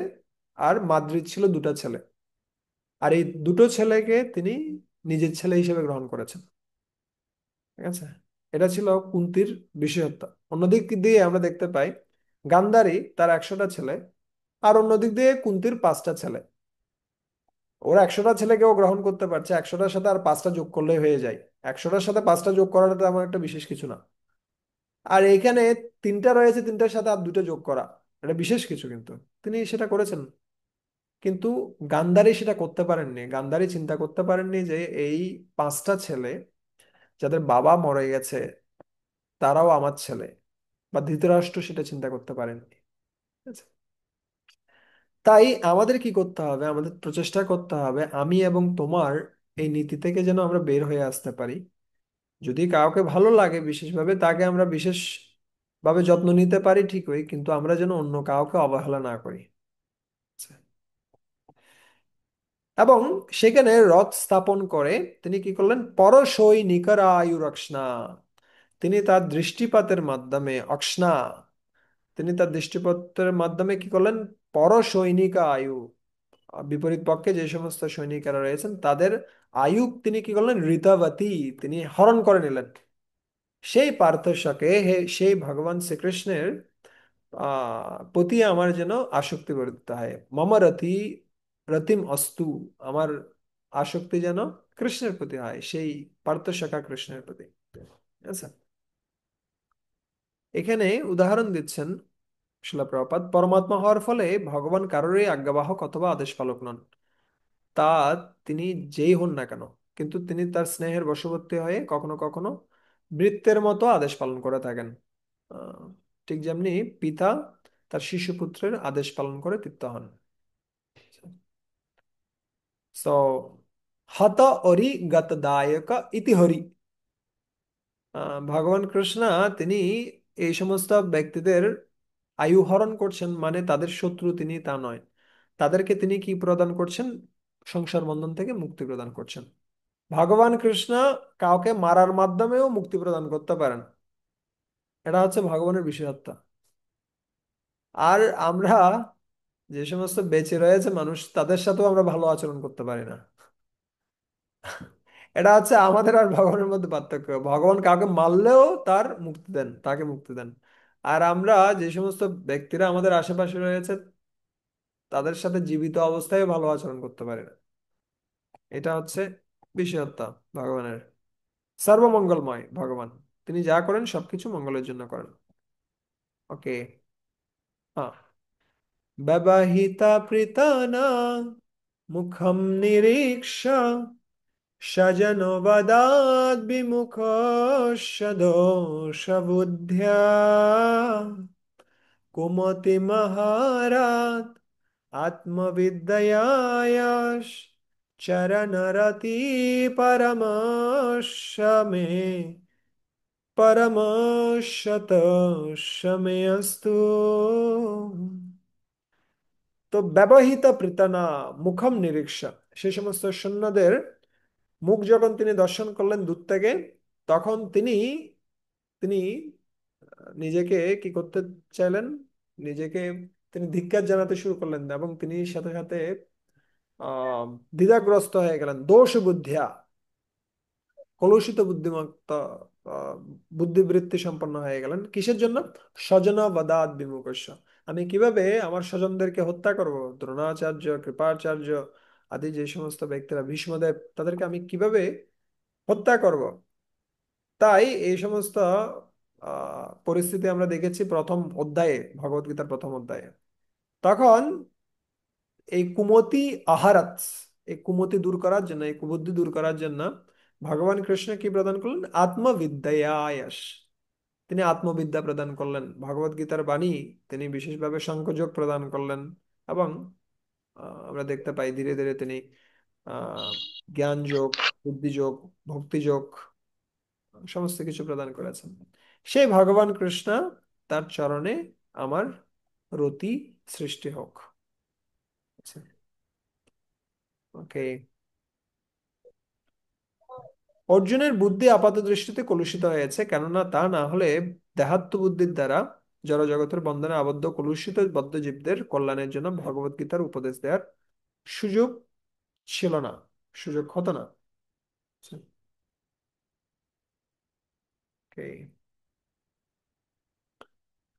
আর মাদ্রির ছিল 2টা ছেলে, আর এই দুটো ছেলেকে তিনি নিজের ছেলে হিসেবে গ্রহণ করেছেন। ঠিক আছে। এটা ছিল কুন্তির বিশেষত্ব। অন্যদিক দিয়ে আমরা দেখতে পাই গান্ধারী তার 100টা ছেলে, আর অন্যদিক দিয়ে কুন্তির 5টা ছেলে। ওরা 100টা ছেলেকেও গ্রহণ করতে পারছে, 100টার সাথে আর 5টা যোগ করলেই হয়ে যায়। 100টার সাথে 5টা যোগ করাটা তেমন একটা বিশেষ কিছু না। আর এখানে 3টা রয়েছে, 3টার সাথে আর 2টা যোগ করা, এটা বিশেষ কিছু, কিন্তু তিনি সেটা করেছেন। কিন্তু গান্ধারী সেটা করতে পারেননি। গান্ধারী চিন্তা করতে পারেননি যে এই 5টা ছেলে যাদের বাবা মরে গেছে তারাও আমার ছেলে, বা ধৃতরাষ্ট্র সেটা চিন্তা করতে পারেননি। ঠিক আছে? তাই আমাদের কি করতে হবে, আমাদের প্রচেষ্টা করতে হবে আমি এবং তোমার এই নীতি থেকে যেন আমরা বের হয়ে আসতে পারি। যদি কাউকে ভালো লাগে বিশেষভাবে, তাকে আমরা বিশেষ ভাবে যত্ন নিতে পারি ঠিকই, কিন্তু আমরা যেন অন্য কাউকে অবহেলা না করি। আচ্ছা। এবং সেখানে রথ স্থাপন করে তিনি কি করলেন, পরসৈনিকর আয়ু রক্ষণা, তিনি তার দৃষ্টিপাতের মাধ্যমে অক্সনা, তিনি তার দৃষ্টিপাতের মাধ্যমে কি করলেন, পরসৈনিক আয়ু, বিপরীত পক্ষে যে সমস্ত সৈনিকেরা রয়েছেন তাদের আয়ু তিনি কি করলেন, ঋতাবতী, তিনি হরণ করে নিলেন। সেই পার্থক্যকে সেই ভগবান শ্রীকৃষ্ণের প্রতি আমার যেন আসক্তি করতে হয়। মম রতি রতিম অস্তু, আমার আসক্তি যেন কৃষ্ণের প্রতি হয়, সেই পার্থক্য কৃষ্ণের প্রতি। আচ্ছা। এখানে উদাহরণ দিচ্ছেন শিলা প্রপাত, পরমাত্মা হওয়ার ফলে ভগবান কারোরই আজ্ঞাবাহক অথবা আদেশ পালক নন। তা তিনি যেই হন না কেন, কিন্তু তিনি তার স্নেহের বশবর্তী হয়ে কখনো কখনো ভৃত্যের মতো আদেশ পালন করে থাকেন। আহ, ঠিক যেমনি পিতা তার শিশুপুত্রের আদেশ পালন করে তৃপ্ত হন। সো হত অরি গতদায়ক ইতি হরি, ভগবান কৃষ্ণ তিনি এই সমস্ত ব্যক্তিদের আয়ু হরণ করছেন, মানে তাদের শত্রু তিনি তা নয়, তাদেরকে তিনি কি প্রদান করছেন, সংসার বন্ধন থেকে মুক্তি প্রদান করছেন। ভগবান কৃষ্ণ কাউকে মারার মাধ্যমেও মুক্তি প্রদান করতে পারেন, এটা হচ্ছে ভগবানের বিশেষত্ব। আর আমরা যে সমস্ত বেঁচে রয়েছে মানুষ, তাদের সাথেও আমরা ভালো আচরণ করতে পারি না। এটা হচ্ছে আমাদের আর ভগবানের মধ্যে পার্থক্য। ভগবান কাউকে মারলেও তার মুক্তি দেন, তাকে মুক্তি দেন। আর আমরা যে সমস্ত ব্যক্তিরা আমাদের আশেপাশে রয়েছে তাদের সাথে জীবিত অবস্থায় ভালো আচরণ করতে পারি না। এটা হচ্ছে বিশেষত্ব ভগবানের। সর্বমঙ্গলময় ভগবান, তিনি যা করেন সবকিছু মঙ্গলের জন্য করেন। ওকে। ব্যবহিতা প্রীতানা মুখম নিরীক্ষ সজনবদাদ বিমুখস্য দোষবুদ্ধ্যা কুমতি মহারাত আত্মবিদ্যয়ায়শ চরণরতি পরমশ মে পরমশত সময়স্তু। তো ব্যবহিত প্রীতনা মুখম নিরীক্ষা, সে সমস্ত সৈন্যদের মুখ যখন তিনি দর্শন করলেন দূর থেকে, তখন তিনি তিনি নিজেকে কি করতে চাইলেন, নিজেকে তিনি ধিক্কার জানাতে শুরু করলেন এবং তিনি সাথে সাথে আহ দ্বিধাগ্রস্ত হয়ে গেলেন। দোষ বুদ্ধিয়া, কলুষিত বুদ্ধিমত্তা, আহ, বুদ্ধিবৃত্তি সম্পন্ন হয়ে গেলেন। কিসের জন্য? স্বজন বদাত বিমুখস্য, আমি কিভাবে আমার স্বজনদেরকে হত্যা করব, দ্রোণাচার্য, কৃপাচার্য আদি যে সমস্ত ব্যক্তিরা, ভীষ্মদেব, তাদেরকে আমি কিভাবে হত্যা করব। তাই এই সমস্ত পরিস্থিতি আমরা দেখেছি প্রথম অধ্যায়ে, ভগবত গীতার প্রথম অধ্যায়ে। তখন এই কুমতি আহারাত, এই কুমতি দূর করার জন্য, এই কুবুদ্ধি দূর করার জন্য ভগবান কৃষ্ণ কি প্রদান করলেন? আত্মবিদ্যায়াস, তিনি আত্মবিদ্যা প্রদান করলেন। ভগবত গীতার বাণী তিনি বিশেষভাবে সাংখ্যযোগ প্রদান করলেন। এবং আমরা দেখতে পাই ধীরে ধীরে তিনি আহ জ্ঞান যোগ, বুদ্ধি যোগ, ভক্তি যোগ সমস্ত কিছু প্রদান করেছেন। সেই ভগবান কৃষ্ণ, তার চরণে আমার রতি সৃষ্টি হোক। আচ্ছা, ওকে। অর্জুনের বুদ্ধি আপাত দৃষ্টিতে কলুষিত হয়েছে, কেননা তা না হলে দেহাত্ম বুদ্ধির দ্বারা জড়জগতের বন্ধনে আবদ্ধ কলুষিত বদ্ধজীবদের কল্যাণের জন্য ভগবত গীতার উপদেশ দেওয়ার সুযোগ ছিল না, সুযোগ হতো না। আচ্ছা, ওকে।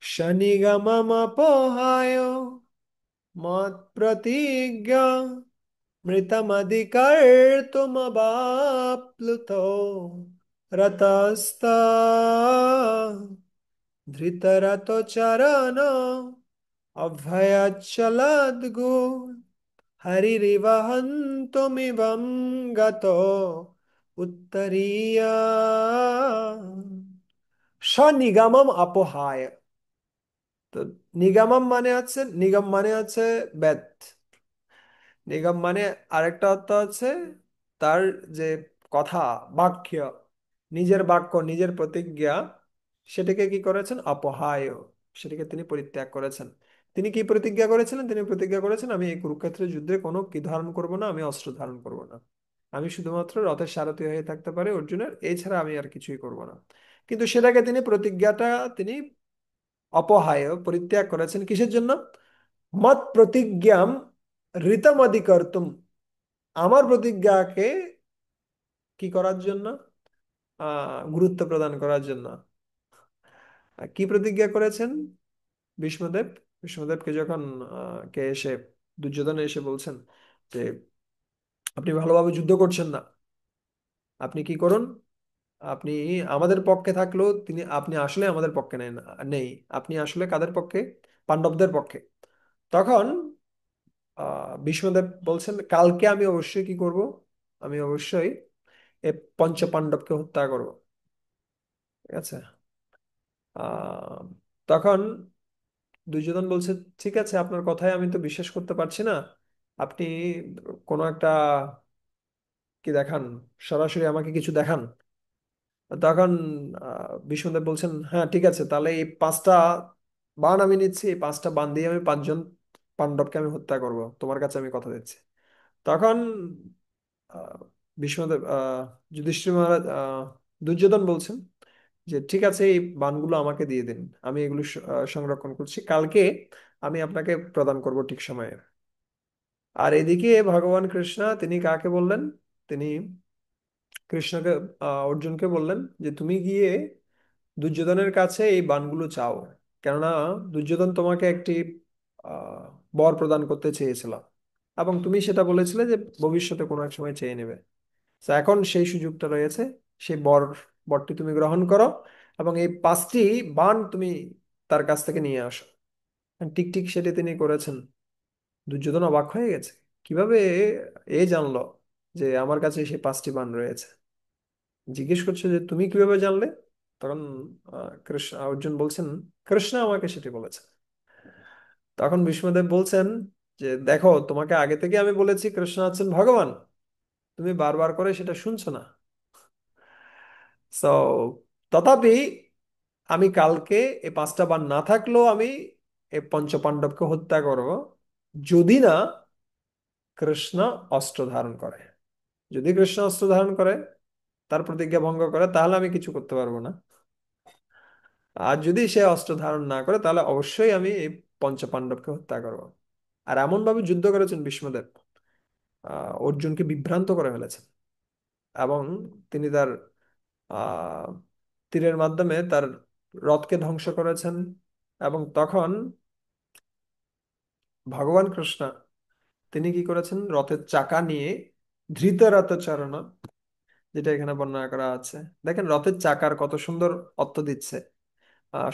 শনিগমমপহায় মৎ প্রতিজ্ঞা মৃতমধিকর্তুমবাপ্লুতো রতস্তা ধৃতরতচরণ অভয়চ্ছলদ্গু হরিরিবহন্তুমিবং গতো উত্তরীয়া স্বনিগমম অপহায়। তো নিগমম মানে আছে, নিগম মানে আছে বেদ। নিগম মানে আরেকটা অর্থ আছে তার যে কথা, বাক্য, নিজের বাক্য, নিজের প্রতিজ্ঞা, সেটাকে কি করেছেন? অপহায়, সেটাকে তিনি পরিত্যাগ করেছেন। তিনি কি প্রতিজ্ঞা করেছিলেন? তিনি প্রতিজ্ঞা করেছেন, আমি এই কুরুক্ষেত্রের যুদ্ধে কোনো কি ধারণ করব না, আমি অস্ত্র ধারণ করব না, আমি শুধুমাত্র রথের সারথি হয়ে থাকতে পারি অর্জুনের, এছাড়া আমি আর কিছুই করব না। কিন্তু সেটাকে তিনি, প্রতিজ্ঞাটা তিনি অপহায়, পরিত্যাগ করেছেন। কিসের জন্য? মত প্রতিজ্ঞাম ঋতমধিকর্তুম, আমার প্রতিজ্ঞাকে কি করার জন্য? গুরুত্ব প্রদান করার জন্য। কি প্রতিজ্ঞা করেছেন ভীষ্মদেব? ভীষ্মদেবকে যখন কে এসে, দুর্যোধন এসে বলছেন যে আপনি ভালোভাবে যুদ্ধ করছেন না, আপনি কি করুন, আপনি আমাদের পক্ষে থাকলেও তিনি, আপনি আসলে আমাদের পক্ষে নেই নেই, আপনি আসলে কাদের পক্ষে? পাণ্ডবদের পক্ষে। তখন ভীষ্মদেব বলছেন, কালকে আমি অবশ্যই কি করব? আমি অবশ্যই এ পঞ্চ পাণ্ডবকে হত্যা করব। ঠিক আছে। আহ তখন দুর্যোধন বলছে, ঠিক আছে, আপনার কথায় আমি তো বিশ্বাস করতে পারছি না, আপনি কোনো একটা কি দেখান, সরাসরি আমাকে কিছু দেখান। তখন ভীষ্মদেব বলছেন, হ্যাঁ ঠিক আছে, তাহলে এই 5টা বাণ আমি নিচ্ছি, এই 5টা বাণ দিয়ে আমি 5জন পাণ্ডবকে আমি হত্যা করব, তোমার কাছে আমি কথা দিচ্ছি। তখন আহ, ভীষ্মদেব, যুধিষ্ঠির মহারাজ, দুর্যোধন বলছেন যে ঠিক আছে, এই বাণগুলো আমাকে দিয়ে দিন, আমি এগুলো সংরক্ষণ করছি, কালকে আমি আপনাকে প্রদান করব ঠিক সময়ে। আর এদিকে ভগবান কৃষ্ণ তিনি কাকে বললেন? তিনি কৃষ্ণকে, অর্জুনকে বললেন যে তুমি গিয়ে দুর্যোধনের কাছে এই বাণগুলো চাও, কেননা দুর্যোধন তোমাকে একটি আহ, বর প্রদান করতে চেয়েছিল এবং তুমি সেটা বলেছিলে যে ভবিষ্যতে কোনো এক সময় চেয়ে নেবে। তো এখন সেই সুযোগটা রয়েছে, সেই বরটি তুমি গ্রহণ করো এবং এই 5টি বাণ তুমি তার কাছ থেকে নিয়ে আসো। ঠিক ঠিক সেটি তিনি করেছেন। দুর্যোধন অবাক হয়ে গেছে, কিভাবে এ জানলো যে আমার কাছে সেই 5টি বাণ রয়েছে। জিজ্ঞেস করছে যে তুমি কিভাবে জানলে? তখন কৃষ্ণ অর্জুন বলছেন, কৃষ্ণ আমাকে সেটি বলেছে। তখন ভীষ্মদেব বলছেন যে দেখো, তোমাকে আগে থেকে আমি বলেছি কৃষ্ণ আছেন ভগবান, তুমি বারবার করে সেটা শুনছো না। সো তথাপি আমি কালকে এই 5টা বাণ না থাকলেও আমি এই পঞ্চপাণ্ডবকে হত্যা করব, যদি না কৃষ্ণ অস্ত্র ধারণ করে। যদি কৃষ্ণ অস্ত্র ধারণ করে, তার প্রতিজ্ঞা ভঙ্গ করে, তাহলে আমি কিছু করতে পারবো না। আর যদি সে অস্ত্র ধারণ না করে, তাহলে অবশ্যই আমি এই পঞ্চপাণ্ডবকে হত্যা করব। আর এমন ভাবে যুদ্ধ করেছেন ভীষ্মদেব, অর্জুনকে বিভ্রান্ত করে ফেলেছেন। এবং তিনি তার আহ তীরের মাধ্যমে তার রথকে ধ্বংস করেছেন। এবং তখন ভগবান কৃষ্ণ তিনি কি করেছেন, রথের চাকা নিয়ে ধৃতরাতচারণ, যেটা এখানে বর্ণনা করা আছে। দেখেন রথের চাকার কত সুন্দর অর্থ দিচ্ছে,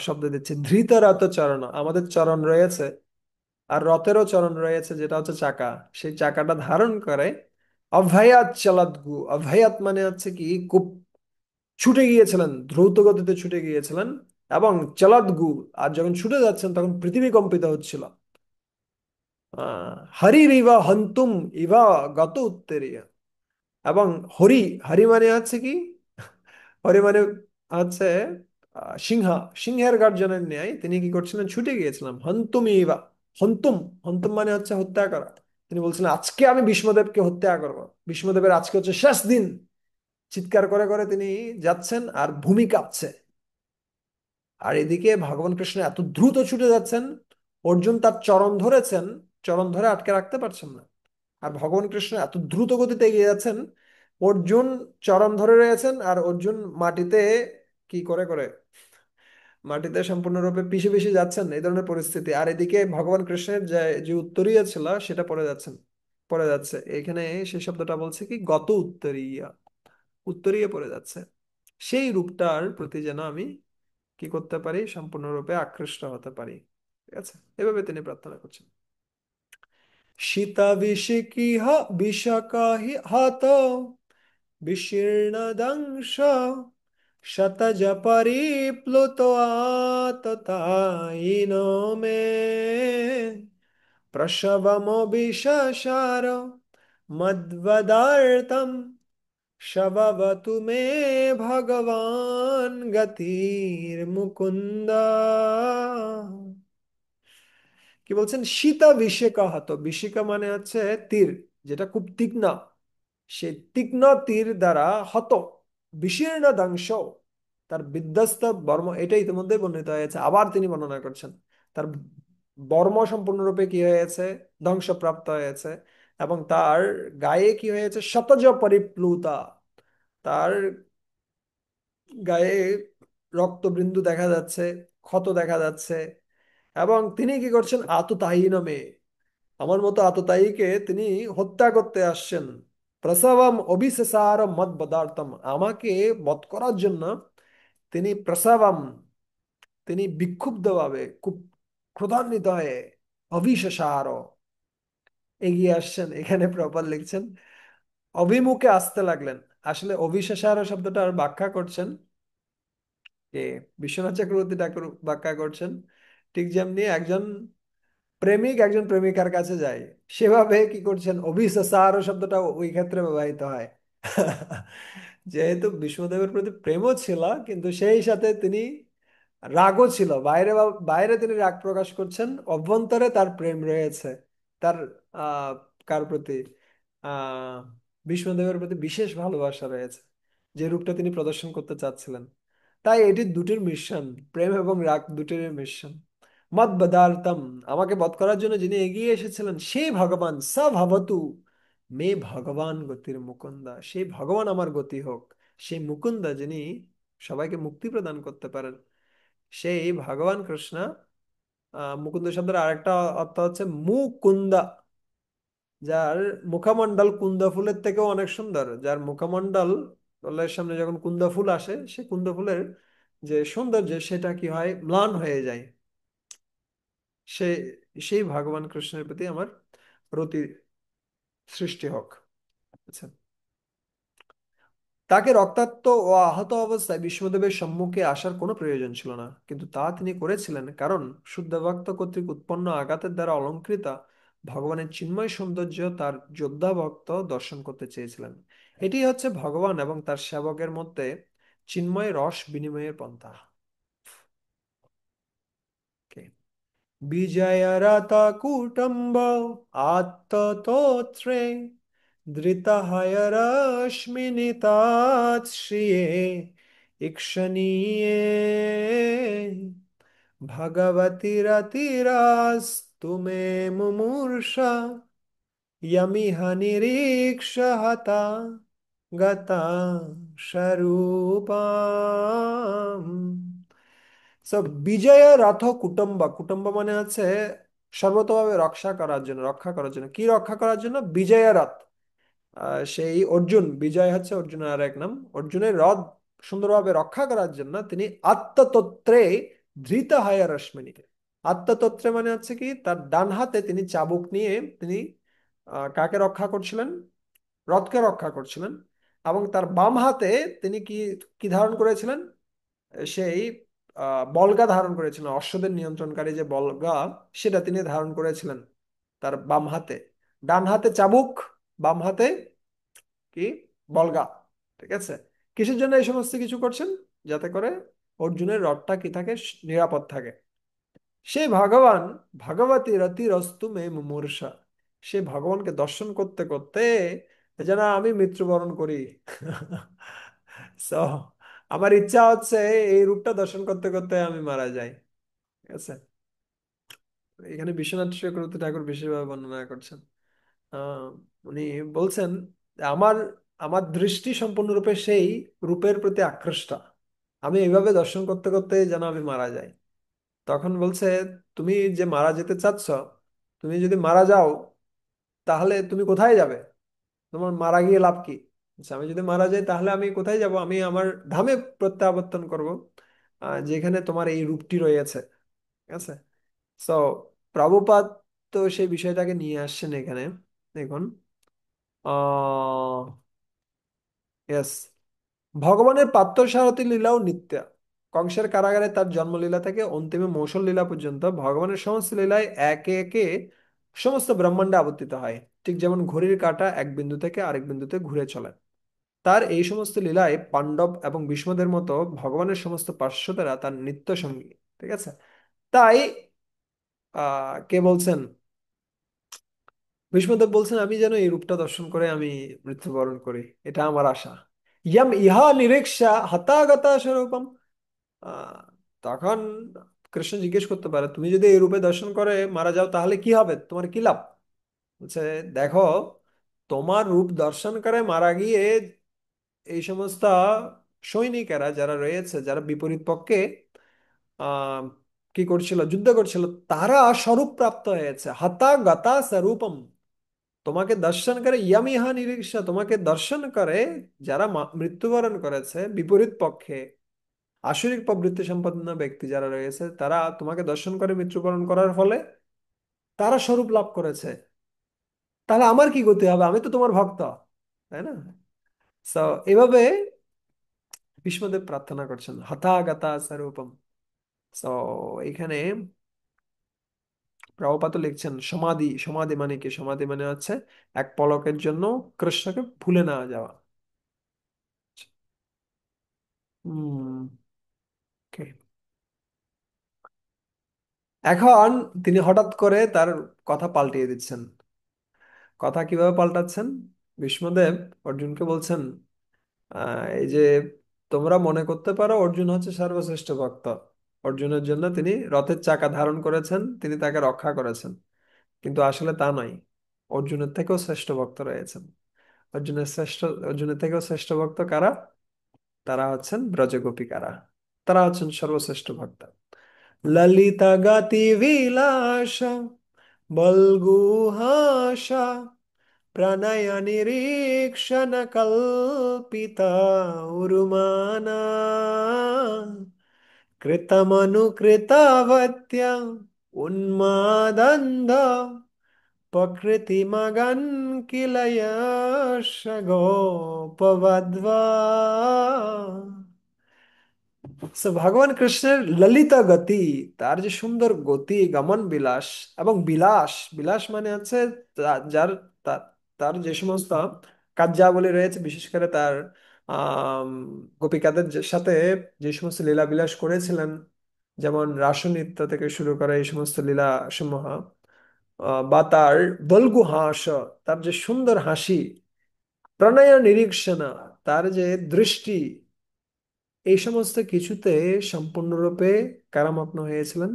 শব্দ দিচ্ছে ধৃতরাতচারণ। আমাদের চরণ রয়েছে, আর রথেরও চরণ রয়েছে, যেটা হচ্ছে চাকা। সেই চাকাটা ধারণ করে অভয়াত চালাদগু। অভয়াত মানে হচ্ছে কি, খুব ছুটে গিয়েছিলেন, দ্রুত গতিতে ছুটে গিয়েছিলেন। এবং চালাদগু, আর যখন ছুটে যাচ্ছেন তখন পৃথিবী কম্পিত হচ্ছিল। হরির ইবা হন্তুম ইবা গত উত্তরীয়। এবং হরি, হরি মানে হচ্ছে কি, হরি মানে হচ্ছে সিংহ, সিংহের গর্জনের ন্যায় তিনি কি করছিলেন, ছুটে গিয়েছিলাম হন্তুম ইবা। হন্তুম, হন্তুম মানে হচ্ছে হত্যা করা। তিনি বলছিলেন আজকে আমি ভীষ্মদেবকে হত্যা করব। ভীষ্মদেবের আজকে হচ্ছে শেষ দিন। চিৎকার করে করে তিনি যাচ্ছেন, আর ভূমি কাঁপছে। আর এদিকে ভগবান কৃষ্ণ এত দ্রুত ছুটে যাচ্ছেন, অর্জুন তার চরণ ধরেছেন, চরণ ধরে আটকে রাখতে পারছেন না। আর ভগবান কৃষ্ণ এত দ্রুত গতিতে এগিয়ে যাচ্ছেন, অর্জুন চরণ ধরে রয়েছেন, আর অর্জুন মাটিতে কি করে করে মাটিতে সম্পূর্ণরূপে পিষে পিষে যাচ্ছেন, এই ধরনের পরিস্থিতি। আর এদিকে ভগবান কৃষ্ণের যে যে উত্তরীয় ছিল সেটা পড়ে যাচ্ছেন, পড়ে যাচ্ছে। এখানে সেই শব্দটা বলছে কি, গত উত্তরীয়, উত্তরীয় পড়ে যাচ্ছে। সেই রূপটার প্রতি যেন আমি কি করতে পারি, সম্পূর্ণরূপে আকৃষ্ট হতে পারি। ঠিক আছে, এভাবে তিনি প্রার্থনা করছেন। শীতাভিষেকিহ বিশাকাহি হাত বিশীর্ণদংশ শতজ পরিপ্লুত আততায়িনো মে প্রসবমবিশাসার মদ্বদার্তম শববতু মে ভগবান গতির মুকুন্দ। কি বলছেন, সীতা বিশেকা হত। বিশিকা মানে হচ্ছে তীর, যেটা খুব তীক্ষ্ণ। সেই তীক্ষ্ণ তীর দ্বারা হত বিশীর্ণ ধ্বংস, তার বিধ্বস্ত বর্ম, এটা ইতিমধ্যে বর্ণিত হয়েছে, আবার তিনি বর্ণনা করছেন। তার বর্ম সম্পূর্ণরূপে কি হয়েছে, ধ্বংসপ্রাপ্ত হয়েছে। এবং তার গায়ে কি হয়েছে, শতজ পরিপ্লুতা, তার গায়ে রক্তবিন্দু দেখা যাচ্ছে, ক্ষত দেখা যাচ্ছে। এবং তিনি কি করছেন, আততায়ী নামে, আমার মতো আততায়ীকে তিনি হত্যা করতে আসছেন। প্রসবম অবিশেষার মদ পদার্থম, আমাকে বধ করার জন্য তিনি প্রসবম, তিনি বিক্ষুব্ধভাবে, খুব ক্রোধান্বিত হয়ে অবিশেষার এগিয়ে আসছেন। এখানে প্রপার লিখছেন অভিমুখে আসতে লাগলেন। আসলে অবিশেষার শব্দটার ব্যাখ্যা করছেন কে, বিশ্বনাথ চক্রবর্তী ঠাকুর ব্যাখ্যা করছেন। ঠিক যেমনি একজন প্রেমিক একজন প্রেমিকার কাছে যায়, সেভাবে কি করছেন, অভিসার শব্দটা ওই ক্ষেত্রে ব্যবহৃত হয়। যেহেতু বিষ্ণুদেবের প্রতি প্রেমও ছিল, কিন্তু সেই সাথে তিনি রাগও ছিল। বাইরে বাইরে তিনি রাগ প্রকাশ করছেন, অভ্যন্তরে তার প্রেম রয়েছে। তার আহ কার প্রতি, আহ বিষ্ণুদেবের প্রতি বিশেষ ভালোবাসা রয়েছে, যে রূপটা তিনি প্রদর্শন করতে চাচ্ছিলেন। তাই এটি দুটির মিশ্রণ, প্রেম এবং রাগ দুটির মিশ্রণ। মদ বদার্থম, আমাকে বধ করার জন্য যিনি এগিয়ে এসেছিলেন সেই ভগবান, স ভবতু মে ভগবান গতির মুকুন্দা, সেই ভগবান আমার গতি হোক। সেই মুকুন্দা, যিনি সবাইকে মুক্তি প্রদান করতে পারেন, সেই ভগবান কৃষ্ণ। মুকুন্দ শব্দের আরেকটা অর্থ হচ্ছে মুকুন্দা, যার মুখমণ্ডল কুন্দ ফুলের থেকেও অনেক সুন্দর। যার মুখমণ্ডল এর সামনে যখন কুন্দ ফুল আসে, সে কুন্দ ফুলের যে সৌন্দর্য, সেটা কি হয়, ম্লান হয়ে যায়। সে সেই ভগবান কৃষ্ণের প্রতি আমার রতি সৃষ্টি হোক। আচ্ছা, তাকে রক্তাক্ত ও আহত অবস্থায় বিষ্ণুদেবের সম্মুখে আসার কোনো প্রয়োজন ছিল না, কিন্তু তা তিনি করেছিলেন কারণ শুদ্ধ ভক্ত কর্তৃক উৎপন্ন আঘাতের দ্বারা অলঙ্কৃতা ভগবানের চিন্ময় সৌন্দর্য তার যোদ্ধা ভক্ত দর্শন করতে চেয়েছিলেন। এটি হচ্ছে ভগবান এবং তার সেবকের মধ্যে চিন্ময় রস বিনিময়ের পন্থা। Okay. বিজয়রথকুটুম্ব আত্মতোত্রে ধৃতহয়রশ্মিনিতাৎ শ্রিয়ে ঈক্ষণীয়ে ভগবতিরতিরাস্তু মে মুমূর্ষা यमिह निरीक्ष हता गता স্বরূপাম। সো বিজয় রথ কুটুম্ব, কুটুম্ব মানে হচ্ছে সর্বতভাবে রক্ষা করার জন্য, রক্ষা করার জন্য। কি রক্ষা করার জন্য? বিজয় রথ। সেই অর্জুন, বিজয় হচ্ছে অর্জুনের আর এক নাম। অর্জুনের রথ সুন্দরভাবে রক্ষা করার জন্য তিনি আত্মতত্ত্বে ধৃত হয় রশ্মিনী। আত্মতত্ত্বে মানে হচ্ছে কি, তার ডান হাতে তিনি চাবুক নিয়ে তিনি কাকে রক্ষা করছিলেন? রথকে রক্ষা করছিলেন। এবং তার বাম হাতে তিনি কি কি ধারণ করেছিলেন? সেই বলগা ধারণ করেছিলেন, অশ্বদের নিয়ন্ত্রণকারী যে বলগা, সেটা তিনি ধারণ করেছিলেন তার বাম হাতে। ডান হাতে চাবুক, বাম হাতে কি, বলগা। ঠিক আছে। কিসের জন্য এই সমস্ত কিছু করছেন? যাতে করে অর্জুনের রথটা কি থাকে, নিরাপদ থাকে। সে ভগবান ভগবতী রতিরস্তু মে মুমূর্ষা, সে ভগবানকে দর্শন করতে করতে যেন আমি মৃত্যুবরণ করি। So, আমার ইচ্ছা হচ্ছে এই রূপটা দর্শন করতে করতে আমি মারা যাই। ঠিক আছে। এখানে বিশ্বনাথ চক্রবর্তী ঠাকুর বিশেষভাবে বর্ণনা করছেন। আহ উনি বলছেন আমার আমার দৃষ্টি সম্পূর্ণরূপে সেই রূপের প্রতি আকৃষ্ট। আমি এইভাবে দর্শন করতে করতে যেন আমি মারা যাই। তখন বলছে, তুমি যে মারা যেতে চাচ্ছ, তুমি যদি মারা যাও তাহলে তুমি কোথায় যাবে? তোমার মারা গিয়ে লাভ কি? আচ্ছা, আমি যদি মারা যাই তাহলে আমি কোথায় যাব? আমি আমার ধামে প্রত্যাবর্তন করব, যেখানে তোমার এই রূপটি রয়েছে। ঠিক আছে। সো প্রভুপাদ তো সেই বিষয়টাকে নিয়ে আসছেন এখানে। দেখুন, আহ ইয়েস, ভগবানের পার্থসারথী লীলাও নিত্য। কংসের কারাগারে তার জন্মলীলা থেকে অন্তিমে মৌসল লীলা পর্যন্ত ভগবানের সমস্ত লীলায় একে একে সমস্ত ব্রহ্মাণ্ডে আবর্তিত হয়। ঠিক যেমন ঘড়ির কাঁটা এক বিন্দু থেকে আরেক বিন্দুতে ঘুরে চলে। তার এই সমস্ত লীলায় পাণ্ডব এবং ভীষ্মদের মতো ভগবানের সমস্ত পার্শ্বদেরা তার নিত্য সঙ্গী। ঠিক আছে। তাই কে বলছেন? ভীষ্মদেব বলছেন, আমি যেন এই রূপটা দর্শন করে আমি মৃত্যুবরণ করি, এটা আমার আশা। ইয়াম ইহা নিরীক্ষা হতাগতা স্বরূপম। আহ, তখন কৃষ্ণ জিজ্ঞেস করতে পারে, তুমি যদি এই রূপে দর্শন করে মারা যাও তাহলে কি হবে, তোমার কি লাভ? বলছে, দেখো, তোমার রূপ দর্শন করে মারা গিয়ে এই সমস্ত সৈনিকেরা যারা রয়েছে, যারা বিপরীত পক্ষে আহ কি করছিল, যুদ্ধ করছিল, তারা স্বরূপ প্রাপ্ত হয়েছে। হতা গতা স্বরূপম। তোমাকে দর্শন করে ইয়ামিহা নিরীক্ষা, তোমাকে দর্শন করে যারা মৃত্যুবরণ করেছে বিপরীত পক্ষে, আসরিক প্রবৃত্তি সম্পন্ন ব্যক্তি যারা রয়েছে, তারা তোমাকে দর্শন করে মৃত্যুবরণ করার ফলে তারা স্বরূপ লাভ করেছে। তাহলে আমার কি গতি হবে? আমি তো তোমার ভক্ত, তাই না? তো এভাবে ভীষ্মদেব প্রার্থনা করছেন হতাগতা স্বরূপম। তো এখানে প্রভুপাদ লিখছেন সমাধি, সমাধি মানে কি? সমাধি মানে হচ্ছে এক পলকের জন্য কৃষ্ণকে ভুলে না যাওয়া। হুম। okay। এখন তিনি হঠাৎ করে তার কথা পাল্টিয়ে দিচ্ছেন। কথা কিভাবে পাল্টাচ্ছেন? ভীষ্মদেব অর্জুনকে বলছেন, এই যে তোমরা মনে করতে পারো অর্জুন হচ্ছে সর্বশ্রেষ্ঠ ভক্ত, অর্জুনের জন্য তিনি রথের চাকা ধারণ করেছেন, তিনি তাকে রক্ষা করেছেন, কিন্তু আসলে তা নয়। অর্জুনের থেকেও শ্রেষ্ঠ ভক্ত রয়েছেন। অর্জুনের শ্রেষ্ঠ, অর্জুনের থেকেও শ্রেষ্ঠ ভক্ত কারা? তারা হচ্ছেন ব্রজগোপিকারা। তারা হচ্ছেন সর্বশ্রেষ্ঠ ভক্ত। ললিতা গতি বিলাস বলগুহাসা প্রণয় নিরীক্ষণ কল্পিতা উরুমানা কৃতমনুকৃতবত্য উন্মাদন্দ প্রকৃতিমগন কিলয় গোপবদ্বা। So, ভগবান কৃষ্ণের ললিত গতি, তার যে সুন্দর গতি, গমন বিলাস এবং বিলাস, বিলাস মানে হচ্ছে যার তার তার যে সমস্ত কার্যাবলী রয়েছে, বিশেষ করে তার আম, গোপিকাদের সাথে যে সমস্ত লীলা বিলাস করেছিলেন, যেমন রাসনৃত্য থেকে শুরু করে এই সমস্ত লীলা সমূহ, বা তার দলগু হাস, তার যে সুন্দর হাসি, প্রণয় নিরীক্ষণা, তার যে দৃষ্টি, এই সমস্ত কিছুতে সম্পূর্ণরূপে কারা মগ্ন হয়েছিলেন?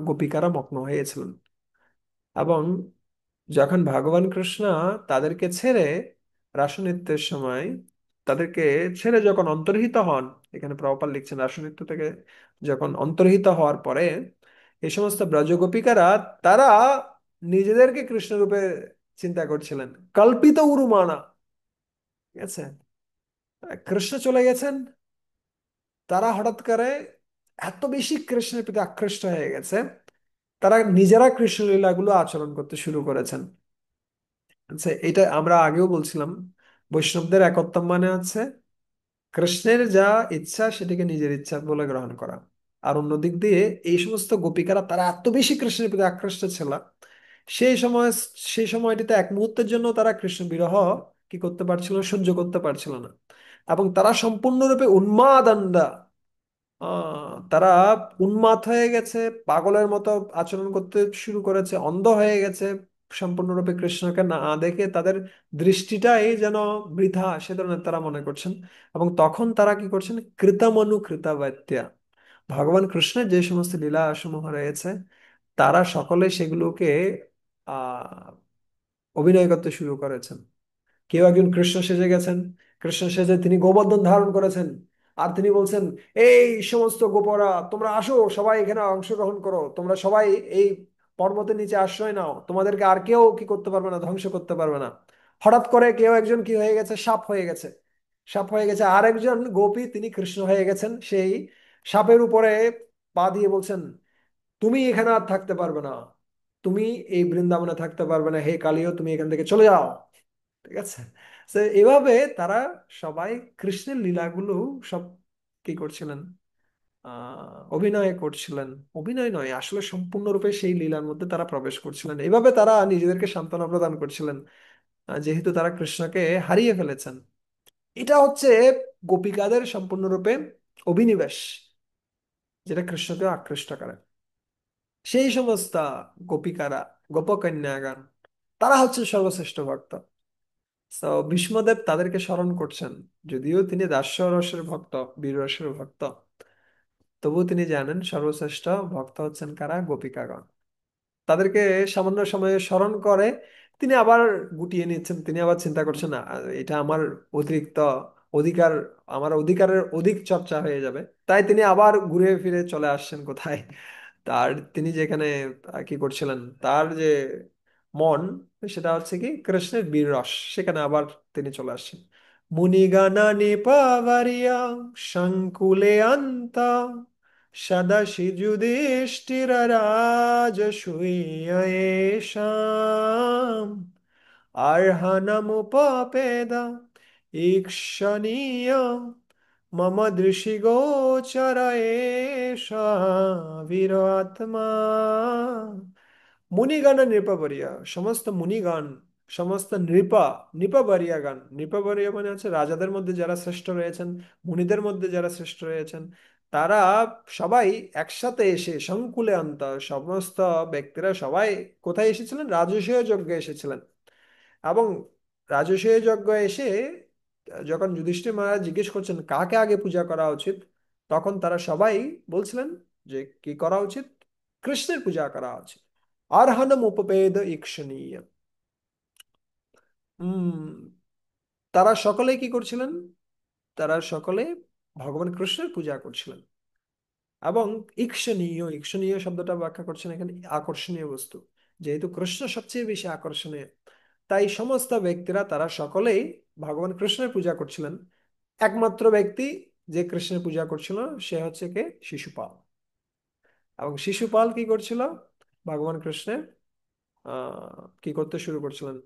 গোপিকারা মগ্ন হয়েছিলেন। এবং যখন ভগবান কৃষ্ণ তাদেরকে ছেড়ে রাসনৃত্যের সময়, তাদেরকে ছেড়ে যখন অন্তর্হিত হন, এখানে প্রভুপাদ লিখছেন রাসনৃত্য থেকে যখন অন্তর্হিত হওয়ার পরে এই সমস্ত ব্রজ গোপিকারা, তারা নিজেদেরকে কৃষ্ণরূপে চিন্তা করছিলেন, কল্পিত উরুমানা। ঠিক আছে, কৃষ্ণ চলে গেছেন, তারা হঠাৎ করে এত বেশি কৃষ্ণের প্রতি আকৃষ্ট হয়ে গেছে, তারা নিজেরা কৃষ্ণলীলাগুলো আচরণ করতে শুরু করেছেন। আচ্ছা, এটা আমরা আগেও বলছিলাম, বৈষ্ণবদের একত্ব মানে হচ্ছে কৃষ্ণের যা ইচ্ছা সেটাকে নিজের ইচ্ছা বলে গ্রহণ করা। আর অন্য দিক দিয়ে এই সমস্ত গোপিকারা তারা এত বেশি কৃষ্ণের প্রতি আকৃষ্ট ছিল, সেই সময়, সেই সময়টিতে এক মুহূর্তের জন্য তারা কৃষ্ণ বিরহ কি করতে পারছিল না, সহ্য করতে পারছিল না। এবং তারা সম্পূর্ণরূপে উন্মাদান্দা, তারা উন্মাদ হয়ে গেছে, পাগলের মতো আচরণ করতে শুরু করেছে, অন্ধ হয়ে গেছে, সম্পূর্ণরূপে কৃষ্ণকে না দেখে তাদের দৃষ্টিটাই যেন বৃথা, সে ধরনের তারা মনে করছেন। এবং তখন তারা কি করছেন, কৃতমনু কৃতবাদ্যা, ভগবান কৃষ্ণের যে সমস্ত লীলা সমূহ রয়েছে, তারা সকলে সেগুলোকে আহ অভিনয় করতে শুরু করেছেন। কেউ একজন কৃষ্ণ সেজে গেছেন, কৃষ্ণ সেজে তিনি গোবর্ধন ধারণ করেছেন, আর তিনি বলছেন, এই সমস্ত গোপরা তোমরা আসো, সবাই এখানে অংশগ্রহণ করো, তোমরা সবাই এই পর্বতের নিচে আশ্রয় নাও, তোমাদেরকে আর কেউ কি করতে পারবে না, ধ্বংস করতে পারবে না। হঠাৎ করে কেউ একজন কি হয়ে গেছে, সাপ হয়ে গেছে, সাপ হয়ে গেছে, আর একজন গোপী তিনি কৃষ্ণ হয়ে গেছেন, সেই সাপের উপরে পা দিয়ে বলছেন, তুমি এখানে আর থাকতে পারবে না, তুমি এই বৃন্দাবনে থাকতে পারবে না, হে কালিও তুমি এখান থেকে চলে যাও। ঠিক আছে, তো এভাবে তারা সবাই কৃষ্ণের লীলাগুলো সব কি করছিলেন, অভিনয় করছিলেন। অভিনয় নয়, আসলে সম্পূর্ণরূপে সেই লীলার মধ্যে তারা প্রবেশ করছিলেন, এভাবে তারা নিজেদেরকে সান্ত্বনা প্রদান করছিলেন, যেহেতু তারা কৃষ্ণকে হারিয়ে ফেলেছেন। এটা হচ্ছে গোপিকাদের সম্পূর্ণরূপে অভিনিবেশ, যেটা কৃষ্ণকে আকৃষ্ট করে। সেই সমস্ত গোপিকারা, গোপকন্যাগণ, তারা হচ্ছে সর্বশ্রেষ্ঠ ভক্ত। তো ভীষ্মদেব তাদেরকে স্মরণ করছেন, যদিও তিনি দাস্য রসের ভক্ত, বীর রসের ভক্ত, তবুও তিনি জানেন সর্বশ্রেষ্ঠ ভক্ত হচ্ছেন কারা, গোপিকাগণ। তাদেরকে সামান্য সময়ে স্মরণ করে তিনি আবার গুটিয়ে নিচ্ছেন, তিনি আবার চিন্তা করছেন, না এটা আমার অতিরিক্ত অধিকার, আমার অধিকারের অধিক চর্চা হয়ে যাবে, তাই তিনি আবার ঘুরে ফিরে চলে আসছেন কোথায়, তার তিনি যেখানে কি করছিলেন, তার যে মন, সেটা হচ্ছে কি কৃষ্ণের বীর রস, সেখানে আবার তিনি চলে আসছেন। মুনিগণা নিপাবারিয়া সংকুলে অন্ত সদশি যুধিষ্ঠিররাজসূয়েষাম আর্হনমুপপেদ ঈক্ষণীয় মম দৃষ্টিগোচর এষ বীরাত্মা। মুনিগণ নৃপবরিয়া, সমস্ত মুনিগণ, সমস্ত নৃপা, নৃপবরিয়াগণ, নৃপবরিয়া মানে হচ্ছে রাজাদের মধ্যে যারা শ্রেষ্ঠ রয়েছেন, মুনিদের মধ্যে যারা শ্রেষ্ঠ রয়েছেন, তারা সবাই একসাথে এসে সংকুলে অন্ত, সমস্ত ব্যক্তিরা সবাই কোথায় এসেছিলেন, রাজসূয় যজ্ঞে এসেছিলেন। এবং রাজসূয় যজ্ঞ এসে যখন যুধিষ্ঠির মহারাজ জিজ্ঞেস করছেন কাকে আগে পূজা করা উচিত, তখন তারা সবাই বলছিলেন যে কি করা উচিত, কৃষ্ণের পূজা করা উচিত। আরহণম উপবেদ ঈক্ষণীয়। তারা সকলে কি করছিলেন, তারা সকলে ভগবান কৃষ্ণের পূজা করছিলেন। এবং ঈক্ষণীয়, ঈক্ষণীয় শব্দটা ব্যাখ্যা করছেন এখানে আকর্ষণীয় বস্তু, যেহেতু কৃষ্ণ সবচেয়ে বেশি আকর্ষণীয়, তাই সমস্ত ব্যক্তিরা তারা সকলেই ভগবান কৃষ্ণের পূজা করছিলেন। একমাত্র ব্যক্তি যে কৃষ্ণের পূজা করছিল সে হচ্ছে কে, শিশুপাল। এবং শিশুপাল কি করছিল? ভগবান কৃষ্ণের কি করতে শুরু করছিলেন?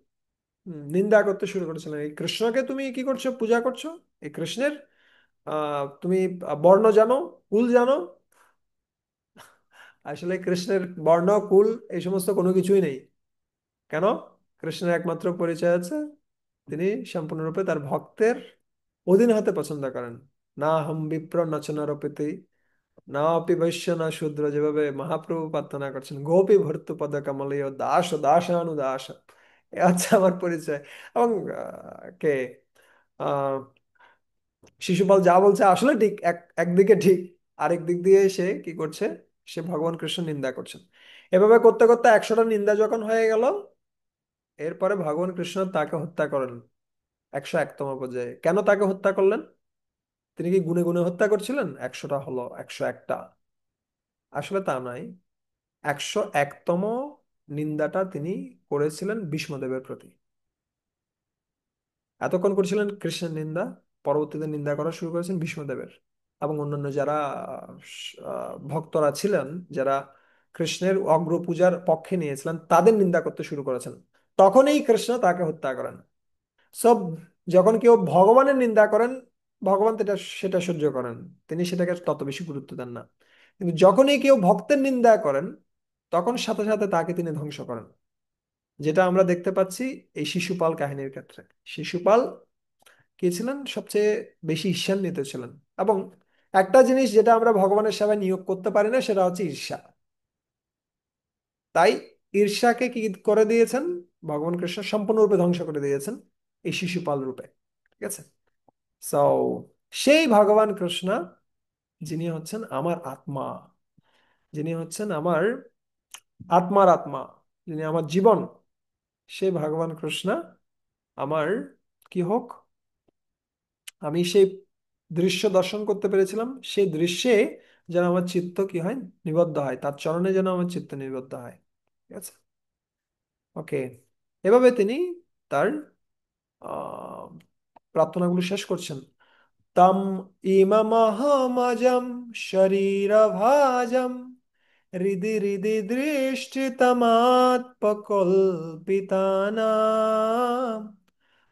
নিন্দা করতে শুরু করেছিলেন, এই কৃষ্ণকে তুমি কি করছো, পূজা করছো, এই কৃষ্ণের তুমি বর্ণ জানো, কুল জানো? আসলে কৃষ্ণের বর্ণ, কুল এই সমস্ত কোনো কিছুই নেই। কেন? কৃষ্ণের একমাত্র পরিচয় আছে, তিনি সম্পূর্ণরূপে তার ভক্তের অধীন হতে পছন্দ করেন। না হম বিপ্র নচনারপতি, না অপি বৈশ্য না শূদ্র, যেভাবে মহাপ্রভু প্রার্থনা করছেন, গোপী ভর্তু পদ কমলীয় দাস দাসানুদাস, এ হচ্ছে আমার পরিচয়। এবং কে আহ শিশুপাল যা বলছে আসলে ঠিক, একদিকে ঠিক, আরেক দিক দিয়ে সে কি করছে, সে ভগবান কৃষ্ণ নিন্দা করছেন। এভাবে করতে করতে 100টা নিন্দা যখন হয়ে গেল, এরপরে ভগবান কৃষ্ণ তাকে হত্যা করেন 101তম পর্যায়ে। কেন তাকে হত্যা করলেন? তিনি কি গুনে গুনে হত্যা করছিলেন 100টা হলো 101টা? আসলে তা নয়। 101তম নিন্দাটা তিনি করেছিলেন ভীষ্মদেবের প্রতি। এতক্ষণ করছিলেন কৃষ্ণের নিন্দা, পরবর্তীতে নিন্দা করা শুরু করেছেন ভীষ্মদেবের এবং অন্যান্য যারা ভক্তরা ছিলেন, যারা কৃষ্ণের অগ্রপূজার পক্ষে নিয়েছিলেন, তাদের নিন্দা করতে শুরু করেছেন। তখনই কৃষ্ণ তাকে হত্যা করেন। সব, যখন কেউ ভগবানের নিন্দা করেন, ভগবান সেটা সেটা সহ্য করেন, তিনি সেটাকে তত বেশি গুরুত্ব দেন না। কিন্তু যখনই কেউ ভক্তের নিন্দা করেন, তখন সাথে সাথে তাকে তিনি ধ্বংস করেন। যেটা আমরা দেখতে পাচ্ছি এই শিশুপাল কাহিনীর ক্ষেত্রে। শিশুপাল কে ছিলেন? সবচেয়ে বেশি ঈর্ষান্বিত ছিলেন। এবং একটা জিনিস যেটা আমরা ভগবানের সেবায় নিয়োগ করতে পারি না, সেটা হচ্ছে ঈর্ষা। তাই ঈর্ষাকে কি করে দিয়েছেন ভগবান কৃষ্ণ? সম্পূর্ণরূপে ধ্বংস করে দিয়েছেন এই শিশুপাল রূপে। ঠিক আছে। সো সেই ভগবান কৃষ্ণ, যিনি হচ্ছেন আমার আত্মা, যিনি হচ্ছেন আমার আত্মার আত্মা, যিনি আমার জীবন, সেই ভগবান কৃষ্ণ আমার কি হোক, আমি সেই দৃশ্য দর্শন করতে পেরেছিলাম, সেই দৃশ্যে যেন আমার চিত্ত কি হয়, নিবদ্ধ হয়, তার চরণে যেন আমার চিত্ত নিবদ্ধ হয়। ঠিক আছে। ওকে। এভাবে তিনি তার আহ প্রার্থনাগুলো শেষ করছেন। তম ইমমহমজম শরীরভাজম হৃদি হৃদি দৃষ্টিতমাত্পকল্পিতানাম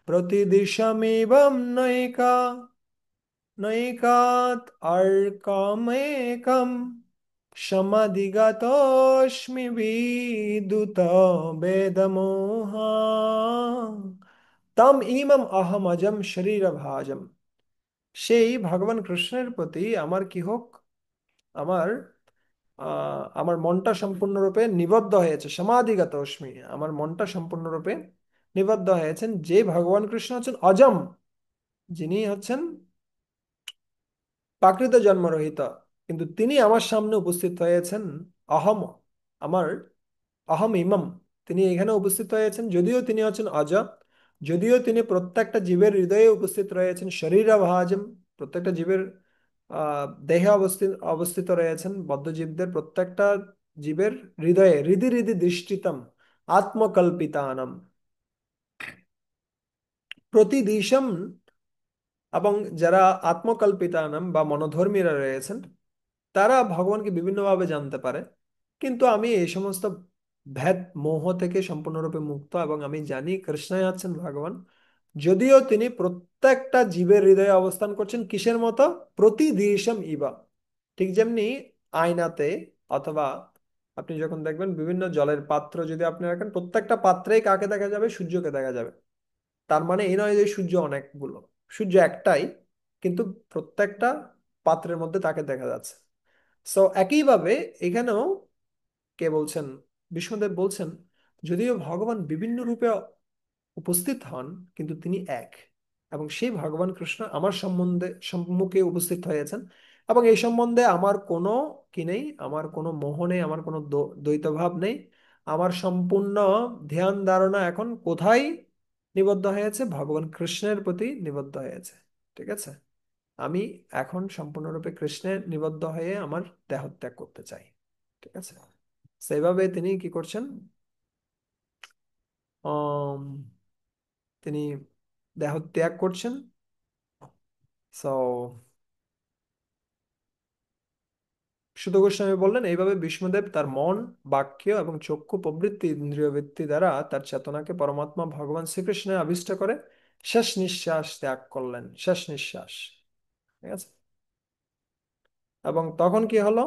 প্রতিদিশমিবম নৈকা নৈকাत् अर्कमेकं সমাধিগতোऽস্মি বিদ্যুত বেদমোহা তম ইমম অহমজম শরীরভাজম। সেই ভগবান কৃষ্ণের প্রতি আমার কি হোক, আমার আমার মনটা সম্পূর্ণরূপে নিবদ্ধ হয়েছে, সমাধিগত অস্মি, আমার মনটা সম্পূর্ণরূপে নিবদ্ধ হয়েছেন। যে ভগবান কৃষ্ণ হচ্ছেন অজম, যিনি হচ্ছেন প্রাকৃত জন্মরহিত, কিন্তু তিনি আমার সামনে উপস্থিত হয়েছেন অহম, আমার অহম ইমাম, তিনি এখানে উপস্থিত হয়েছেন। যদিও তিনি হচ্ছেন অজ, যদিও তিনি প্রত্যেকটা জীবের হৃদয়ে উপস্থিত রয়েছেন, শরীরাভাজম, প্রত্যেকটা জীবের দেহে অবস্থিত অবস্থিত রয়েছেন, বদ্ধ জীবদের প্রত্যেকটা জীবের হৃদয়ে, হৃদি হৃদি দৃষ্টিতম আত্মকল্পিতানম প্রতিদিশম। এবং যারা আত্মকল্পিতানাম বা মনোধর্মীরা রয়েছেন, তারা ভগবানকে বিভিন্নভাবে জানতে পারে। কিন্তু আমি এই সমস্ত ভেদ মোহ থেকে সম্পূর্ণরূপে মুক্ত, এবং আমি জানি কৃষ্ণই আছেন ভগবান। যদিও তিনি প্রত্যেকটা জীবের হৃদয়ে অবস্থান করছেন, কিসের মতো? প্রতিদিশম ইবা। ঠিক যেমনি আয়নাতে, অথবা আপনি যখন দেখবেন বিভিন্ন জলের পাত্র যদি আপনি রাখেন, প্রত্যেকটা পাত্রেই কাকে দেখা যাবে? সূর্যকে দেখা যাবে। তার মানে এই নয় যে সূর্য অনেকগুলো, সূর্য একটাই, কিন্তু প্রত্যেকটা পাত্রের মধ্যে তাকে দেখা যাচ্ছে। সো একইভাবে এখানেও কে বলছেন? বিষ্ণুদেব বলছেন, যদিও ভগবান বিভিন্ন রূপে উপস্থিত হন, কিন্তু তিনি এক। এবং সেই ভগবান কৃষ্ণ আমার সম্মুখে উপস্থিত হয়েছেন। এবং এই সম্বন্ধে আমার কোনো কি নেই, আমার কোনো মোহ নেই, আমার কোনো দ্বৈতভাব নেই। আমার সম্পূর্ণ ধ্যান ধারণা এখন কোথায় নিবদ্ধ হয়েছে? ভগবান কৃষ্ণের প্রতি নিবদ্ধ হয়েছে। ঠিক আছে। আমি এখন সম্পূর্ণরূপে কৃষ্ণের নিবদ্ধ হয়ে আমার দেহ ত্যাগ করতে চাই। ঠিক আছে। সেইভাবে তিনি কি করছেন? আম, তিনি দেহ ত্যাগ করছেন। সো সুত গোস্বামী বললেন, এইভাবে বিষ্ণুদেব তার মন, বাক্য এবং চক্ষু প্রভৃতি ইন্দ্রিয় বৃত্তি দ্বারা তার চেতনাকে পরমাত্মা ভগবান শ্রীকৃষ্ণে আবিষ্ট করে শেষ নিঃশ্বাস ত্যাগ করলেন। শেষ নিঃশ্বাস, ঠিক আছে। এবং তখন কি হলো?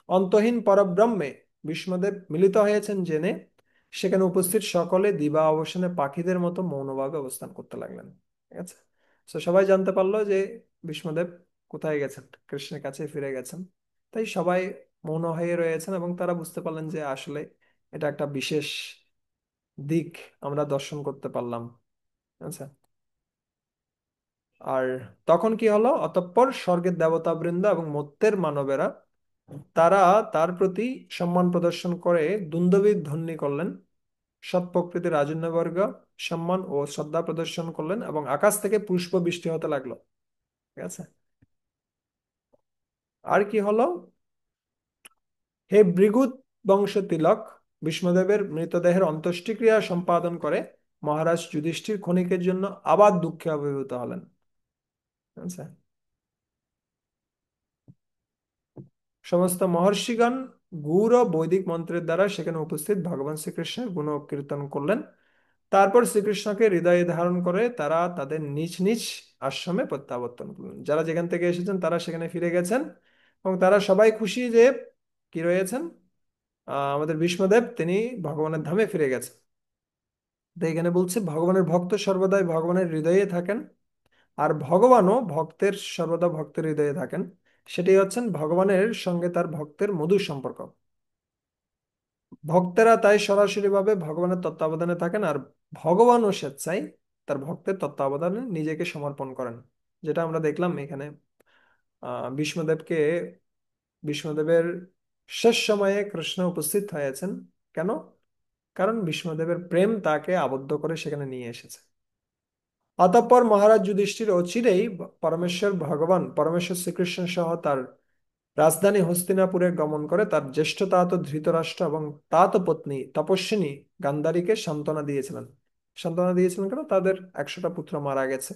অন্তহীন পরব্রহ্মে বিষ্ণুদেব মিলিত হয়েছেন জেনে সেখানে উপস্থিত সকলে দিবা অবসানে পাখিদের মতো মৌনভাবে অবস্থান করতে লাগলেন। ঠিক আছে। তো সবাই জানতে পারলো যে বিষ্ণুদেব কোথায় গেছেন, কৃষ্ণের কাছে ফিরে গেছেন। তাই সবাই মৌন হয়ে রয়েছেন এবং তারা বুঝতে পারলেন যে আসলে এটা একটা বিশেষ দিক আমরা দর্শন করতে পারলাম। আচ্ছা। আর তখন কি হলো? অতঃপর স্বর্গের দেবতাবৃন্দ এবং মর্ত্যের মানবেরা তারা তার প্রতি সম্মান প্রদর্শন করে দুন্দুভি ধ্বনি করলেন। সৎ প্রকৃতির রাজন্যবর্গ সম্মান ও শ্রদ্ধা প্রদর্শন করলেন এবং আকাশ থেকে পুষ্প বৃষ্টি হতে লাগলো। ঠিক আছে। আর কি হলো? হে ভৃগুত বংশ তিলক, ভীষ্মদেবের মৃতদেহের অন্ত্যেষ্টিক্রিয়া সম্পাদন করে মহারাজ যুধিষ্ঠির ক্ষণিকের জন্য আবার দুঃখে অভিভূত হলেন। আচ্ছা। সমস্ত মহর্ষিগণ গূঢ় বৈদিক মন্ত্রের দ্বারা সেখানে উপস্থিত ভগবান শ্রীকৃষ্ণের গুণ কীর্তন করলেন। তারপর শ্রীকৃষ্ণকে হৃদয়ে ধারণ করে তারা তাদের নিজ নিজ আশ্রমে প্রত্যাবর্তন করলেন। যারা যেখান থেকে এসেছেন তারা সেখানে ফিরে গেছেন এবং তারা সবাই খুশি যে কি রয়েছেন, আমাদের ভীষ্মদেব তিনি ভগবানের ধামে ফিরে গেছেন। তো এখানে বলছে ভগবানের ভক্ত সর্বদাই ভগবানের হৃদয়ে থাকেন, আর ভগবানও ভক্তের সর্বদা ভক্তের হৃদয়ে থাকেন। সেটি হচ্ছেন ভগবানের সঙ্গে তার ভক্তের মধুর সম্পর্ক। ভক্তেরা তাই সরাসরি ভাবে ভগবানের তত্ত্বাবধানে থাকেন, আর ভগবানও স্বেচ্ছায় তার ভক্তের তত্ত্বাবধানে নিজেকে সমর্পণ করেন। যেটা আমরা দেখলাম এখানে ভীষ্মদেবকে, ভীষ্মদেবের শেষ সময়ে কৃষ্ণ উপস্থিত হয়েছেন। কেন? কারণ ভীষ্মদেবের প্রেম তাকে আবদ্ধ করে সেখানে নিয়ে এসেছে। অতঃপর মহারাজ যুধিষ্ঠির অচিরেই পরমেশ্বর ভগবান, পরমেশ্বর শ্রীকৃষ্ণ সহ তার রাজধানী হস্তিনাপুরে গমন করে তার জ্যেষ্ঠ তাত ধৃতরাষ্ট্র এবং তাত পত্নী তপস্বিনী গান্ধারীকে সান্ত্বনা দিয়েছিলেন। সান্ত্বনা দিয়েছিলেন কেন? তাদের 100টা পুত্র মারা গেছে।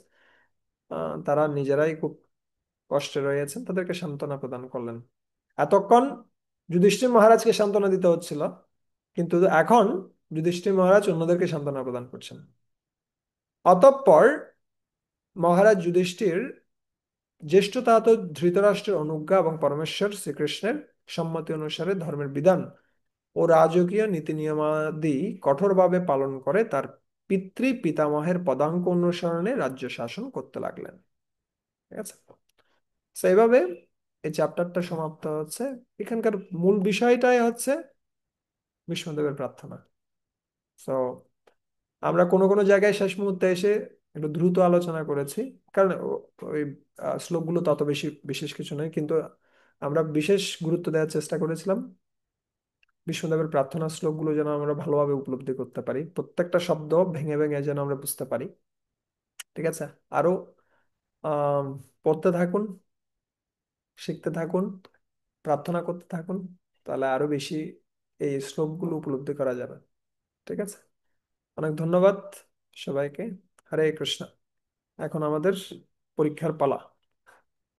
তারা নিজেরাই খুব কষ্টে রয়েছেন, তাদেরকে সান্ত্বনা প্রদান করলেন। এতক্ষণ যুধিষ্ঠির মহারাজকে সান্ত্বনা দিতে হচ্ছিল, কিন্তু এখন যুধিষ্ঠির মহারাজ অন্যদেরকে সান্ত্বনা প্রদান করছেন। অতঃপর মহারাজ যুধিষ্ঠির জ্যেষ্ঠতা তো ধৃতরাষ্ট্রের অনুজ্ঞা এবং পরমেশ্বর শ্রীকৃষ্ণের সম্মতি অনুসারে ধর্মের বিধান ও রাজকীয় নীতি নিয়মাদি কঠোরভাবে পালন করে তার পিতৃ পিতামহের পদাঙ্ক অনুসরণে রাজ্য শাসন করতে লাগলেন। ঠিক আছে। তো এইভাবে এই চ্যাপ্টারটা সমাপ্ত হচ্ছে। এখানকার মূল বিষয়টাই হচ্ছে বিষ্ণুদেবের প্রার্থনা। তো আমরা কোনো কোনো জায়গায় শেষ মুহূর্তে এসে একটু দ্রুত আলোচনা করেছি, কারণ ওই শ্লোকগুলো তত বেশি বিশেষ কিছু নয়, কিন্তু আমরা বিশেষ গুরুত্ব দেওয়ার চেষ্টা করেছিলাম বিষ্ণুদেবের প্রার্থনা শ্লোকগুলো যেন আমরা ভালোভাবে উপলব্ধি করতে পারি, প্রত্যেকটা শব্দ ভেঙে ভেঙে যেন আমরা বুঝতে পারি। ঠিক আছে। আরো আহ পড়তে থাকুন, শিখতে থাকুন, প্রার্থনা করতে থাকুন, তাহলে আরো বেশি এই শ্লোকগুলো উপলব্ধি করা যাবে। ঠিক আছে। অনেক ধন্যবাদ সবাইকে। হরে কৃষ্ণ। এখন আমাদের পরীক্ষার পালা।